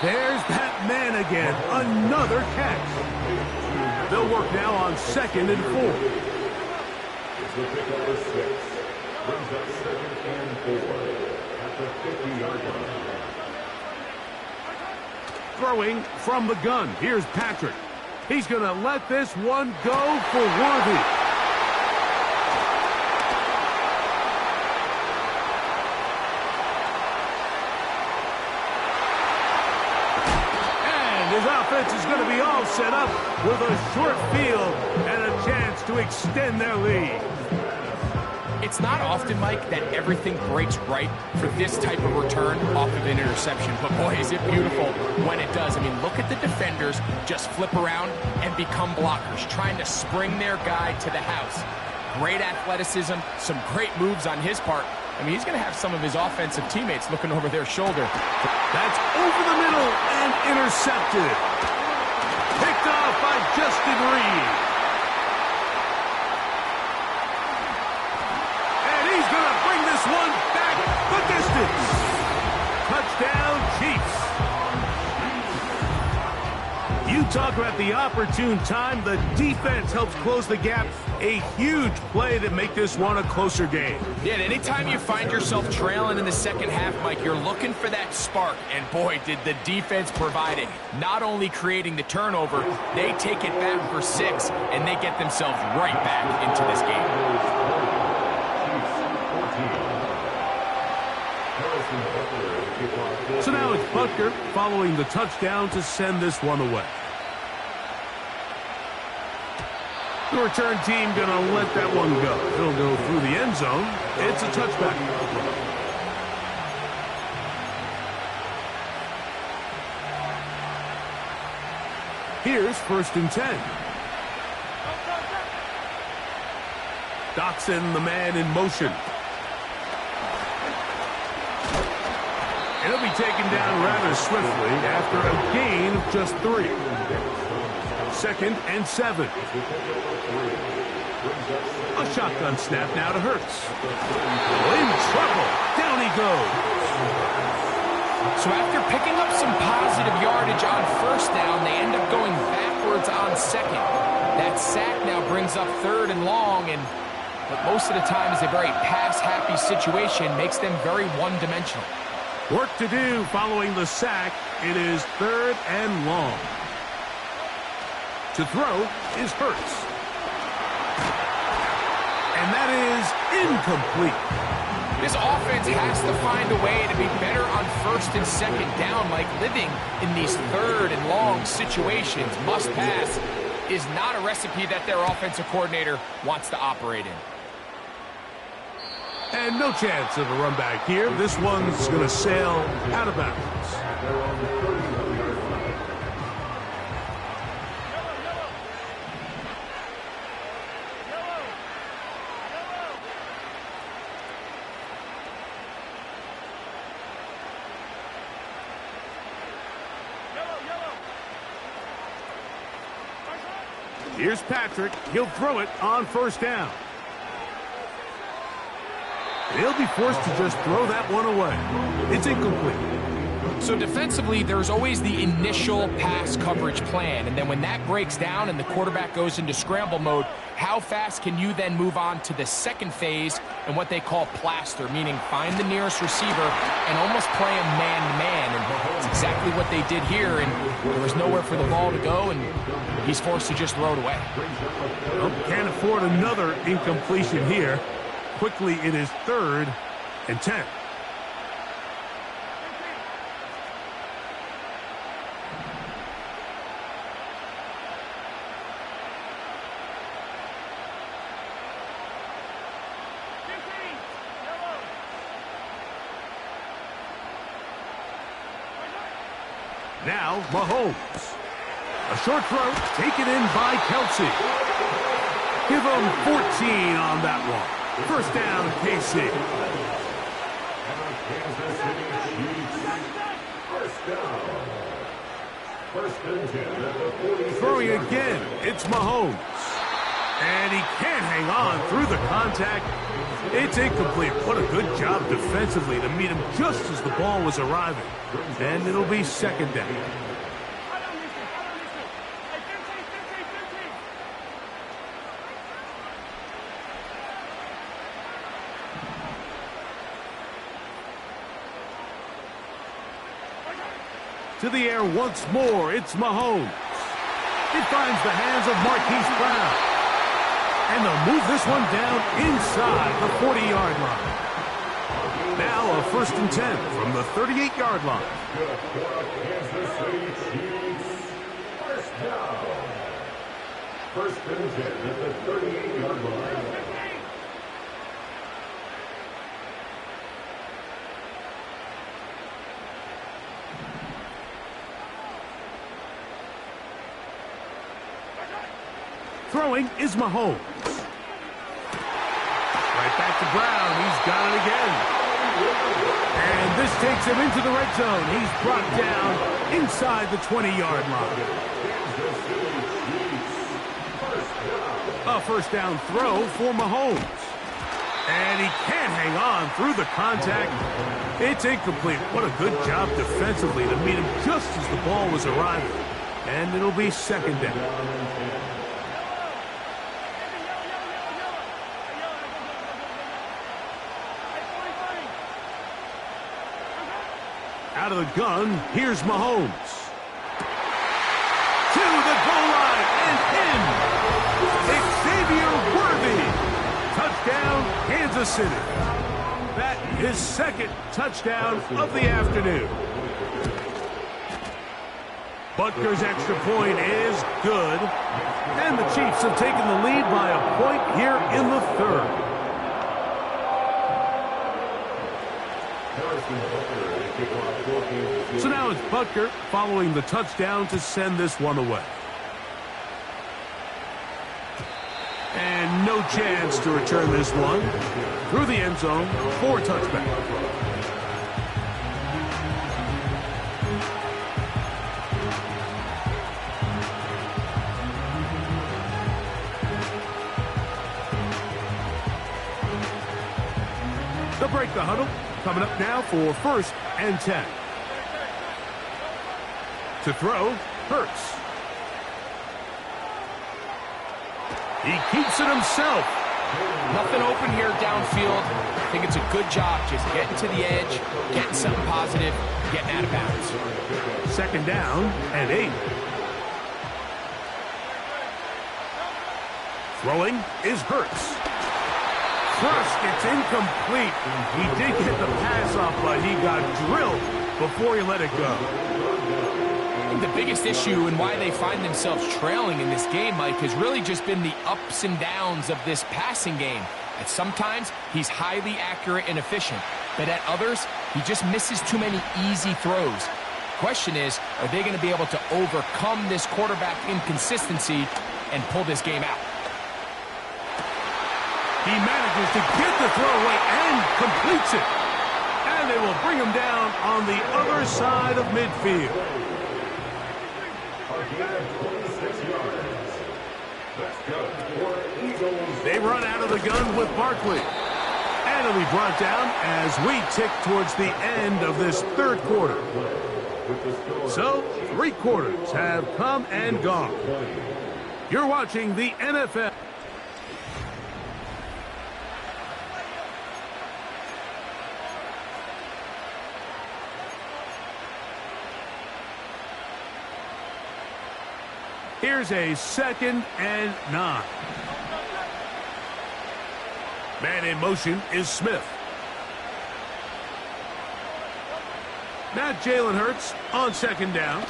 There's that man again. Another catch. They'll work now on 2nd and 4. The pick number 6 brings up 2nd and 4 at the 50-yard line. Throwing from the gun. Here's Patrick. He's going to let this one go for Worthy. And his offense is going to be all set up with a short field and a chance to extend their lead. It's not often, Mike, that everything breaks right for this type of return off of an interception. But boy, is it beautiful when it does. I mean, look at the defenders just flip around and become blockers, trying to spring their guy to the house. Great athleticism, some great moves on his part. I mean, he's going to have some of his offensive teammates looking over their shoulder. That's over the middle and intercepted. Picked off by Justin Reed. And he's going to bring this one back the distance. Touchdown, Chiefs. You talk about the opportune time. The defense helps close the gap. A huge play to make this one a closer game. Yeah, and anytime you find yourself trailing in the second half, Mike, you're looking for that spark. And boy, did the defense provide it. Not only creating the turnover, they take it back for 6, and they get themselves right back into this game. So now it's Butker following the touchdown to send this one away. The return team going to let that one go. It'll go through the end zone. It's a touchback. Here's 1st and 10. Dotson, the man in motion. He'll be taken down rather swiftly after a gain of just 3. 2nd and 7. A shotgun snap now to Hurts. In trouble. Down he goes. So after picking up some positive yardage on 1st down, they end up going backwards on 2nd. That sack now brings up 3rd and long, and but most of the time is a very pass-happy situation, makes them very one-dimensional. Work to do following the sack. It is 3rd and long. To throw is Hurts. And that is incomplete. This offense has to find a way to be better on 1st and 2nd down, like living in these 3rd and long situations. Must pass is not a recipe that their offensive coordinator wants to operate in. And no chance of a run back here. This one's going to sail out of bounds. Here's Patrick. He'll throw it on 1st down. They'll be forced to just throw that one away. It's incomplete. So defensively, there's always the initial pass coverage plan. And then when that breaks down and the quarterback goes into scramble mode, how fast can you then move on to the second phase and what they call plaster, meaning find the nearest receiver and almost play him man-to-man. And that's exactly what they did here. And there was nowhere for the ball to go, and he's forced to just throw it away. Well, can't afford another incompletion here. Quickly, it is 3rd and 10. Now, Mahomes. A short throw taken in by Kelsey. Give him 14 on that one. 1st down, KC. Throwing again, it's Mahomes. And he can't hang on through the contact. It's incomplete. What a good job defensively to meet him just as the ball was arriving. And it'll be 2nd down. To the air once more, it's Mahomes. It finds the hands of Marquise Brown. And they'll move this one down inside the 40-yard line. Now a 1st and 10 from the 38-yard line. Kansas City Chiefs. 1st down. 1st and 10 at the 38-yard line. Throwing is Mahomes. Right back to Brown. He's got it again. And this takes him into the red zone. He's brought down inside the 20-yard line. A first down throw for Mahomes. And he can't hang on through the contact. It's incomplete. What a good job defensively to meet him just as the ball was arriving. And it'll be second down. Out of the gun, here's Mahomes. To the goal line and in. Xavier Worthy. Touchdown, Kansas City. That is second touchdown of the afternoon. Butker's extra point is good. And the Chiefs have taken the lead by a point here in the third. So now it's Butker following the touchdown to send this one away. And no chance to return this one through the end zone for a touchback. They'll break the huddle. Coming up now for 1st and 10. To throw, Hurts. He keeps it himself. Nothing open here downfield. I think it's a good job just getting to the edge, getting something positive, getting out of bounds. Second down and 8. Throwing is Hurts. Crushed, it's incomplete. He did get the pass off, but he got drilled before he let it go. I think the biggest issue and why they find themselves trailing in this game, Mike, has really just been the ups and downs of this passing game. At sometimes, he's highly accurate and efficient, but at others, he just misses too many easy throws. Question is, are they going to be able to overcome this quarterback inconsistency and pull this game out? He manages to get the throw away and completes it. And they will bring him down on the other side of midfield. They run out of the gun with Barkley. And he'll be brought down as we tick towards the end of this third quarter. So, 3 quarters have come and gone. You're watching the NFL. Here's a 2nd and 9. Man in motion is Smith. Now Jalen Hurts on 2nd down.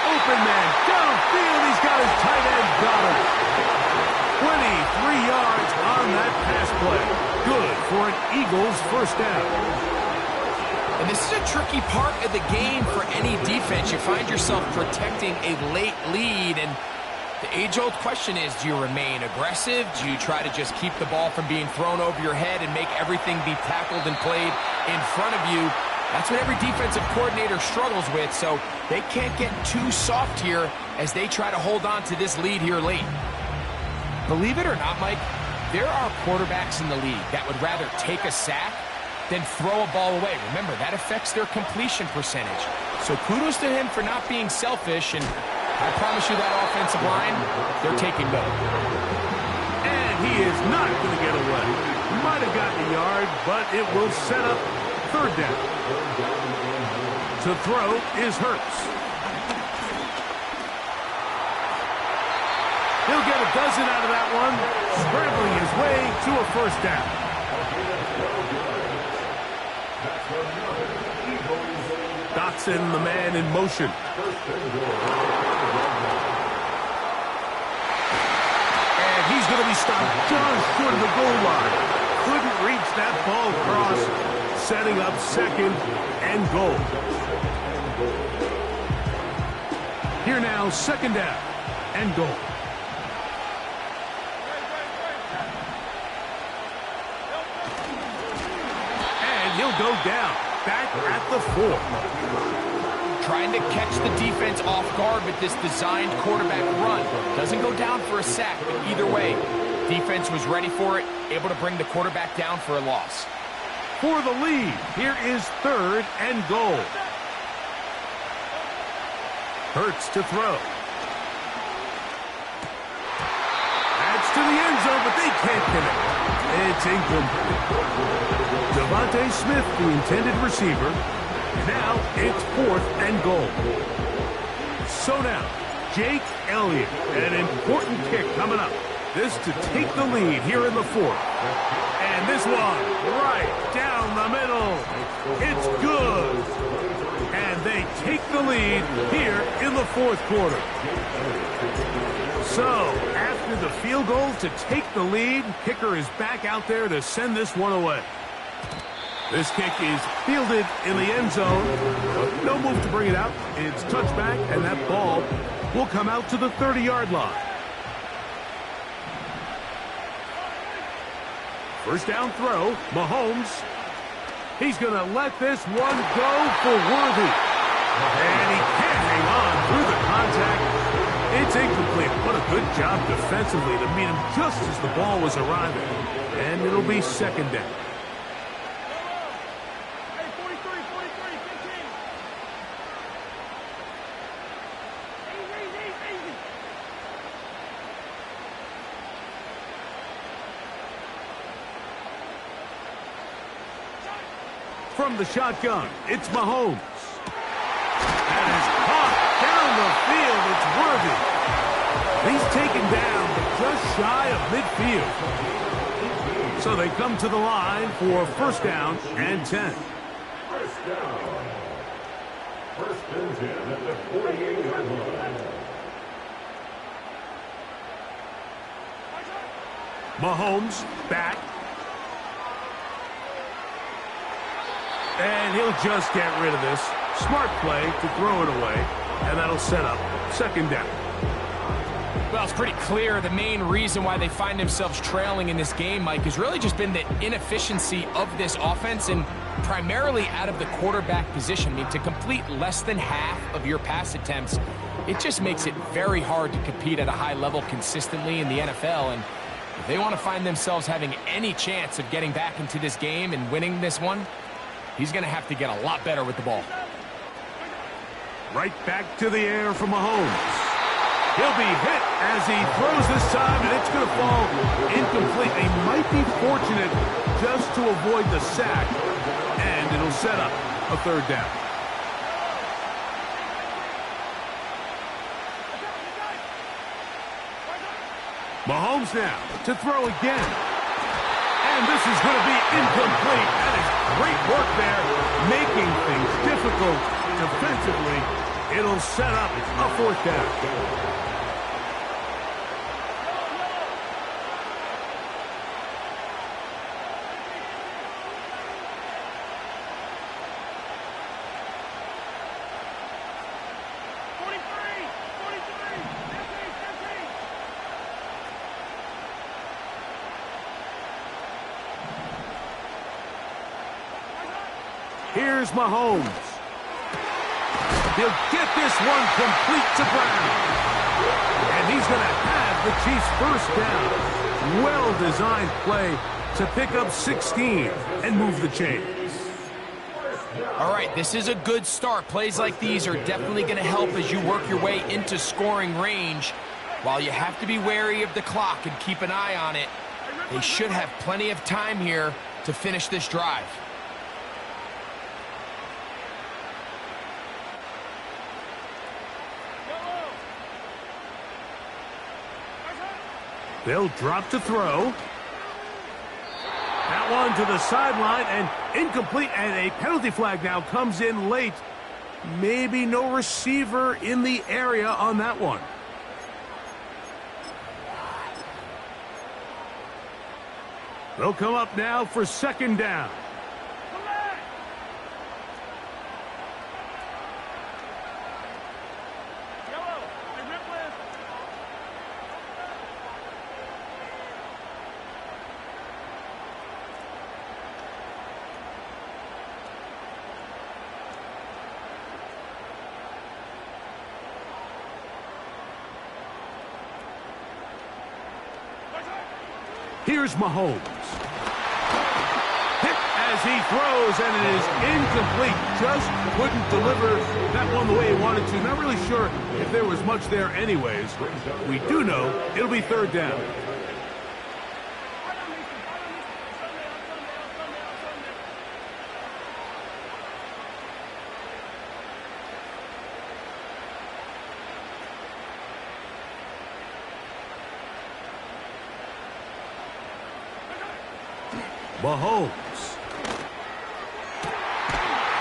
Open man downfield. He's got his tight end. Got him. 23 yards on that pass play. Good for an Eagles first down. And this is a tricky part of the game for any defense. You find yourself protecting a late lead, and the age-old question is, do you remain aggressive? Do you try to just keep the ball from being thrown over your head and make everything be tackled and played in front of you? That's what every defensive coordinator struggles with, so they can't get too soft here as they try to hold on to this lead here late. Believe it or not, Mike, there are quarterbacks in the league that would rather take a sack than throw a ball away. Remember, that affects their completion percentage. So kudos to him for not being selfish, and I promise you that offensive line, they're taking note. And he is not going to get away. Might have gotten a yard, but it will set up 3rd down. To throw is Hurts. He'll get a dozen out of that one, scrambling his way to a 1st down. Dotson, the man in motion. And he's going to be stopped just short of the goal line. Couldn't reach that ball across, setting up 2nd and goal. Here now, 2nd down. and goal. And he'll go down, back at the 4. Trying to catch the defense off guard with this designed quarterback run. Doesn't go down for a sack, but either way, defense was ready for it, able to bring the quarterback down for a loss. For the lead, here is 3rd and goal. Hurts to throw. Adds to the end zone, but they can't connect. It's incomplete. Devontae Smith, the intended receiver. Now it's 4th and goal. So now, Jake Elliott, an important kick coming up. This to take the lead here in the 4th. And this one, right down the middle. It's good. And they take the lead here in the 4th quarter. So, after the field goal to take the lead, kicker is back out there to send this one away. This kick is fielded in the end zone. No move to bring it out. It's touchback, and that ball will come out to the 30-yard line. First down throw, Mahomes. He's going to let this one go for Worthy. And he can't hang on through the contact. It's incomplete. What a good job defensively to meet him just as the ball was arriving. And it'll be 2nd down. From the shotgun, it's Mahomes. And is caught down the field. It's Worthy. He's taken down, but just shy of midfield. So they come to the line for 1st down and 10. First down. 1st and 10 at the 48-yard line. Mahomes back. And he'll just get rid of this. Smart play to throw it away. And that'll set up 2nd down. Well, it's pretty clear the main reason why they find themselves trailing in this game, Mike, has really just been the inefficiency of this offense and primarily out of the quarterback position. I mean, to complete less than half of your pass attempts, it just makes it very hard to compete at a high level consistently in the NFL. And if they want to find themselves having any chance of getting back into this game and winning this one, he's going to have to get a lot better with the ball. Right back to the air for Mahomes. He'll be hit as he throws this time, and it's going to fall incomplete. He might be fortunate just to avoid the sack, and it'll set up a 3rd down. Mahomes now to throw again. And this is going to be incomplete. That is great work there, making things difficult defensively. It'll set up a 4th down. Here's Mahomes. He'll get this one complete to Brown. And he's going to have the Chiefs' 1st down. Well-designed play to pick up 16 and move the chains. All right, this is a good start. Plays like these are definitely going to help as you work your way into scoring range. While you have to be wary of the clock and keep an eye on it, they should have plenty of time here to finish this drive. They'll drop to throw. That one to the sideline and incomplete, and a penalty flag now comes in late. Maybe no receiver in the area on that one. They'll come up now for 2nd down. Here's Mahomes. Hit as he throws, and it is incomplete. Just couldn't deliver that one the way he wanted to. Not really sure if there was much there anyways. We do know it'll be third down. Mahomes.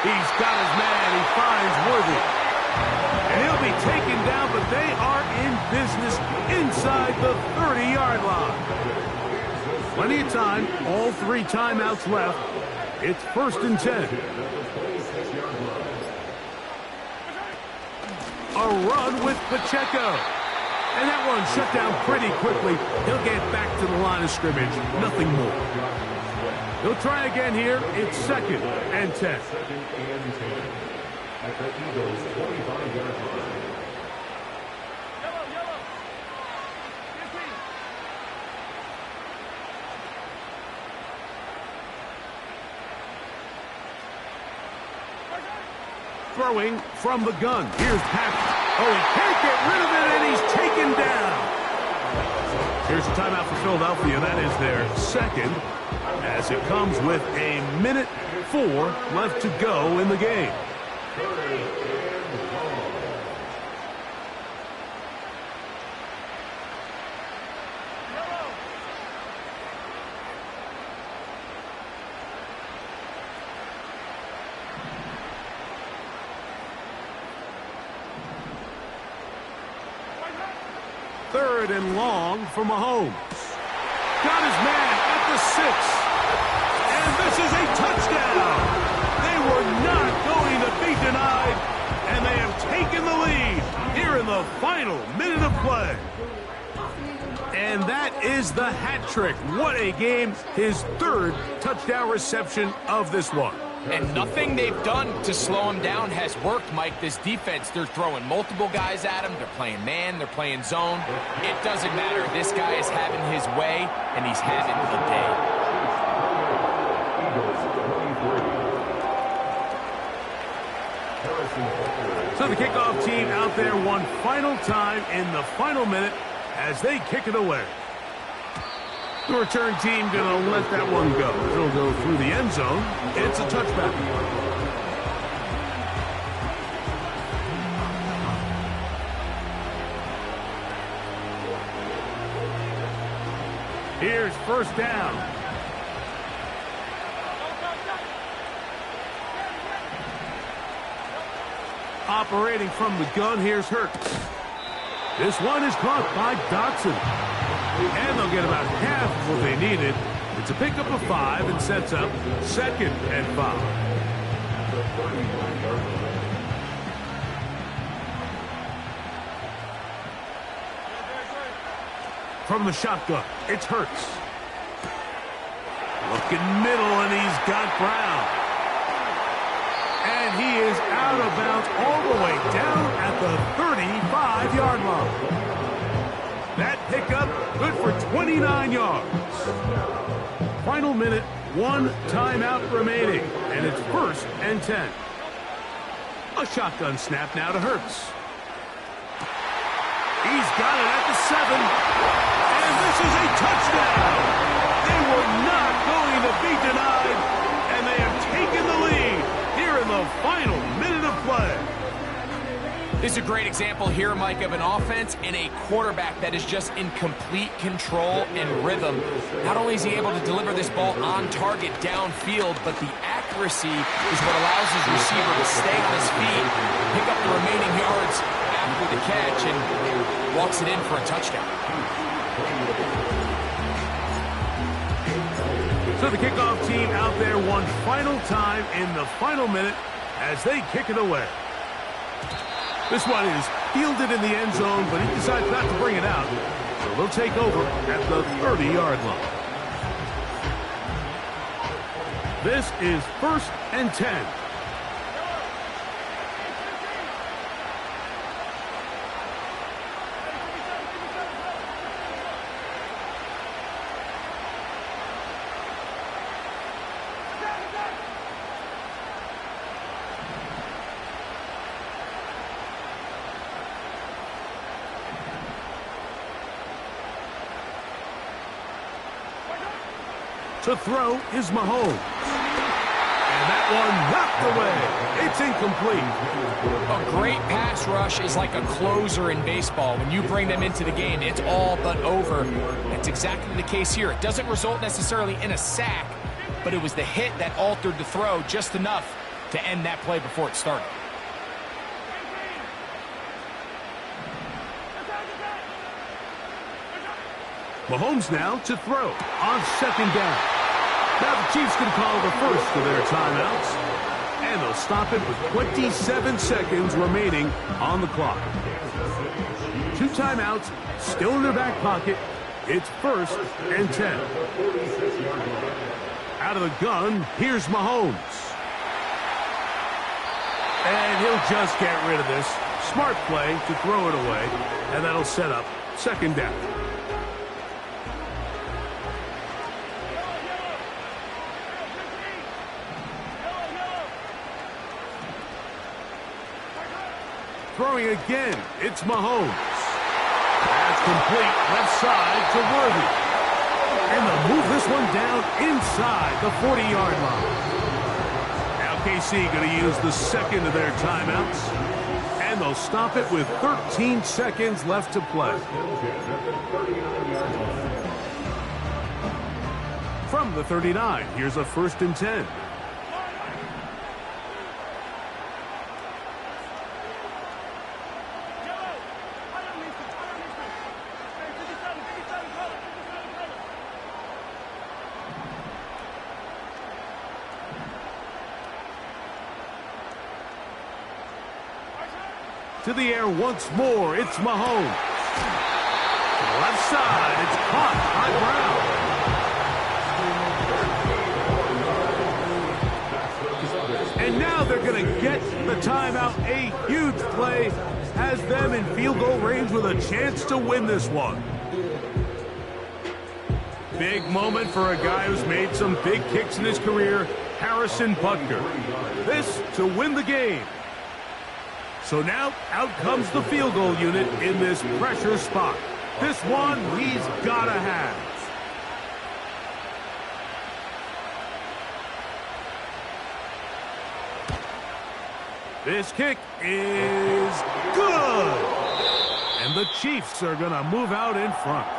He's got his man. He finds Worthy. And he'll be taken down, but they are in business inside the 30-yard line. Plenty of time. All 3 timeouts left. It's 1st and 10. A run with Pacheco. And that one shut down pretty quickly. He'll get back to the line of scrimmage. Nothing more. He'll try again here. It's 2nd and 10. At the Eagles' 25-yard line. Throwing from the gun. Here's Patrick. Oh, he can't get rid of it, and he's taken down. Here's a timeout for Philadelphia. That is their 2nd, as it comes with 1:04 left to go in the game. Third and long for Mahomes. Got his man at the 6. And this is a touchdown. They were not going to be denied, and they have taken the lead here in the final minute of play. And that is the hat trick. What a game. His 3rd touchdown reception of this one. And nothing they've done to slow him down has worked, Mike. This defense, they're throwing multiple guys at him. They're playing man. They're playing zone. It doesn't matter. This guy is having his way, and he's having a day. So the kickoff team out there one final time in the final minute as they kick it away. The return team going to let that one go. It'll go through the end zone. It's a touchback. Here's 1st down. Operating from the gun, here's Hurts. This one is caught by Dotson. And they'll get about half of what they needed. It's a pickup of 5 and sets up 2nd and 5. From the shotgun, it's Hurts. Looking middle, and he's got Brown. And he is out of bounds all the way down at the 35-yard line. That pickup good for 29 yards. Final minute, 1 timeout remaining, and it's 1st and 10. A shotgun snap now to Hurts. He's got it at the 7, and this is a touchdown. They were not going to be denied, and they have taken the lead here in the final minute of play. This is a great example here, Mike, of an offense and a quarterback that is just in complete control and rhythm. Not only is he able to deliver this ball on target downfield, but the accuracy is what allows his receiver to stay on his feet, pick up the remaining yards after the catch, and walks it in for a touchdown. So the kickoff team out there one final time in the final minute as they kick it away. This one is fielded in the end zone, but he decides not to bring it out. So they'll take over at the 30-yard line. This is 1st and 10. To throw is Mahomes. And that one knocked away. It's incomplete. A great pass rush is like a closer in baseball. When you bring them into the game, it's all but over. That's exactly the case here. It doesn't result necessarily in a sack, but it was the hit that altered the throw just enough to end that play before it started. Mahomes now to throw on second down. Now the Chiefs can call the first of their timeouts, and they'll stop it with 27 seconds remaining on the clock. 2 timeouts still in their back pocket. It's 1st and 10. Out of the gun, here's Mahomes. And he'll just get rid of this. Smart play to throw it away, and that'll set up 2nd down. Throwing again, it's Mahomes. That's complete, left side to Worthy. And they'll move this one down inside the 40-yard line. Now KC going to use the second of their timeouts. And they'll stop it with 13 seconds left to play. From the 39, here's a 1st and 10. To the air once more, it's Mahomes. To the left side, it's caught by Brown. And now they're going to get the timeout. A huge play has them in field goal range with a chance to win this one. Big moment for a guy who's made some big kicks in his career, Harrison Butker. This to win the game. So now, out comes the field goal unit in this pressure spot. This one he's got to have. This kick is good. And the Chiefs are going to move out in front.